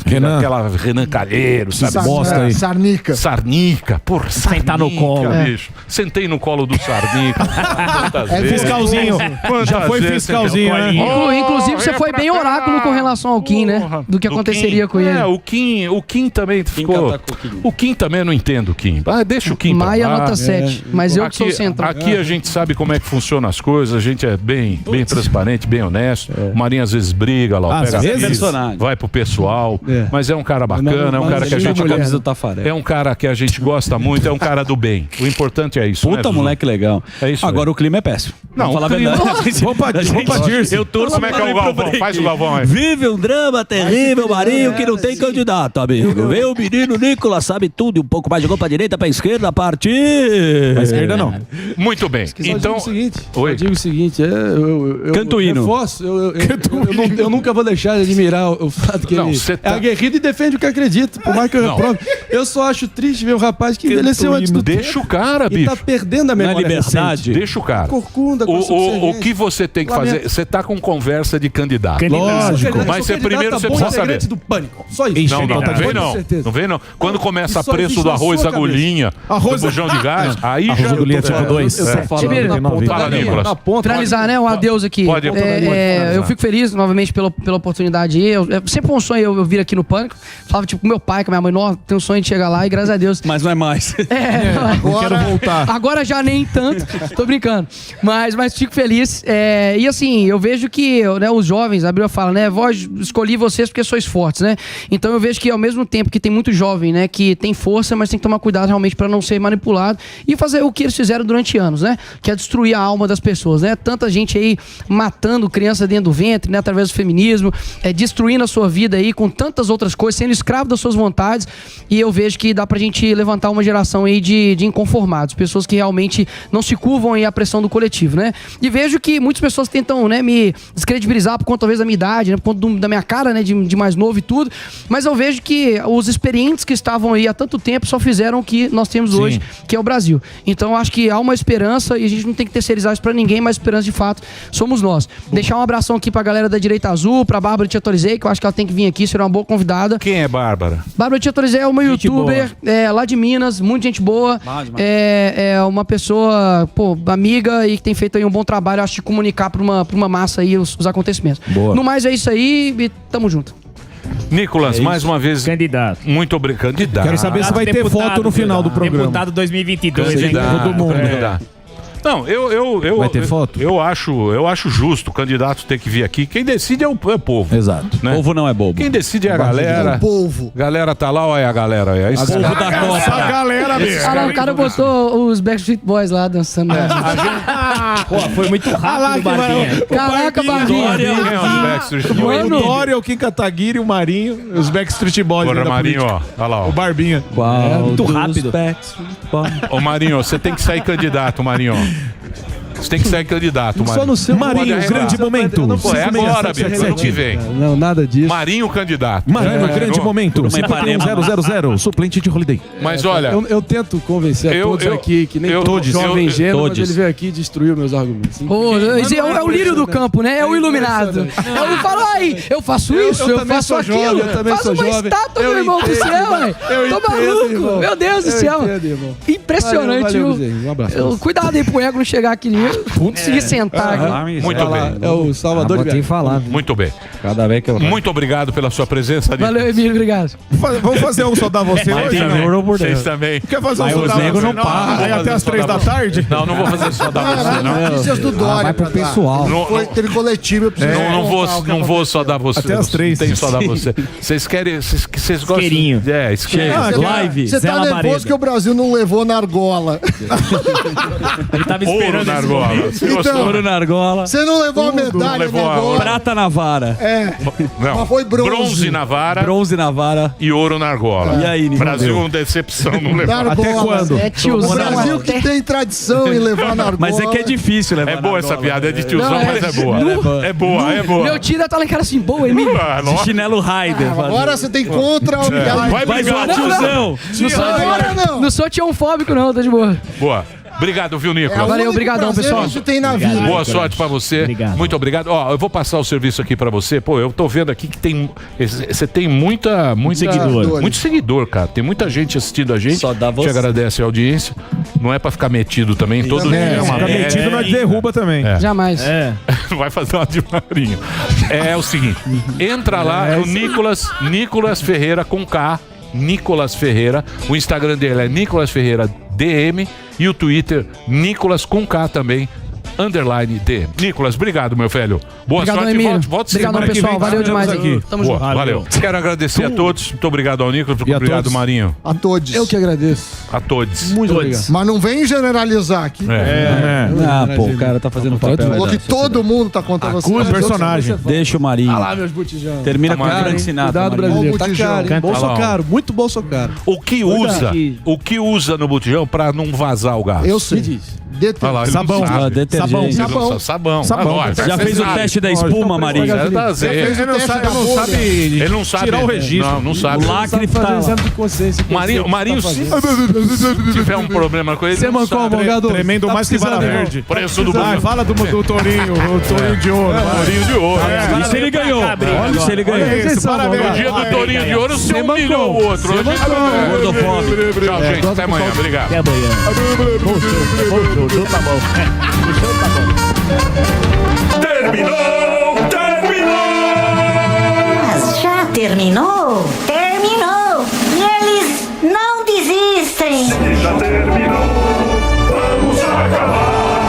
Speaker 5: Renan.
Speaker 4: aquela Renan Calheiro, sabe?
Speaker 5: bosta aí.
Speaker 9: Sarnica.
Speaker 4: Sarnica, porra,
Speaker 16: Sentar no colo.
Speaker 4: bicho. Sentei no colo do Sarnica. Quantas
Speaker 9: É
Speaker 4: vezes?
Speaker 5: Fiscalzinho.
Speaker 4: Quantas
Speaker 5: Já foi
Speaker 4: vezes
Speaker 5: fiscalzinho,
Speaker 4: sentei
Speaker 5: né?
Speaker 4: no colinho?
Speaker 14: Inclusive, você foi bem oráculo com relação ao Kim, né? Do que aconteceria com ele.
Speaker 4: É, o Kim também ficou. O Kim também eu não entendo o Kim. Ah, deixa o Kim pra
Speaker 14: Maia
Speaker 4: lá.
Speaker 14: nota 7. Mas eu que sou o centro.
Speaker 4: Aqui a gente sabe como é que funcionam as coisas, a gente é bem transparente, bem honesto. O Marinho às vezes briga lá,
Speaker 5: Às
Speaker 4: pega
Speaker 5: vezes?
Speaker 7: Personagem.
Speaker 4: vai pro pessoal,
Speaker 10: É.
Speaker 4: mas é um cara bacana, é um cara que a gente
Speaker 7: camisa do Tafarel.
Speaker 4: é um cara que a gente gosta muito, é um cara do bem. O importante é isso, né,
Speaker 7: Puta
Speaker 4: Zuzu?
Speaker 7: moleque legal.
Speaker 4: É isso
Speaker 7: Agora
Speaker 4: mesmo.
Speaker 7: o clima é péssimo.
Speaker 4: Não,
Speaker 7: Vamos falar
Speaker 4: o
Speaker 7: a
Speaker 4: clima-
Speaker 7: verdade.
Speaker 5: Vamos pra Dirce.
Speaker 7: Eu torço
Speaker 4: Como é que é
Speaker 7: pra
Speaker 4: o
Speaker 7: ir pro
Speaker 4: Galvão?
Speaker 7: break.
Speaker 4: Faz o Galvão aí.
Speaker 7: Vive um drama terrível, Marinho, que não tem candidato, amigo. Vê o menino Nicolas, sabe tudo e um pouco mais. Jogou pra direita, pra esquerda, partir.
Speaker 5: Pra esquerda não.
Speaker 4: Muito bem.
Speaker 10: Só
Speaker 4: Então,
Speaker 10: digo o seguinte,
Speaker 4: Oi.
Speaker 10: eu digo o seguinte, eu
Speaker 7: Canto hino.
Speaker 10: reforço, eu nunca vou deixar de admirar o fato que
Speaker 4: Não,
Speaker 10: ele
Speaker 4: cê tá-
Speaker 10: é aguerrido e defende o que acredita, por mais que eu
Speaker 4: Não.
Speaker 10: reprove. Eu só acho triste ver um rapaz que envelheceu antes do
Speaker 4: deixa
Speaker 10: tempo
Speaker 4: o cara,
Speaker 10: e
Speaker 4: bicho.
Speaker 10: tá perdendo a
Speaker 7: Na
Speaker 10: memória
Speaker 7: liberdade.
Speaker 4: Deixa o cara.
Speaker 10: Corcunda,
Speaker 4: O que você tem que fazer? Você tá com conversa de candidato.
Speaker 5: Lógico.
Speaker 4: Mas você primeiro você precisa saber.
Speaker 10: do pânico. Só isso.
Speaker 4: Não, não,
Speaker 5: tá
Speaker 4: não vem
Speaker 10: com
Speaker 4: não.
Speaker 10: certeza.
Speaker 4: Não vem não. Quando começa
Speaker 10: Isso
Speaker 4: preço
Speaker 10: existe
Speaker 4: do
Speaker 10: na
Speaker 4: arroz
Speaker 10: sua
Speaker 4: agulhinha,
Speaker 5: Arroz-
Speaker 4: do bujão de gás, aí
Speaker 5: Arroz
Speaker 4: já...
Speaker 5: agulhinha tipo 2.
Speaker 10: Eu só
Speaker 5: É.
Speaker 10: falo
Speaker 14: Tibira,
Speaker 10: na ponta
Speaker 4: Fala,
Speaker 10: da linha,
Speaker 4: Nicolas.
Speaker 10: na ponta.
Speaker 14: Finalizar, né? Um adeus aqui.
Speaker 4: Pode.
Speaker 14: Eu fico feliz novamente pela oportunidade aí. É sempre um sonho eu vir aqui no Pânico. Falava tipo com meu pai, com a minha mãe, nossa, tem um sonho de chegar lá e graças a Deus.
Speaker 7: Mas não é mais.
Speaker 14: Agora,
Speaker 5: quero voltar.
Speaker 14: Agora já nem tanto. Tô brincando. Mas fico feliz. E assim, eu vejo que né, os jovens, a Bíblia fala, né? Vós escolhi vocês porque sois fortes, né? Então eu vejo que ao mesmo tempo que tem muito jovem, né? Que tem força, mas tem que tomar cuidado realmente para não ser manipulado e fazer o que eles fizeram durante anos, né? Que é destruir a alma das pessoas, né? Tanta gente aí matando criança dentro do ventre, né? Através do feminismo, destruindo a sua vida aí com tantas outras coisas, sendo escravo das suas vontades. E eu vejo que dá pra gente levantar uma geração aí de inconformados, pessoas que realmente não se curvam aí à pressão do coletivo, né? E vejo que muitas pessoas tentam, né, me descredibilizar por conta talvez da minha idade, né, por conta da minha cara, né, de mais novo e tudo, mas eu vejo que os experientes que estavam aí há tanto tempo só fizeram o que nós temos hoje, que é o Brasil. Então eu acho que há uma esperança e a gente não tem que terceirizar isso pra ninguém, mas esperança de fato somos nós. Deixar um abração aqui pra galera da Direita Azul, pra Bárbara Tia Torizei, que eu acho que ela tem que vir aqui, será uma boa convidada.
Speaker 4: Quem é Bárbara?
Speaker 14: Bárbara Tia Torizei é uma
Speaker 5: Gente
Speaker 14: youtuber lá de Minas, muito gente boa. É uma pessoa, pô, amiga e que tem feito aí um bom trabalho, acho, de comunicar pra uma massa aí os acontecimentos.
Speaker 5: Boa.
Speaker 14: No mais é isso aí e tamo junto.
Speaker 4: Nicolas, mais uma vez,
Speaker 16: Candidato.
Speaker 4: muito obrigado. Candidato.
Speaker 5: Quero saber se vai ter foto no final do programa.
Speaker 16: Deputado 2022, hein?
Speaker 4: Candidato,
Speaker 5: Todo mundo.
Speaker 4: candidato. Não, eu
Speaker 5: Vai ter foto?
Speaker 4: Eu acho justo o candidato ter que vir aqui. Quem decide é o povo.
Speaker 5: Exato.
Speaker 4: Né?
Speaker 7: O povo não é bobo.
Speaker 4: Quem decide é a galera.
Speaker 9: É o povo.
Speaker 4: Galera tá lá, olha a galera. Olha,
Speaker 7: O povo da Copa.
Speaker 5: Essa galera mesmo.
Speaker 14: Ah, não, o cara botou os Backstreet Boys lá dançando.
Speaker 16: Pô, foi muito rápido, Barbinha.
Speaker 14: Caraca, Barbinha.
Speaker 4: Quem é os Backstreet Boys?
Speaker 5: O Dória, o Kim Kataguiri, o Marinho, os Backstreet Boys.
Speaker 4: Porra,
Speaker 5: da
Speaker 4: Marinho,
Speaker 5: política.
Speaker 4: ó. Olha lá, ó.
Speaker 5: O Barbinha.
Speaker 16: Muito rápido.
Speaker 4: Ô Marinho, você tem que sair candidato, Marinho. Você tem que sair candidato, Marinho.
Speaker 10: Só no seu
Speaker 5: Marinho, grande momento.
Speaker 4: Pô, é agora, bicho. Ano que vem.
Speaker 10: Não, nada disso.
Speaker 4: Marinho candidato.
Speaker 5: Marinho, grande
Speaker 4: não.
Speaker 5: momento. 541-000, suplente de Holiday.
Speaker 4: Mas olha,
Speaker 10: Eu tento convencer a todos aqui que nem todo jovem ingênuo, mas ele veio aqui e destruiu meus argumentos.
Speaker 14: Esse é o lírio do campo, né? É o iluminado. Eu falo, ai, eu faço isso, eu
Speaker 10: também
Speaker 14: faço
Speaker 10: sou
Speaker 14: aquilo.
Speaker 10: jovem, eu também
Speaker 14: Faz
Speaker 10: sou
Speaker 14: uma
Speaker 10: jovem.
Speaker 14: estátua,
Speaker 10: Eu
Speaker 14: meu irmão do
Speaker 10: entendo,
Speaker 14: céu,
Speaker 10: irmão.
Speaker 14: velho.
Speaker 10: Eu
Speaker 14: Tô
Speaker 10: entendo,
Speaker 14: maluco.
Speaker 10: irmão.
Speaker 14: Meu Deus do
Speaker 10: Eu
Speaker 14: céu.
Speaker 10: entendo, irmão.
Speaker 14: Impressionante,
Speaker 10: Valeu,
Speaker 14: viu?
Speaker 10: Bezerra. Um abraço.
Speaker 14: Cuidado aí pro ego não chegar aqui nem conseguir sentar aqui.
Speaker 4: muito bem.
Speaker 10: É o Salvador de
Speaker 16: Tem que falar.
Speaker 4: Muito bem.
Speaker 16: Cada vez que eu...
Speaker 4: Muito obrigado pela sua presença ali.
Speaker 14: Valeu, Emílio, obrigado.
Speaker 5: Vamos fazer um só dar você hoje?
Speaker 4: Vocês também.
Speaker 5: Quer fazer um
Speaker 16: Mas
Speaker 5: só
Speaker 16: os
Speaker 5: dar
Speaker 16: nego
Speaker 5: você?
Speaker 16: não param.
Speaker 5: Aí até as 3 da tarde?
Speaker 4: Não, não vou fazer só dar você, não.
Speaker 9: Notícias do Dória.
Speaker 16: vai pro
Speaker 9: pra dar.
Speaker 16: pessoal.
Speaker 9: Teve coletivo, eu preciso
Speaker 4: Não vou só dar você.
Speaker 5: Até as 3.
Speaker 4: Tem só dar você. Vocês querem. Vocês gostam.
Speaker 16: Isqueirinho.
Speaker 4: É, isqueirinho.
Speaker 7: Live,
Speaker 9: Você
Speaker 7: Zé
Speaker 9: tá nervoso
Speaker 7: Labareda.
Speaker 9: que o Brasil não levou na argola.
Speaker 7: Ele tava
Speaker 4: Ouro
Speaker 7: esperando
Speaker 4: na
Speaker 7: esse
Speaker 4: argola.
Speaker 7: momento.
Speaker 4: Você gostou?
Speaker 7: Ouro na argola.
Speaker 9: Você não levou a medalha
Speaker 4: levou
Speaker 9: na
Speaker 4: a
Speaker 9: argola.
Speaker 7: Prata na vara.
Speaker 9: É,
Speaker 4: Não.
Speaker 9: mas foi bronze.
Speaker 4: Bronze na vara
Speaker 7: Bronze na vara.
Speaker 4: e ouro na argola.
Speaker 7: E aí, Nico?
Speaker 4: Brasil, uma decepção, não
Speaker 9: Na
Speaker 4: levou.
Speaker 9: argola.
Speaker 5: Até quando?
Speaker 14: É
Speaker 9: O
Speaker 14: tiozão.
Speaker 9: Brasil que tem tradição em levar na argola.
Speaker 7: Mas é que é difícil levar
Speaker 4: É
Speaker 7: na
Speaker 4: boa essa
Speaker 7: argola.
Speaker 4: piada, é de tiozão,
Speaker 14: Não,
Speaker 4: mas é boa.
Speaker 7: Ela
Speaker 4: É boa, é boa.
Speaker 14: Meu tio tá lá em cara assim, boa, Emílio.
Speaker 4: Ah,
Speaker 7: De
Speaker 4: nossa.
Speaker 7: chinelo Raider.
Speaker 9: Agora você tem contra o Miguel.
Speaker 4: Vai brigar,
Speaker 7: tiozão.
Speaker 14: Não sou,
Speaker 9: Agora não.
Speaker 14: não sou tiofóbico, não, tá de boa.
Speaker 4: Boa. Obrigado, viu,
Speaker 9: É o
Speaker 4: Nicolas?
Speaker 14: Valeu,
Speaker 9: único
Speaker 14: obrigadão,
Speaker 9: prazer
Speaker 14: pessoal.
Speaker 9: que isso tem na vida.
Speaker 4: Boa sorte pra você.
Speaker 16: Obrigado.
Speaker 4: Muito obrigado. Ó, eu vou passar o serviço aqui pra você. Pô, eu tô vendo aqui que tem. Você tem muita
Speaker 16: seguidor.
Speaker 4: muito seguidor, cara. Tem muita gente assistindo a gente.
Speaker 7: Só dá
Speaker 4: Te
Speaker 7: você.
Speaker 4: agradece a audiência. Não é pra ficar metido também. Todo dia é uma
Speaker 5: Fica metido, nós derruba também.
Speaker 14: Jamais.
Speaker 4: Vai fazer uma de Marinho. É o seguinte, entra lá, é o Nicolas Ferreira com K, Nicolas Ferreira. O Instagram dele é Nicolas Ferreira DM e o Twitter Nicolas com K também. _ DM. Nicolas, obrigado, meu velho. Boa
Speaker 14: Obrigadão,
Speaker 4: sorte.
Speaker 14: Emílio.
Speaker 4: Volte
Speaker 14: Obrigadão,
Speaker 4: semana que
Speaker 14: pessoal.
Speaker 4: vem.
Speaker 14: Valeu demais
Speaker 4: Estaremos
Speaker 14: aqui. Tamo
Speaker 4: Boa,
Speaker 14: junto.
Speaker 4: valeu. Quero agradecer a todos. Muito obrigado ao Nicolas. Muito obrigado,
Speaker 5: todos.
Speaker 4: Marinho.
Speaker 9: A todos.
Speaker 10: Eu que agradeço.
Speaker 4: A todos.
Speaker 10: Muito obrigado.
Speaker 9: Mas não vem generalizar aqui.
Speaker 7: Ah, pô, o cara tá fazendo um papel.
Speaker 9: Falou que todo mundo tá contra você.
Speaker 5: Acusa o personagem.
Speaker 7: Deixa o Marinho.
Speaker 10: Olha lá, meus botijão.
Speaker 7: Termina com o
Speaker 4: Marinho.
Speaker 7: Frank Sinatra.
Speaker 10: Cuidado,
Speaker 7: Marinho.
Speaker 10: brasileiro. Tá
Speaker 9: Botijão.
Speaker 10: caro, hein? Bolso
Speaker 4: Olha lá, ó.
Speaker 10: caro. Muito bolso caro.
Speaker 4: O que usa no botijão pra não vazar o gás?
Speaker 9: Eu sei.
Speaker 4: Olha lá, ele
Speaker 5: Sabão.
Speaker 4: não sabe.
Speaker 7: Ah, detergente.
Speaker 4: Ele não sabe. Sabão.
Speaker 5: Sabão.
Speaker 4: Lógico.
Speaker 7: Já fez o teste da espuma, Marinho?
Speaker 4: Ele tá zero.
Speaker 9: Ele não sabe
Speaker 4: Ele não sabe
Speaker 5: tirar o registro.
Speaker 4: Não sabe.
Speaker 7: O lacre
Speaker 10: Fazer
Speaker 7: tá...
Speaker 10: exame de consciência.
Speaker 4: Marinho, se tiver um problema com ele,
Speaker 10: Você
Speaker 4: não
Speaker 10: mancou,
Speaker 4: sabe.
Speaker 10: Morgado?
Speaker 5: Tremendo
Speaker 10: Tá
Speaker 5: mais que vara
Speaker 10: precisando,
Speaker 5: verde.
Speaker 4: Preço do
Speaker 5: Ah, fala do Torinho, o Torinho de ouro.
Speaker 4: Torinho de ouro.
Speaker 7: Isso ele ganhou. Isso ele ganhou.
Speaker 5: Esse, parabéns.
Speaker 4: No dia do Torinho de ouro, você humilhou o outro. Hoje
Speaker 7: Gordofóbico.
Speaker 4: Tchau, gente. Até amanhã. Obrigado.
Speaker 16: Até amanhã. Voltou, tá bom.
Speaker 17: Mas já terminou? Terminou! E eles não desistem!
Speaker 3: Já terminou, vamos acabar.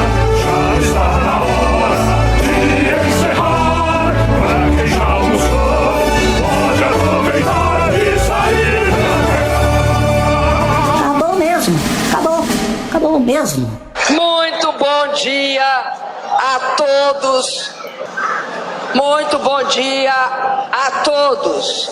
Speaker 3: Já está na hora de encerrar. Pra quem já almoçou, pode aproveitar e sair pra cá.
Speaker 17: Acabou mesmo! Acabou mesmo!
Speaker 18: Muito bom dia a todos. Muito bom dia a todos.